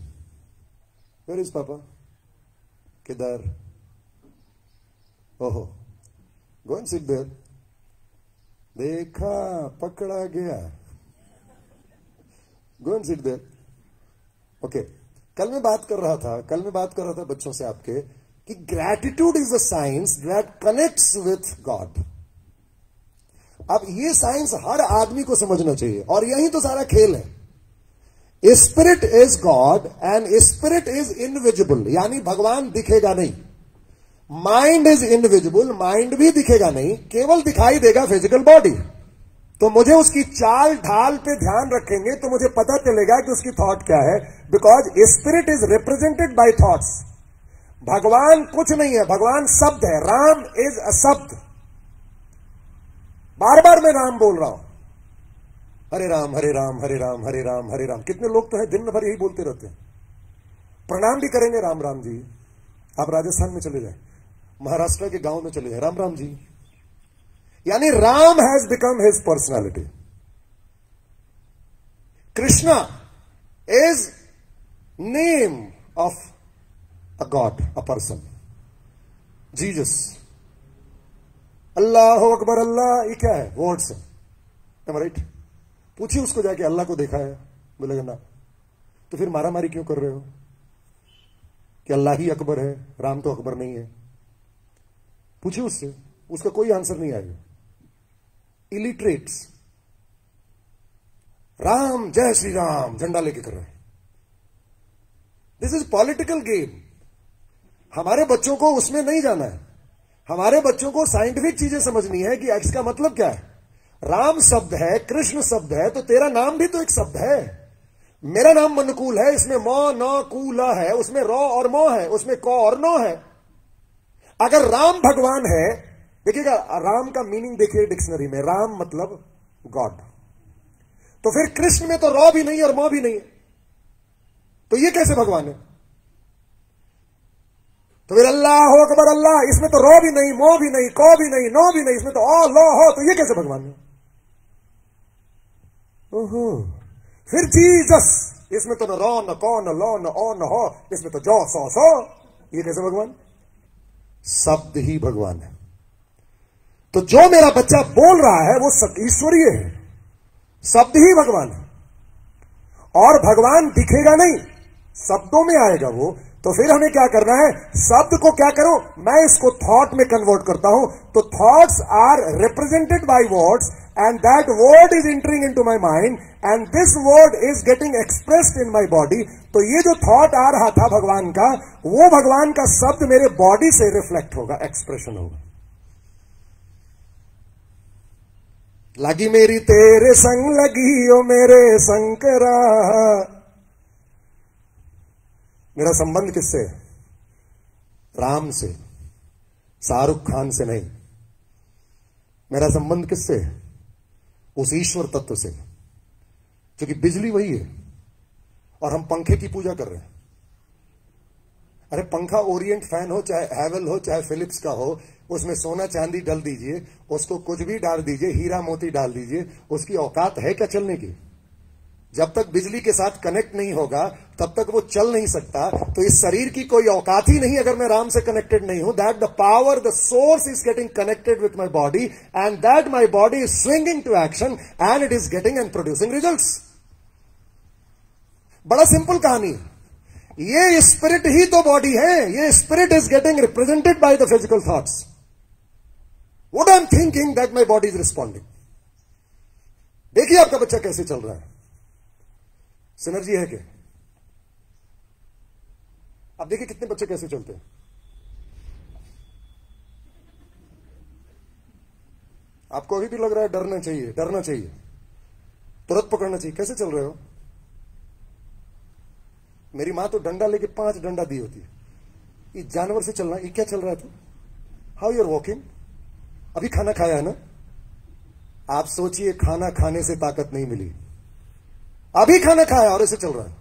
Where is papa? किधर? ओहो, गो एंड सिट देयर। देखा, पकड़ा गया। Go and sit there. Okay, कल मैं बात कर रहा था बच्चों से आपके कि gratitude is a science that connects with God. अब ये साइंस हर आदमी को समझना चाहिए और यही तो सारा खेल है। Spirit is God and spirit is invisible, यानी भगवान दिखेगा नहीं। माइंड इज इनविजिबल, माइंड भी दिखेगा नहीं, केवल दिखाई देगा फिजिकल बॉडी। तो मुझे उसकी चाल ढाल पे ध्यान रखेंगे तो मुझे पता चलेगा कि उसकी थॉट क्या है, because spirit is represented by thoughts. भगवान कुछ नहीं है, भगवान शब्द है। राम इज अ शब्द, बार बार मैं नाम बोल रहा हूं। हरे राम हरे राम हरे राम हरे राम हरे राम। कितने लोग तो हैं दिन भर यही बोलते रहते हैं। प्रणाम भी करेंगे राम राम जी। आप राजस्थान में चले जाए, महाराष्ट्र के गांव में चले जाए, राम राम जी। यानी Ram has become his personality. Krishna is name of a god, a person. Jesus, Allah अकबर, अल्लाह ये क्या है? वर्ड्स है, राइट? पूछिए उसको जाके, अल्लाह को देखा है? बोलेगा ना। तो फिर मारामारी क्यों कर रहे हो कि अल्लाह ही अकबर है, राम तो अकबर नहीं है? पूछिए उससे, उसका कोई आंसर नहीं आएगा। इलिटरेट्स राम जय श्री राम झंडा लेके कर रहे हैं। This is political game. हमारे बच्चों को उसमें नहीं जाना है। हमारे बच्चों को साइंटिफिक चीजें समझनी है कि एक्स का मतलब क्या है। राम शब्द है, कृष्ण शब्द है, तो तेरा नाम भी तो एक शब्द है। मेरा नाम मनुकूल है, इसमें मौ न कूला है, उसमें रॉ और मौ है, उसमें कौ और नौ है। अगर राम भगवान है, देखिएगा राम का मीनिंग देखिए डिक्शनरी में, राम मतलब गॉड। तो फिर कृष्ण में तो रॉ भी नहीं और मौ भी नहीं है, तो ये कैसे भगवान है? तो फिर अल्लाह हो अकबर अल्लाह, इसमें तो रॉ भी नहीं, मौ भी नहीं, कौ भी नहीं, नौ भी नहीं, इसमें तो ओ लो हो, तो ये कैसे भगवान है? ओहो। फिर जीसस, इसमें तो न रॉ न कौ न लो न ओ न हो, इसमें तो जौ सौ सौ, ये कैसे भगवान? शब्द ही भगवान है। तो जो मेरा बच्चा बोल रहा है वो ईश्वरीय है, शब्द ही भगवान है। और भगवान दिखेगा नहीं, शब्दों में आएगा वो। तो फिर हमें क्या करना है? शब्द को क्या करूं मैं, इसको थॉट में कन्वर्ट करता हूं। तो thoughts are represented by words and that word is entering into my mind and this word is getting expressed in my body. तो ये जो थॉट आ रहा था भगवान का, वो भगवान का शब्द मेरे बॉडी से रिफ्लेक्ट होगा, एक्सप्रेशन होगा। लगी मेरी तेरे संग लगी ओ मेरे शंकरा। मेरा संबंध किससे? राम से, शाहरुख खान से नहीं। मेरा संबंध किससे? उस ईश्वर तत्व से, क्योंकि बिजली वही है और हम पंखे की पूजा कर रहे हैं। अरे पंखा ओरिएंट फैन हो, चाहे हैवेल हो, चाहे फिलिप्स का हो, उसमें सोना चांदी डाल दीजिए, उसको कुछ भी डाल दीजिए, हीरा मोती डाल दीजिए, उसकी औकात है क्या चलने की? जब तक बिजली के साथ कनेक्ट नहीं होगा तब तक वो चल नहीं सकता। तो इस शरीर की कोई औकात ही नहीं अगर मैं राम से कनेक्टेड नहीं हूं। That the power, the source is getting connected with my body and that my body is swinging to action and it is getting and producing results. बड़ा सिंपल कहानी है। ये स्पिरिट ही तो बॉडी है। ये spirit is getting represented by the physical thoughts. What I am thinking that my body is responding. देखिए आपका बच्चा कैसे चल रहा है। सिनर्जी है क्या? अब देखिए कितने बच्चे कैसे चलते हैं। आपको अभी भी लग रहा है डरना चाहिए, डरना चाहिए, तुरंत पकड़ना चाहिए। कैसे चल रहे हो? मेरी मां तो डंडा लेके 5 डंडा दी होती है। ये जानवर से चलना, ये क्या चल रहा है? तो हाउ यू आर वॉकिंग? अभी खाना खाया है ना? आप सोचिए खाना खाने से ताकत नहीं मिली, अभी खाना खाया और ऐसे चल रहा है।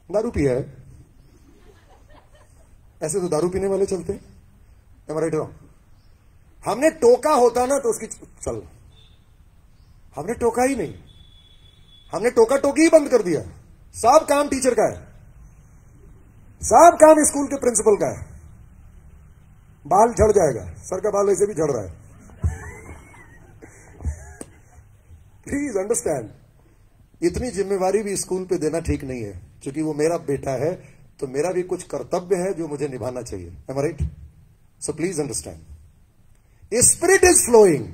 दारू पिया है, ऐसे तो दारू पीने वाले चलते हैं। Right wrong? हमने टोका होता ना तो उसकी चल, हमने टोका ही नहीं, हमने टोका टोकी ही बंद कर दिया। सब काम टीचर का है, सब काम स्कूल के प्रिंसिपल का है। बाल झड़ जाएगा, सर का बाल ऐसे भी झड़ रहा है। प्लीज अंडरस्टैंड, इतनी जिम्मेवारी भी स्कूल पे देना ठीक नहीं है। क्योंकि वो मेरा बेटा है तो मेरा भी कुछ कर्तव्य है जो मुझे निभाना चाहिए। Am I right? So please understand, spirit is flowing.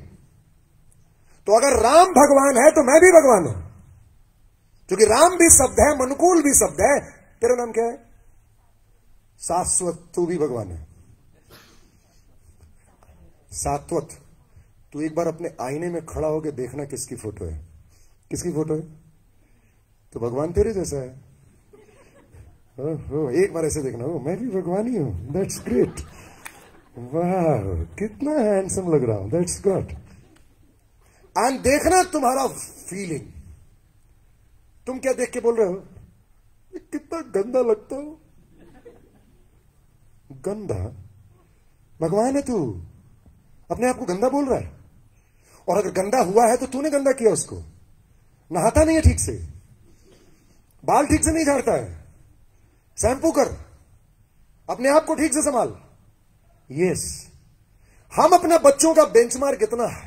तो अगर राम भगवान है तो मैं भी भगवान हूं, क्योंकि राम भी शब्द है, मनुकूल भी शब्द है। तेरा नाम क्या है? शाश्वत। तू भी भगवान है, सात्वत। तू एक बार अपने आईने में खड़ा होकर देखना किसकी फोटो है, किसकी फोटो है? तो भगवान तेरे जैसा है। एक बार ऐसे देखना, मैं भी भगवान ही हूं। दैट्स ग्रेट, वाह कितना हैंडसम लग रहा हूं, दैट्स गुड। एंड देखना तुम्हारा फीलिंग। तुम क्या देख के बोल रहे हो, कितना गंदा लगता हो। गंदा? भगवान है तू, अपने आप को गंदा बोल रहा है। और अगर गंदा हुआ है तो तूने गंदा किया उसको। नहाता नहीं है ठीक से, बाल ठीक से नहीं झाड़ता है, शैम्पू कर, अपने आप को ठीक से संभाल। यस, हम अपना बच्चों का बेंचमार्क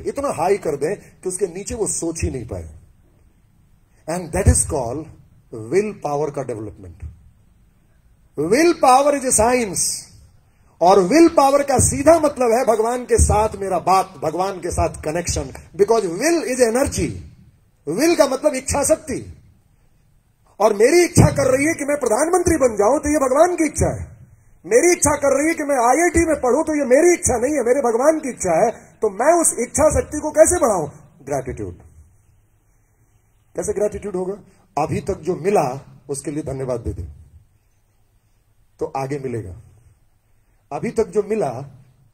इतना हाई कर दें कि उसके नीचे वो सोच ही नहीं पाए। And that is called will power का development. Will power is a science, और विल पावर का सीधा मतलब है भगवान के साथ मेरा बात, भगवान के साथ connection. Because will is energy. Will का मतलब इच्छा शक्ति। और मेरी इच्छा कर रही है कि मैं प्रधानमंत्री बन जाऊं तो ये भगवान की इच्छा है। मेरी इच्छा कर रही है कि मैं IIT में पढ़ूं तो ये मेरी इच्छा नहीं है, मेरे भगवान की इच्छा है। तो मैं उस इच्छा शक्ति को कैसे बढ़ाऊं? ग्रैटिट्यूड। कैसे ग्रैटिट्यूड होगा? अभी तक जो मिला उसके लिए धन्यवाद दे दे तो आगे मिलेगा। अभी तक जो मिला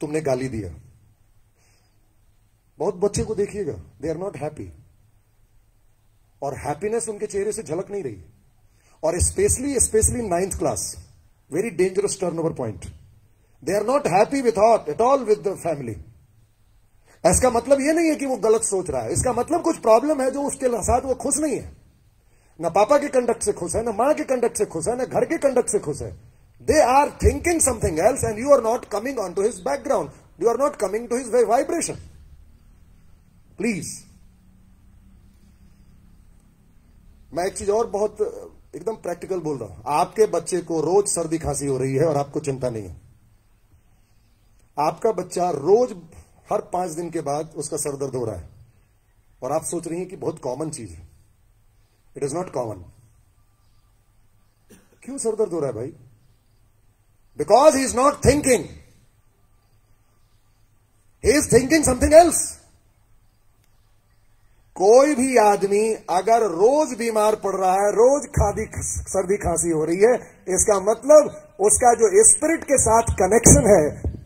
तुमने गाली दिया। बहुत बच्चे को देखिएगा, दे आर नॉट हैप्पी, और हैप्पीनेस उनके चेहरे से झलक नहीं रही। और specially 9th class, very dangerous turnover point. They are not happy with at all with the family. इसका मतलब यह नहीं है कि वो गलत सोच रहा है, इसका मतलब कुछ प्रॉब्लम है जो उसके साथ वो खुश नहीं है। ना पापा के कंडक्ट से खुश है, ना मां के कंडक्ट से खुश है, ना घर के कंडक्ट से खुश है। They are thinking something else and you are not coming onto his background. You are not coming to his vibration. Please. मैं एक चीज और बहुत एकदम प्रैक्टिकल बोल रहा हूं। आपके बच्चे को रोज सर्दी खांसी हो रही है और आपको चिंता नहीं है। आपका बच्चा रोज हर 5 दिन के बाद उसका सर दर्द हो रहा है और आप सोच रही हैं कि बहुत कॉमन चीज है। It is not common. क्यों सर दर्द हो रहा है भाई? Because he is not thinking. He is thinking something else. कोई भी आदमी अगर रोज बीमार पड़ रहा है, रोज सर्दी खांसी हो रही है, इसका मतलब उसका जो स्पिरिट के साथ कनेक्शन है,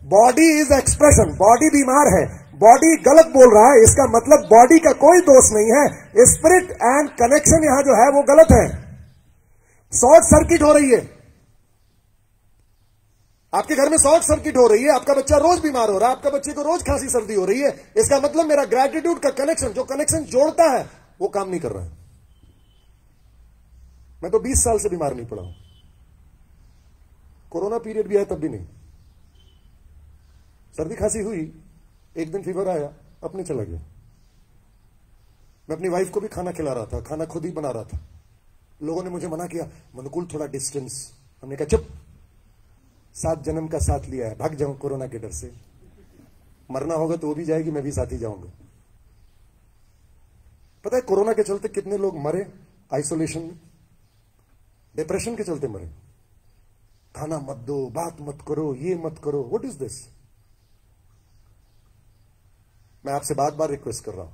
बॉडी इज एक्सप्रेशन, बॉडी बीमार है, बॉडी गलत बोल रहा है, इसका मतलब बॉडी का कोई दोष नहीं है, स्पिरिट एंड कनेक्शन यहां जो है वो गलत है। शॉर्ट सर्किट हो रही है, आपके घर में शॉर्ट सर्किट हो रही है, आपका बच्चा रोज बीमार हो रहा है, आपका बच्चे को रोज खांसी सर्दी हो रही है। इसका मतलब मेरा ग्रैटिट्यूड का कनेक्शन, जो कनेक्शन जोड़ता है, वो काम नहीं कर रहा है। मैं तो 20 साल से बीमार नहीं पड़ा हूं। कोरोना पीरियड भी आया तब भी नहीं। सर्दी खांसी हुई, एक दिन फीवर आया, अपने चला गया। मैं अपनी वाइफ को भी खाना खिला रहा था, खाना खुद ही बना रहा था। लोगों ने मुझे मना किया, मनुकुल थोड़ा डिस्टेंस। हमने कहा चुप, 7 जन्म का साथ लिया है, भाग जाऊं कोरोना के डर से। मरना होगा तो वो भी जाएगी, मैं भी साथ ही जाऊंगा। पता है कोरोना के चलते कितने लोग मरे? आइसोलेशन में, डिप्रेशन के चलते मरे। खाना मत दो, बात मत करो, ये मत करो। What is this? मैं आपसे बार बार रिक्वेस्ट कर रहा हूं,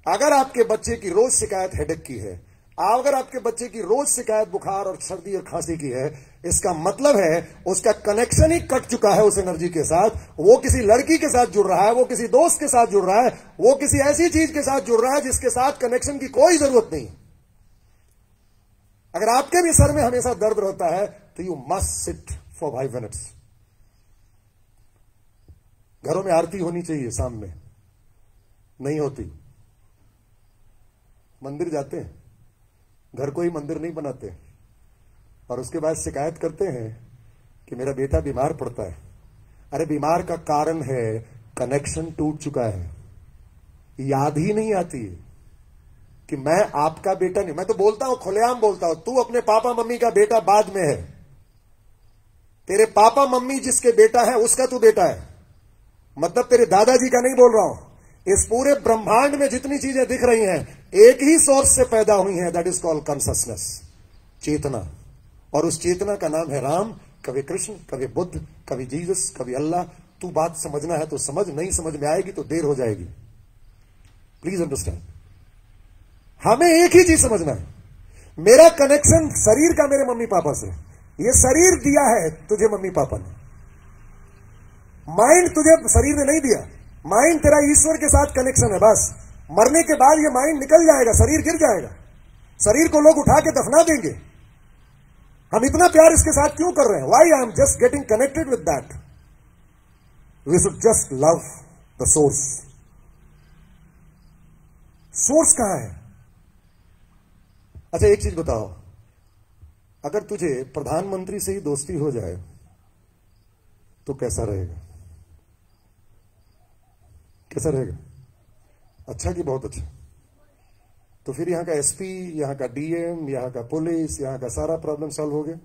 अगर आपके बच्चे की रोज शिकायत हेडेक की है, अगर आपके बच्चे की रोज शिकायत बुखार और सर्दी और खांसी की है, इसका मतलब है उसका कनेक्शन ही कट चुका है उस एनर्जी के साथ। वो किसी लड़की के साथ जुड़ रहा है, वो किसी दोस्त के साथ जुड़ रहा है, वो किसी ऐसी चीज के साथ जुड़ रहा है जिसके साथ कनेक्शन की कोई जरूरत नहीं। अगर आपके भी सर में हमेशा दर्द रहता है तो you must sit for 5 minutes. घरों में आरती होनी चाहिए शाम में, नहीं होती। मंदिर जाते हैं, घर को ही मंदिर नहीं बनाते, और उसके बाद शिकायत करते हैं कि मेरा बेटा बीमार पड़ता है। अरे बीमार का कारण है कनेक्शन टूट चुका है। याद ही नहीं आती है कि मैं आपका बेटा नहीं। मैं तो बोलता हूं, खुलेआम बोलता हूं, तू अपने पापा मम्मी का बेटा बाद में है। तेरे पापा मम्मी जिसके बेटा है उसका तू बेटा है। मतलब तेरे दादाजी का नहीं बोल रहा हूं। इस पूरे ब्रह्मांड में जितनी चीजें दिख रही हैं, एक ही सोर्स से पैदा हुई हैं, दैट इज कॉल्ड कॉन्शसनेस, चेतना। और उस चेतना का नाम है राम, कभी कृष्ण, कभी बुद्ध, कभी जीसस, कभी अल्लाह। तू बात समझना है तो समझ, नहीं समझ में आएगी तो देर हो जाएगी। प्लीज अंडरस्टैंड, हमें एक ही चीज समझना है, मेरा कनेक्शन शरीर का मेरे मम्मी पापा से। ये शरीर दिया है तुझे मम्मी पापा ने, माइंड तुझे शरीर ने नहीं दिया। माइंड तेरा ईश्वर के साथ कनेक्शन है बस। मरने के बाद ये माइंड निकल जाएगा, शरीर गिर जाएगा, शरीर को लोग उठा के दफना देंगे। हम इतना प्यार इसके साथ क्यों कर रहे हैं? Why I am just getting connected with that. We should just love the source. Source कहां है? अच्छा एक चीज बताओ, अगर तुझे प्रधानमंत्री से ही दोस्ती हो जाए तो कैसा रहेगा? कैसा रहेगा? अच्छा कि बहुत अच्छा? तो फिर यहां का एसपी, यहां का डीएम, यहां का पुलिस, यहां का सारा प्रॉब्लम सॉल्व हो गया?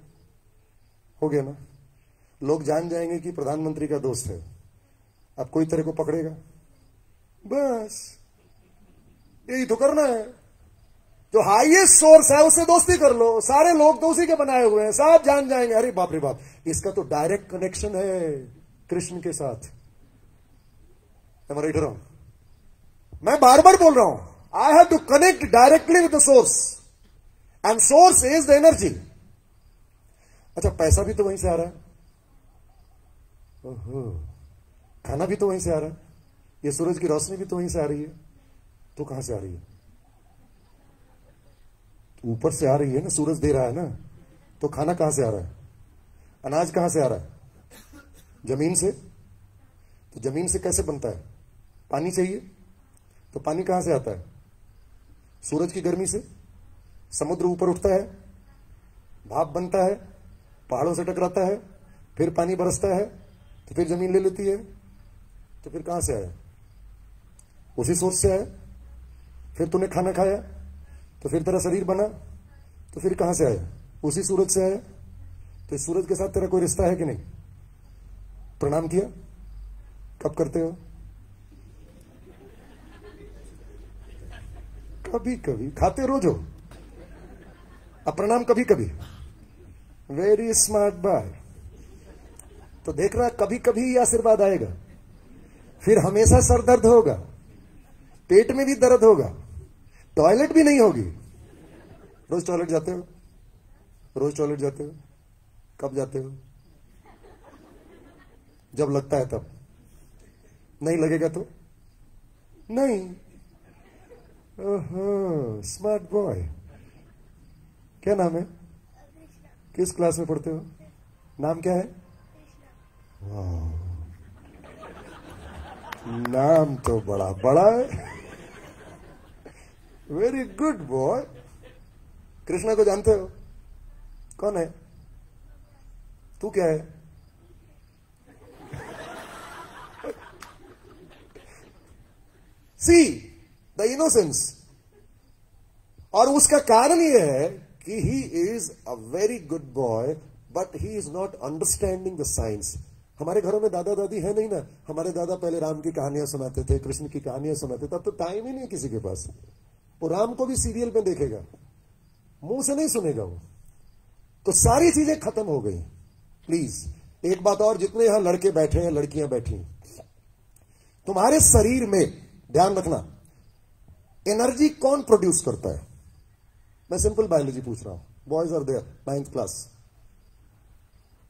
हो गया ना? लोग जान जाएंगे कि प्रधानमंत्री का दोस्त है, अब कोई तेरे को पकड़ेगा? बस यही तो करना है। जो हाईएस्ट सोर्स है उससे दोस्ती कर लो, सारे लोग तो उसी के बनाए हुए हैं, सब जान जाएंगे अरे बाप रे बाप, इसका तो डायरेक्ट कनेक्शन है कृष्ण के साथ। रहा हूं मैं, बार बार बोल रहा हूं, I have to connect directly with the source, and source is the energy. अच्छा पैसा भी तो वहीं से आ रहा है, ओहो, खाना भी तो वहीं से आ रहा है, ये सूरज की रोशनी भी तो वहीं से आ रही है, तो कहां से आ रही है? ऊपर से आ रही है ना, सूरज दे रहा है ना, तो खाना कहां से आ रहा है? अनाज कहां से आ रहा है? जमीन से। तो जमीन से कैसे बनता है? पानी चाहिए, तो पानी कहां से आता है? सूरज की गर्मी से। समुद्र ऊपर उठता है, भाप बनता है, पहाड़ों से टकराता है, फिर पानी बरसता है, तो फिर जमीन ले लेती है, तो फिर कहां से आया? उसी सोर्स से आया। फिर तूने खाना खाया, तो फिर तेरा शरीर बना, तो फिर कहां से आया? उसी सूरज से आया। तो इस सूरज के साथ तेरा कोई रिश्ता है कि नहीं? प्रणाम किया? कब करते हो? कभी कभी। खाते रोज हो? अब प्रणाम कभी कभी। Very smart boy. तो देख रहा, कभी कभी ही आशीर्वाद आएगा, फिर हमेशा सर दर्द होगा, पेट में भी दर्द होगा, टॉयलेट भी नहीं होगी। रोज टॉयलेट जाते हो? रोज टॉयलेट जाते हो? कब जाते हो? जब लगता है तब। नहीं लगेगा तो नहीं। ओहो, स्मार्ट बॉय। क्या नाम है? किस क्लास में पढ़ते हो? नाम क्या है? वाह, नाम तो बड़ा बड़ा है। Very good boy. कृष्णा को जानते हो? कौन है? तू क्या है? See the innocence. और उसका कारण यह है कि he is a very good boy, but he is not understanding the science. हमारे घरों में दादा दादी है नहीं ना, हमारे दादा पहले राम की कहानियां सुनाते थे, कृष्ण की कहानियां सुनाते थे। अब तो टाइम ही नहीं किसी के पास। वो राम को भी सीरियल में देखेगा, मुंह से नहीं सुनेगा वो। तो सारी चीजें खत्म हो गई। प्लीज एक बात और, जितने यहां लड़के बैठे हैं, लड़कियां बैठी हैं, तुम्हारे शरीर में ध्यान रखना, एनर्जी कौन प्रोड्यूस करता है? मैं सिंपल बायोलॉजी पूछ रहा हूं, boys are there, 9th class.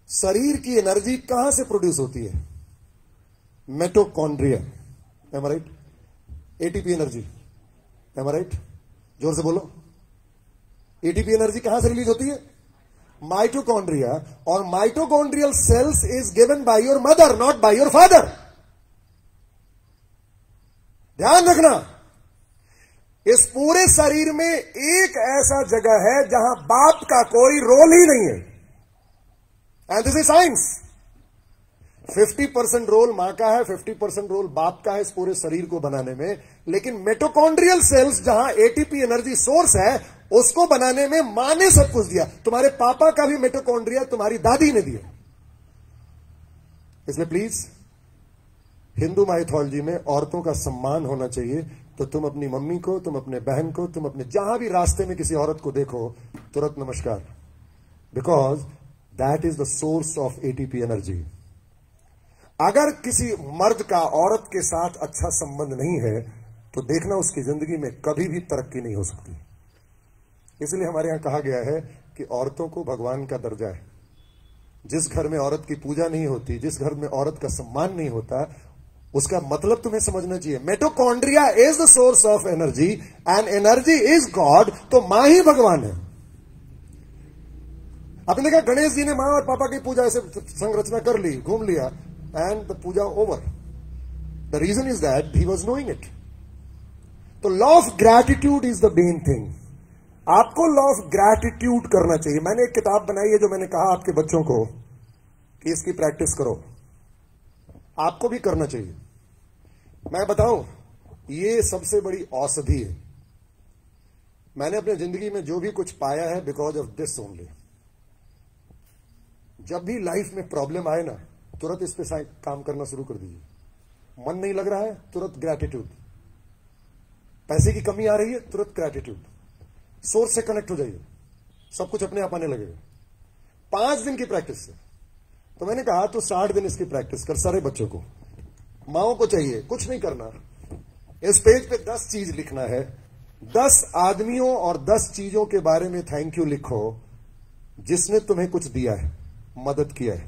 शरीर की एनर्जी कहां से प्रोड्यूस होती है? Mitochondria. M I right? ATP energy. M I right? जोर से बोलो। एटीपी एनर्जी कहां से रिलीज होती है? माइटोकॉन्ड्रिया। और mitochondrial cells is given by your mother, not by your father. ध्यान रखना, इस पूरे शरीर में एक ऐसा जगह है जहां बाप का कोई रोल ही नहीं है। And this is science. 50% role मां का है, 50% रोल बाप का है इस पूरे शरीर को बनाने में। लेकिन मिटोकॉन्ड्रियल सेल्स जहां एटीपी एनर्जी सोर्स है, उसको बनाने में मां ने सब कुछ दिया। तुम्हारे पापा का भी मिटोकॉन्ड्रिया तुम्हारी दादी ने दिया। इसलिए प्लीज, हिंदू माइथोलॉजी में औरतों का सम्मान होना चाहिए। तो तुम अपनी मम्मी को, तुम अपने बहन को, तुम अपने जहां भी रास्ते में किसी औरत को देखो, तुरंत नमस्कार, because that is the source of ATP energy. अगर किसी मर्द का औरत के साथ अच्छा संबंध नहीं है, तो देखना उसकी जिंदगी में कभी भी तरक्की नहीं हो सकती। इसलिए हमारे यहां कहा गया है कि औरतों को भगवान का दर्जा है। जिस घर में औरत की पूजा नहीं होती, जिस घर में औरत का सम्मान नहीं होता, उसका मतलब तुम्हें समझना चाहिए। Mitochondria is the source of energy and energy is god, तो मां ही भगवान है। आपने देखा गणेश जी ने मां और पापा की पूजा ऐसे संरचना कर ली, घूम लिया, and the puja over. The reason is that he was knowing it. तो law of gratitude is the main thing. आपको लॉ ऑफ ग्रैटिट्यूड करना चाहिए। मैंने एक किताब बनाई है जो मैंने कहा आपके बच्चों को कि इसकी प्रैक्टिस करो, आपको भी करना चाहिए। मैं बताऊं, ये सबसे बड़ी औषधि है। मैंने अपनी जिंदगी में जो भी कुछ पाया है बिकॉज ऑफ दिस ओनली। जब भी लाइफ में प्रॉब्लम आए ना, तुरंत इस पे काम करना शुरू कर दीजिए। मन नहीं लग रहा है, तुरंत ग्रैटिट्यूड। पैसे की कमी आ रही है, तुरंत ग्रैटिट्यूड। सोर्स से कनेक्ट हो जाइए, सब कुछ अपने आप आने लगेगा। 5 दिन की प्रैक्टिस से। तो मैंने कहा तो 60 दिन इसकी प्रैक्टिस कर सारे बच्चों को। माओ को चाहिए कुछ नहीं करना, इस पेज पे 10 चीज लिखना है। 10 आदमियों और 10 चीजों के बारे में थैंक यू लिखो जिसने तुम्हें कुछ दिया है, मदद किया है।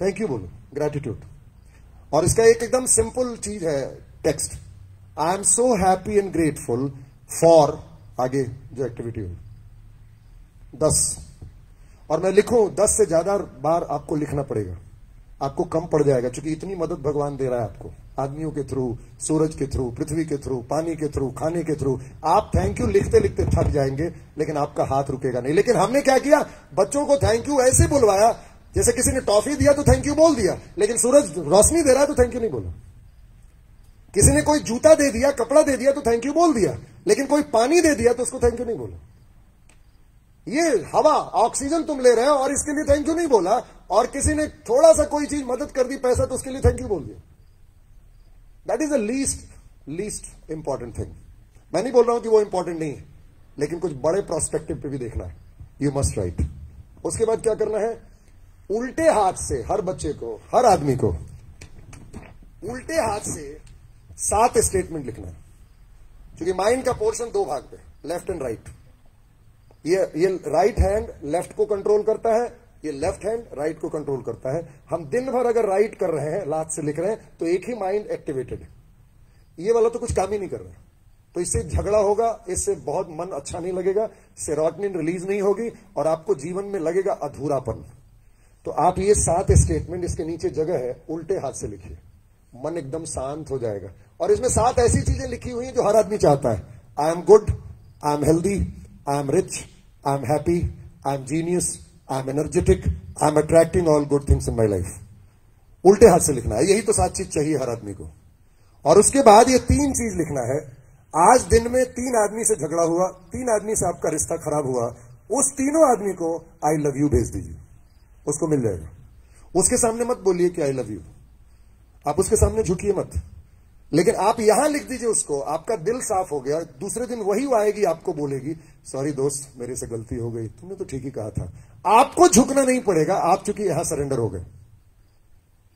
थैंक यू बोलो, ग्रैटिट्यूड। और इसका एक एकदम सिंपल चीज है text, I am so happy and grateful for, आगे जो एक्टिविटी हो 10। और मैं लिखूं 10 से ज्यादा बार आपको लिखना पड़ेगा, आपको कम पड़ जाएगा, क्योंकि इतनी मदद भगवान दे रहा है आपको, आदमियों के थ्रू, सूरज के थ्रू, पृथ्वी के थ्रू, पानी के थ्रू, खाने के थ्रू। आप थैंक यू लिखते लिखते थक जाएंगे, लेकिन आपका हाथ रुकेगा नहीं। लेकिन हमने क्या किया, बच्चों को थैंक यू ऐसे बुलवाया जैसे किसी ने टॉफी दिया तो थैंक यू बोल दिया, लेकिन सूरज रोशनी दे रहा है तो थैंक यू नहीं बोला। किसी ने कोई जूता दे दिया, कपड़ा दे दिया तो थैंक यू बोल दिया, लेकिन कोई पानी दे दिया तो उसको थैंक यू नहीं बोला। ये हवा, ऑक्सीजन तुम ले रहे हो और इसके लिए थैंक यू नहीं बोला, और किसी ने थोड़ा सा कोई चीज मदद कर दी, पैसा, तो उसके लिए थैंक यू बोल दिया। That is the least important thing. मैं नहीं बोल रहा हूं कि वो इंपॉर्टेंट नहीं है, लेकिन कुछ बड़े प्रोस्पेक्टिव पे भी देखना है। You must write. उसके बाद क्या करना है, उल्टे हाथ से हर बच्चे को, हर आदमी को उल्टे हाथ से 7 स्टेटमेंट लिखना है। क्योंकि माइंड का पोर्शन 2 भाग पे, लेफ्ट एंड राइट। ये राइट हैंड लेफ्ट को कंट्रोल करता है, ये लेफ्ट हैंड राइट को कंट्रोल करता है। हम दिन भर अगर राइट कर रहे हैं, लात से लिख रहे हैं, तो एक ही माइंड एक्टिवेटेड है। ये वाला तो कुछ काम ही नहीं कर रहा है, तो इससे झगड़ा होगा, इससे बहुत मन अच्छा नहीं लगेगा, सेरोटोनिन रिलीज नहीं होगी, और आपको जीवन में लगेगा अधूरापन। तो आप ये 7 स्टेटमेंट, इसके नीचे जगह है, उल्टे हाथ से लिखिए, मन एकदम शांत हो जाएगा। और इसमें 7 ऐसी चीजें लिखी हुई हैं जो हर आदमी चाहता है। I am good, I am healthy, I am rich, I am happy, I am genius, I am energetic, I am attracting all good things in my life. उल्टे हाथ से लिखना है, यही तो 7 चीज चाहिए हर आदमी को। और उसके बाद ये 3 चीज लिखना है। आज दिन में 3 आदमी से झगड़ा हुआ, 3 आदमी से आपका रिश्ता खराब हुआ, उस तीनों आदमी को आई लव यू भेज दीजिए, उसको मिल जाएगा। उसके सामने मत बोलिए कि आई लव यू, आप उसके सामने झुकिए मत, लेकिन आप यहां लिख दीजिए उसको, आपका दिल साफ हो गया। दूसरे दिन वही आएगी, आपको बोलेगी, सॉरी दोस्त, मेरे से गलती हो गई, तुमने तो ठीक ही कहा था। आपको झुकना नहीं पड़ेगा, आप चूंकि यहां सरेंडर हो गए।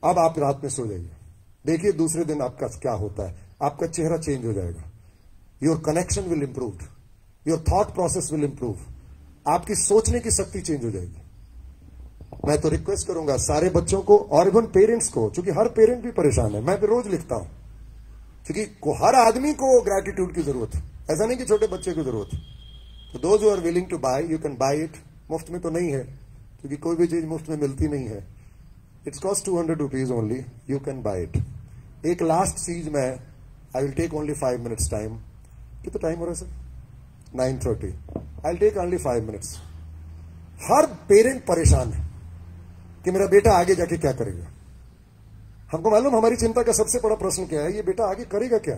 अब आप रात में सो जाइए, देखिए दूसरे दिन आपका क्या होता है, आपका चेहरा चेंज हो जाएगा। Your connection will improve, your thought process will improve, आपकी सोचने की शक्ति चेंज हो जाएगी। मैं तो रिक्वेस्ट करूंगा सारे बच्चों को और इवन पेरेंट्स को, क्योंकि हर पेरेंट भी परेशान है, मैं भी रोज लिखता हूं, क्योंकि हर आदमी को ग्रैटिट्यूड की जरूरत है, ऐसा नहीं कि छोटे बच्चे की जरूरत है। तो those who are willing to buy, you can buy it. मुफ्त में तो नहीं है, क्योंकि कोई भी चीज मुफ्त में मिलती नहीं है। It's cost 200 rupees only, you can buy it. एक लास्ट चीज मैं, I will take only 5 minutes time. कितना टाइम हो रहा है sir? 9:30। I will take only 5 minutes. हर पेरेंट परेशान है कि मेरा बेटा आगे जाके क्या करेगा। हमको मालूम हमारी चिंता का सबसे बड़ा प्रश्न क्या है, ये बेटा आगे करेगा क्या।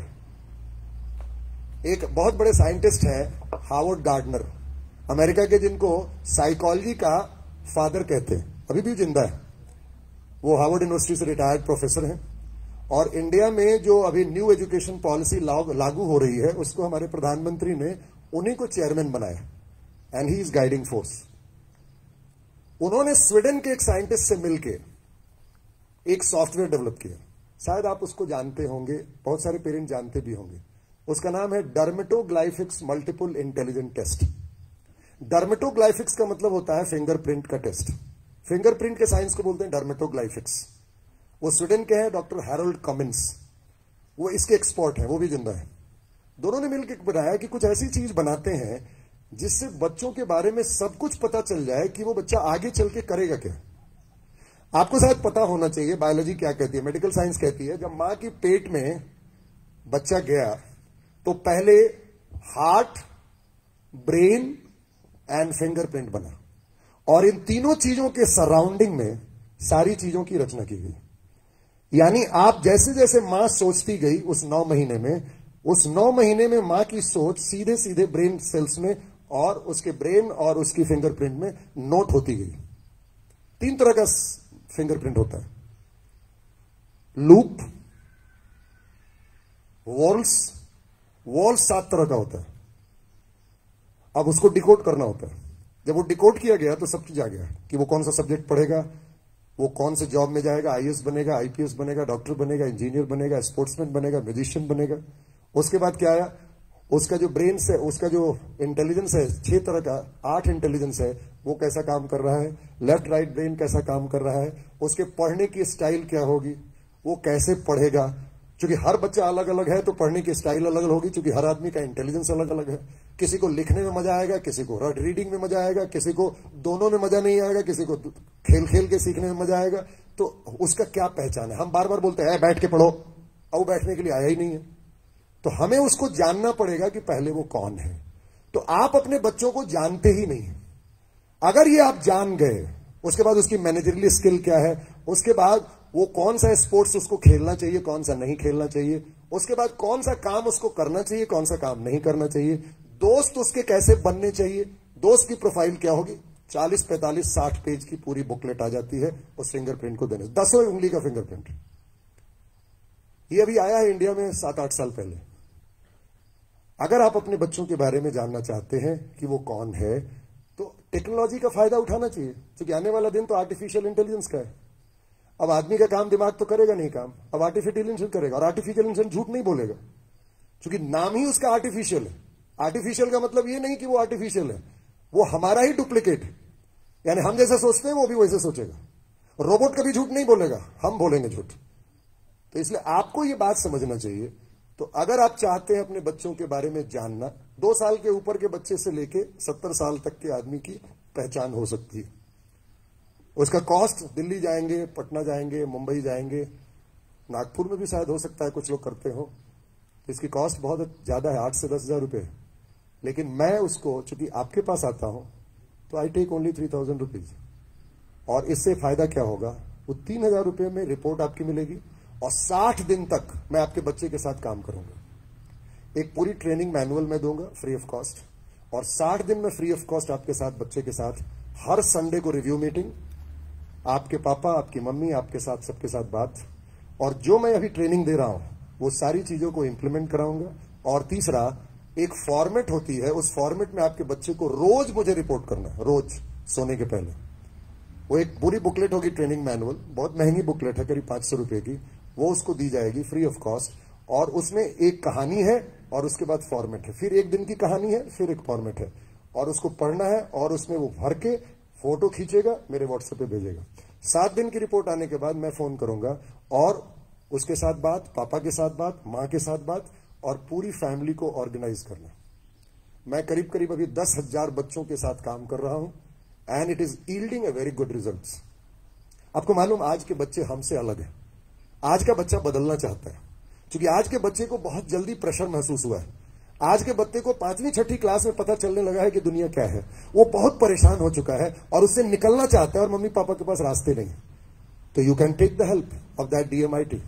एक बहुत बड़े साइंटिस्ट है हावर्ड गार्डनर, अमेरिका के, जिनको साइकोलॉजी का फादर कहते हैं, अभी भी जिंदा है। वो हार्वर्ड यूनिवर्सिटी से रिटायर्ड प्रोफेसर हैं, और इंडिया में जो अभी न्यू एजुकेशन पॉलिसी लागू हो रही है, उसको हमारे प्रधानमंत्री ने उन्हीं को चेयरमैन बनाया, and he is guiding force. उन्होंने स्वीडन के एक साइंटिस्ट से मिलकर एक सॉफ्टवेयर डेवलप किया, शायद आप उसको जानते होंगे, बहुत सारे पेरेंट जानते भी होंगे। उसका नाम है डर्मेटोग्लाइफिक्स मल्टीपल इंटेलिजेंट टेस्ट। डर्मेटोग्लाइफिक्स का मतलब होता है फिंगरप्रिंट का टेस्ट। फिंगरप्रिंट के साइंस को बोलते हैं डर्मेटोग्लाइफिक्स। वो स्वीडन के हैं, डॉक्टर हैरोल्ड कमिंस, वो इसके एक्सपर्ट हैं, वो भी जिंदा है। दोनों ने मिलकर बनाया कि कुछ ऐसी चीज बनाते हैं जिससे बच्चों के बारे में सब कुछ पता चल जाए कि वो बच्चा आगे चल के करेगा क्या। आपको शायद पता होना चाहिए बायोलॉजी क्या कहती है, मेडिकल साइंस कहती है, जब मां की पेट में बच्चा गया तो पहले हार्ट, ब्रेन एंड फिंगरप्रिंट बना, और इन तीनों चीजों के सराउंडिंग में सारी चीजों की रचना की गई। यानी आप जैसे जैसे मां सोचती गई उस 9 महीने में, उस 9 महीने में मां की सोच सीधे सीधे ब्रेन सेल्स में और उसके ब्रेन और उसकी फिंगरप्रिंट में नोट होती गई। 3 तरह का फिंगरप्रिंट होता है, लूप, वॉल्स 7 तरह का होता है। अब उसको डिकोड करना होता है। जब वो डिकोड किया गया तो सब चीज आ गया कि वो कौन सा सब्जेक्ट पढ़ेगा, वो कौन से जॉब में जाएगा, आईएएस बनेगा, आईपीएस बनेगा, डॉक्टर बनेगा, इंजीनियर बनेगा, स्पोर्ट्समैन बनेगा, म्यूजिशियन बनेगा। उसके बाद क्या आया, उसका जो ब्रेन से, उसका जो इंटेलिजेंस है 6 तरह का, 8 इंटेलिजेंस है, वो कैसा काम कर रहा है, लेफ्ट राइट ब्रेन कैसा काम कर रहा है, उसके पढ़ने की स्टाइल क्या होगी, वो कैसे पढ़ेगा। क्योंकि हर बच्चा अलग अलग है तो पढ़ने की स्टाइल अलग अलग होगी, क्योंकि हर आदमी का इंटेलिजेंस अलग अलग है। किसी को लिखने में मजा आएगा, किसी को रीडिंग में मजा आएगा, किसी को दोनों में मजा नहीं आएगा, किसी को खेल खेल के सीखने में मजा आएगा। तो उसका क्या पहचान है। हम बार बार बोलते हैं बैठ के पढ़ो, अब बैठने के लिए आया ही नहीं है। तो हमें उसको जानना पड़ेगा कि पहले वो कौन है। तो आप अपने बच्चों को जानते ही नहीं। अगर ये आप जान गए, उसके बाद उसकी मैनेजरियल स्किल क्या है, उसके बाद वो कौन सा स्पोर्ट्स उसको खेलना चाहिए, कौन सा नहीं खेलना चाहिए, उसके बाद कौन सा काम उसको करना चाहिए, कौन सा काम नहीं करना चाहिए, दोस्त उसके कैसे बनने चाहिए, दोस्त की प्रोफाइल क्या होगी, 40, 45, 60 पेज की पूरी बुकलेट आ जाती है उस फिंगरप्रिंट को देने। 10 उंगली का फिंगरप्रिंट। ये अभी आया है इंडिया में 7-8 साल पहले। अगर आप अपने बच्चों के बारे में जानना चाहते हैं कि वो कौन है, तो टेक्नोलॉजी का फायदा उठाना चाहिए, क्योंकि आने वाला दिन तो आर्टिफिशियल इंटेलिजेंस का है। अब आदमी का काम दिमाग तो करेगा नहीं काम, अब आर्टिफिशियल इंटेलिजेंस करेगा। और आर्टिफिशियल इंटेलिजेंस झूठ नहीं बोलेगा, क्योंकि नाम ही उसका आर्टिफिशियल है। आर्टिफिशियल का मतलब ये नहीं कि वो आर्टिफिशियल है, वो हमारा ही डुप्लीकेट है। यानी हम जैसा सोचते हैं वो भी वैसे सोचेगा। रोबोट कभी झूठ नहीं बोलेगा, हम बोलेंगे झूठ। तो इसलिए आपको ये बात समझना चाहिए। तो अगर आप चाहते हैं अपने बच्चों के बारे में जानना, 2 साल के ऊपर के बच्चे से लेके 70 साल तक के आदमी की पहचान हो सकती है। उसका कॉस्ट, दिल्ली जाएंगे, पटना जाएंगे, मुंबई जाएंगे, नागपुर में भी शायद हो सकता है कुछ लोग करते हो, इसकी कॉस्ट बहुत ज्यादा है, 8 से 10 हजार रुपए। लेकिन मैं उसको, चूंकि आपके पास आता हूं, तो आई टेक ओनली 3000 रुपीज। और इससे फायदा क्या होगा, वो 3000 रुपये में रिपोर्ट आपकी मिलेगी और 60 दिन तक मैं आपके बच्चे के साथ काम करूंगा। एक पूरी ट्रेनिंग मैनुअल में दूंगा फ्री ऑफ कॉस्ट, और 60 दिन में फ्री ऑफ कॉस्ट आपके साथ, बच्चे के साथ, हर संडे को रिव्यू मीटिंग, आपके पापा, आपकी मम्मी, आपके साथ, सबके साथ बात। और जो मैं अभी ट्रेनिंग दे रहा हूं वो सारी चीजों को इंप्लीमेंट कराऊंगा। और तीसरा, एक फॉर्मेट होती है, उस फॉर्मेट में आपके बच्चे को रोज मुझे रिपोर्ट करना है, रोज सोने के पहले। वो एक पूरी बुकलेट होगी, ट्रेनिंग मैनुअल, बहुत महंगी बुकलेट है, करीब 500 रुपए की, वो उसको दी जाएगी फ्री ऑफ कॉस्ट। और उसमें एक कहानी है और उसके बाद फॉर्मेट है, फिर 1 दिन की कहानी है, फिर एक फॉर्मेट है, और उसको पढ़ना है। और उसमें वो भर के फोटो खींचेगा, मेरे व्हाट्सएप पे भेजेगा। 7 दिन की रिपोर्ट आने के बाद मैं फोन करूंगा और उसके साथ बात, पापा के साथ बात, मां के साथ बात, और पूरी फैमिली को ऑर्गेनाइज करना। मैं करीब करीब अभी 10,000 बच्चों के साथ काम कर रहा हूं, and it is yielding a very good results. आपको मालूम, आज के बच्चे हमसे अलग है। आज का बच्चा बदलना चाहता है, क्योंकि आज के बच्चे को बहुत जल्दी प्रेशर महसूस हुआ है। आज के बच्चे को 5वीं 6ठी क्लास में पता चलने लगा है कि दुनिया क्या है। वो बहुत परेशान हो चुका है और उससे निकलना चाहता है, और मम्मी पापा के पास रास्ते नहीं। तो you can take the help of that DMIT.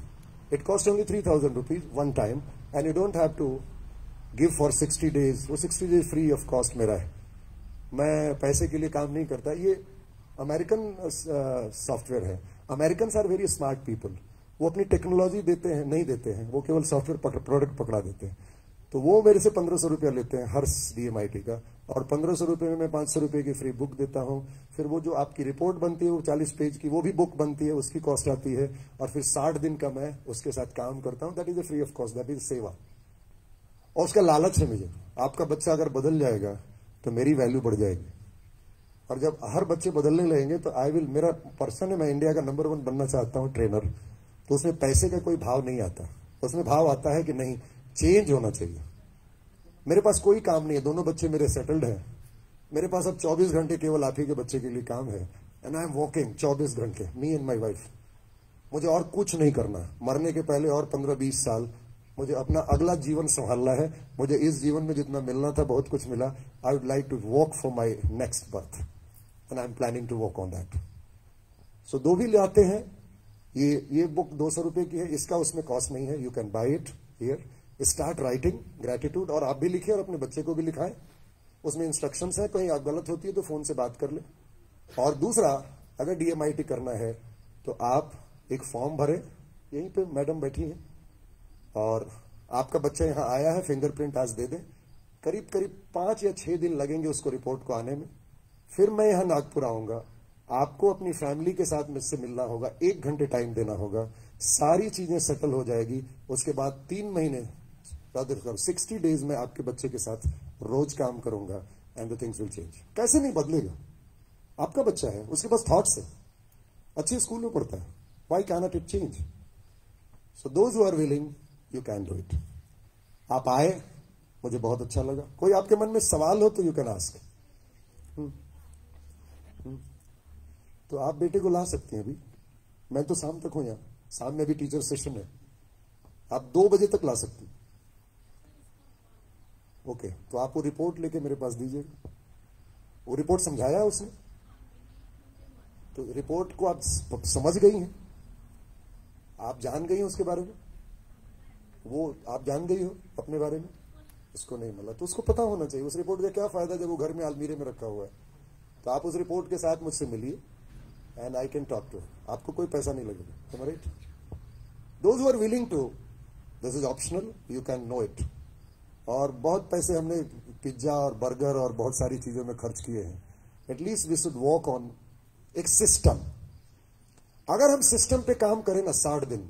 It cost only 3000 rupees one time, and you don't have to give for 60 days. वो 60 डेज फ्री ऑफ कॉस्ट मेरा है। मैं पैसे के लिए काम नहीं करता। ये अमेरिकन सॉफ्टवेयर है। American are very smart people. वो अपनी टेक्नोलॉजी देते हैं, नहीं देते हैं, वो केवल सॉफ्टवेयर प्रोडक्ट पकड़ा देते हैं। तो वो मेरे से 1500 रुपया लेते हैं हर DMIT का, और 1500 रुपये में मैं 500 रुपये की फ्री बुक देता हूं। फिर वो जो आपकी रिपोर्ट बनती है, वो 40 पेज की, वो भी बुक बनती है, उसकी कॉस्ट आती है। और फिर 60 दिन का मैं उसके साथ काम करता हूं। That is a free of cost, that is सेवा। और उसका लालच है मुझे, आपका बच्चा अगर बदल जाएगा तो मेरी वैल्यू बढ़ जाएगी। और जब हर बच्चे बदलने लगेंगे तो आई विल, मेरा पर्सन है, मैं इंडिया का नंबर 1 बनना चाहता हूं ट्रेनर। तो उसमें पैसे का कोई भाव नहीं आता, उसमें भाव आता है कि नहीं, चेंज होना चाहिए। मेरे पास कोई काम नहीं है, दोनों बच्चे मेरे सेटल्ड हैं, मेरे पास अब 24 घंटे केवल आप ही के बच्चे के लिए काम है, एंड आई एम वर्किंग 24 घंटे, मी एंड माई वाइफ। मुझे और कुछ नहीं करना, मरने के पहले और 15-20 साल मुझे अपना अगला जीवन संभालना है। मुझे इस जीवन में जितना मिलना था बहुत कुछ मिला। I would like to work for my next birth and I am planning to work on that. So दो भी ले आते हैं। ये बुक 200 रुपए की है, इसका उसमें कॉस्ट नहीं है, you can buy it here. Start writing gratitude, और आप भी लिखिए और अपने बच्चे को भी लिखाएं। उसमें इंस्ट्रक्शंस है, कहीं आप गलत होती है तो फोन से बात कर ले। और दूसरा, अगर DMIT करना है तो आप एक फॉर्म भरें, यहीं पे मैडम बैठी हैं, और आपका बच्चा यहां आया है, फिंगरप्रिंट आज दे दें। करीब करीब 5 या 6 दिन लगेंगे उसको रिपोर्ट को आने में। फिर मैं यहां नागपुर आऊंगा, आपको अपनी फैमिली के साथ मुझसे मिलना होगा, 1 घंटे टाइम देना होगा, सारी चीजें सेटल हो जाएगी। उसके बाद 3 महीने 60 डेज में आपके बच्चे के साथ रोज काम करूंगा and the things will change. कैसे नहीं बदलेगा? आपका बच्चा है, उसके पास थॉट्स है, अच्छे स्कूल में पढ़ता है, why can not it change? So those who are willing, you can do it. आप आए, मुझे बहुत अच्छा लगा। कोई आपके मन में सवाल हो तो यू कैन आस्क। तो आप बेटे को ला सकते हैं अभी, मैं तो शाम तक हूं यहां, शाम में भी टीचर सेशन है, आप 2 बजे तक ला सकते हैं। ओके, तो आप वो रिपोर्ट लेके मेरे पास दीजिएगा। वो रिपोर्ट समझाया उसने, तो रिपोर्ट को आप समझ गई हैं, आप जान गई हैं उसके बारे में, वो आप जान गई हो अपने बारे में, उसको नहीं मिला तो उसको पता होना चाहिए। उस रिपोर्ट का क्या फायदा जब वो घर में अलमीरे में रखा हुआ है? तो आप उस रिपोर्ट के साथ मुझसे मिलिए and I can talk to. आपको कोई पैसा नहीं लगेगा, right? Those who are willing to, this is optional, you can know it. और बहुत पैसे हमने पिज्जा और बर्गर और बहुत सारी चीजों में खर्च किए हैं। At least we should work on एक सिस्टम। अगर हम सिस्टम पे काम करें ना, 60 दिन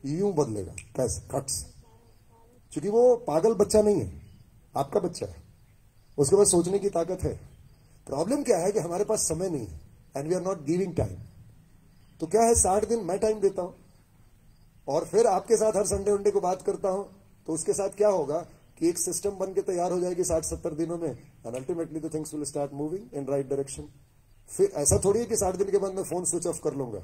यूं बदलेगा। कैसे? कट्स। क्योंकि वो पागल बच्चा नहीं है, आपका बच्चा है, उसके पास सोचने की ताकत है। प्रॉब्लम क्या है कि हमारे पास समय नहीं है and we are not giving time. तो क्या है, 60 दिन मैं टाइम देता हूं और फिर आपके साथ हर संडे वनडे को बात करता हूं, तो उसके साथ क्या होगा कि एक सिस्टम बन के तैयार हो जाएगी 60-70 दिनों में, and ultimately the things will start moving in right direction. फिर ऐसा थोड़ी है कि 60 दिन के बाद मैं फोन स्विच ऑफ कर लूंगा,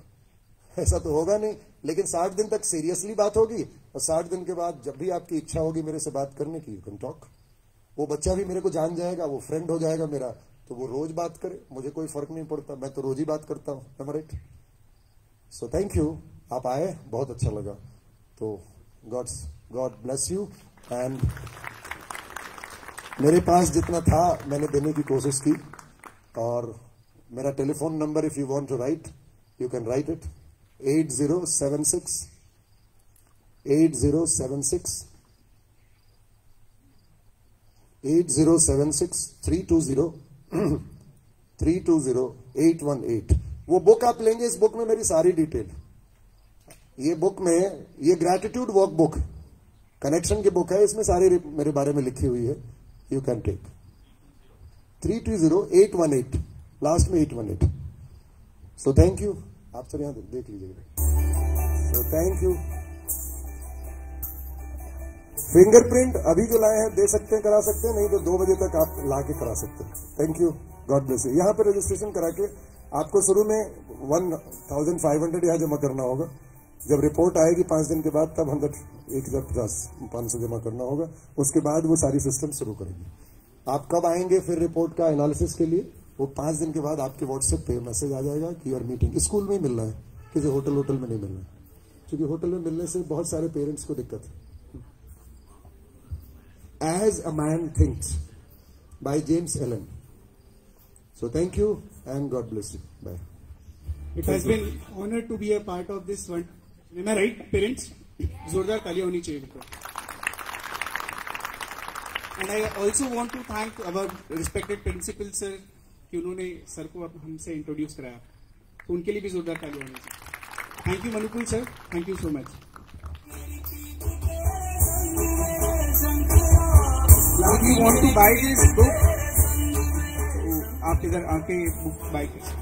ऐसा तो होगा नहीं। लेकिन 60 दिन तक सीरियसली बात होगी, और 60 दिन के बाद जब भी आपकी इच्छा होगी मेरे से बात करने की, यू कैन टॉक। वो बच्चा भी मेरे को जान जाएगा, वो फ्रेंड हो जाएगा मेरा, तो वो रोज बात करे, मुझे कोई फर्क नहीं पड़ता, मैं तो रोज ही बात करता हूं, राइट? सो थैंक यू, आप आए, बहुत अच्छा लगा। तो गॉड ब्लेस यू। एंड मेरे पास जितना था मैंने देने की कोशिश की, और मेरा telephone number, if you want to write, you can write it, 8076 320 818। वो बुक आप लेंगे, इस बुक में मेरी सारी डिटेल, ये बुक में, ये ग्रैटिट्यूड वर्क बुक कनेक्शन की बुक है, इसमें सारी मेरे बारे में लिखी हुई है। यू कैन टेक 320818, लास्ट में 818। So thank you. आप सर यहां देख लीजिएगा। So thank you. फिंगरप्रिंट अभी जो लाए हैं दे सकते हैं, करा सकते हैं, नहीं तो 2 बजे तक आप ला के करा सकते हैं। Thank you, God bless you. यहाँ पे रजिस्ट्रेशन करा के आपको शुरू में 1500 यहाँ जमा करना होगा। जब रिपोर्ट आएगी 5 दिन के बाद, तब 1050 जमा करना होगा। उसके बाद वो सारी सिस्टम शुरू करेगी। आप कब आएंगे फिर रिपोर्ट का एनालिसिस के लिए? वो 5 दिन के बाद आपके व्हाट्सएप पे मैसेज आ जाएगा कि योर मीटिंग। स्कूल में ही मिलना है, किसी होटल में नहीं मिलना है, क्योंकि होटल में मिलने से बहुत सारे पेरेंट्स को दिक्कत है। As a Man Thinks by James Allen. So thank you and God bless you. Bye. It has been honored to be a part of this one. Am I right, parents? जोरदार तालियां होनी चाहिए इनको. And I also want to thank our respected principal sir कि उन्होंने सर को हमसे इंट्रोड्यूस कराया, तो उनके लिए भी जोरदार तालियां होनी चाहिए. Thank you मनुकुल sir. Thank you so much. If you want to buy this book, तो आप इधर आके बुक बाय कर सकते हैं.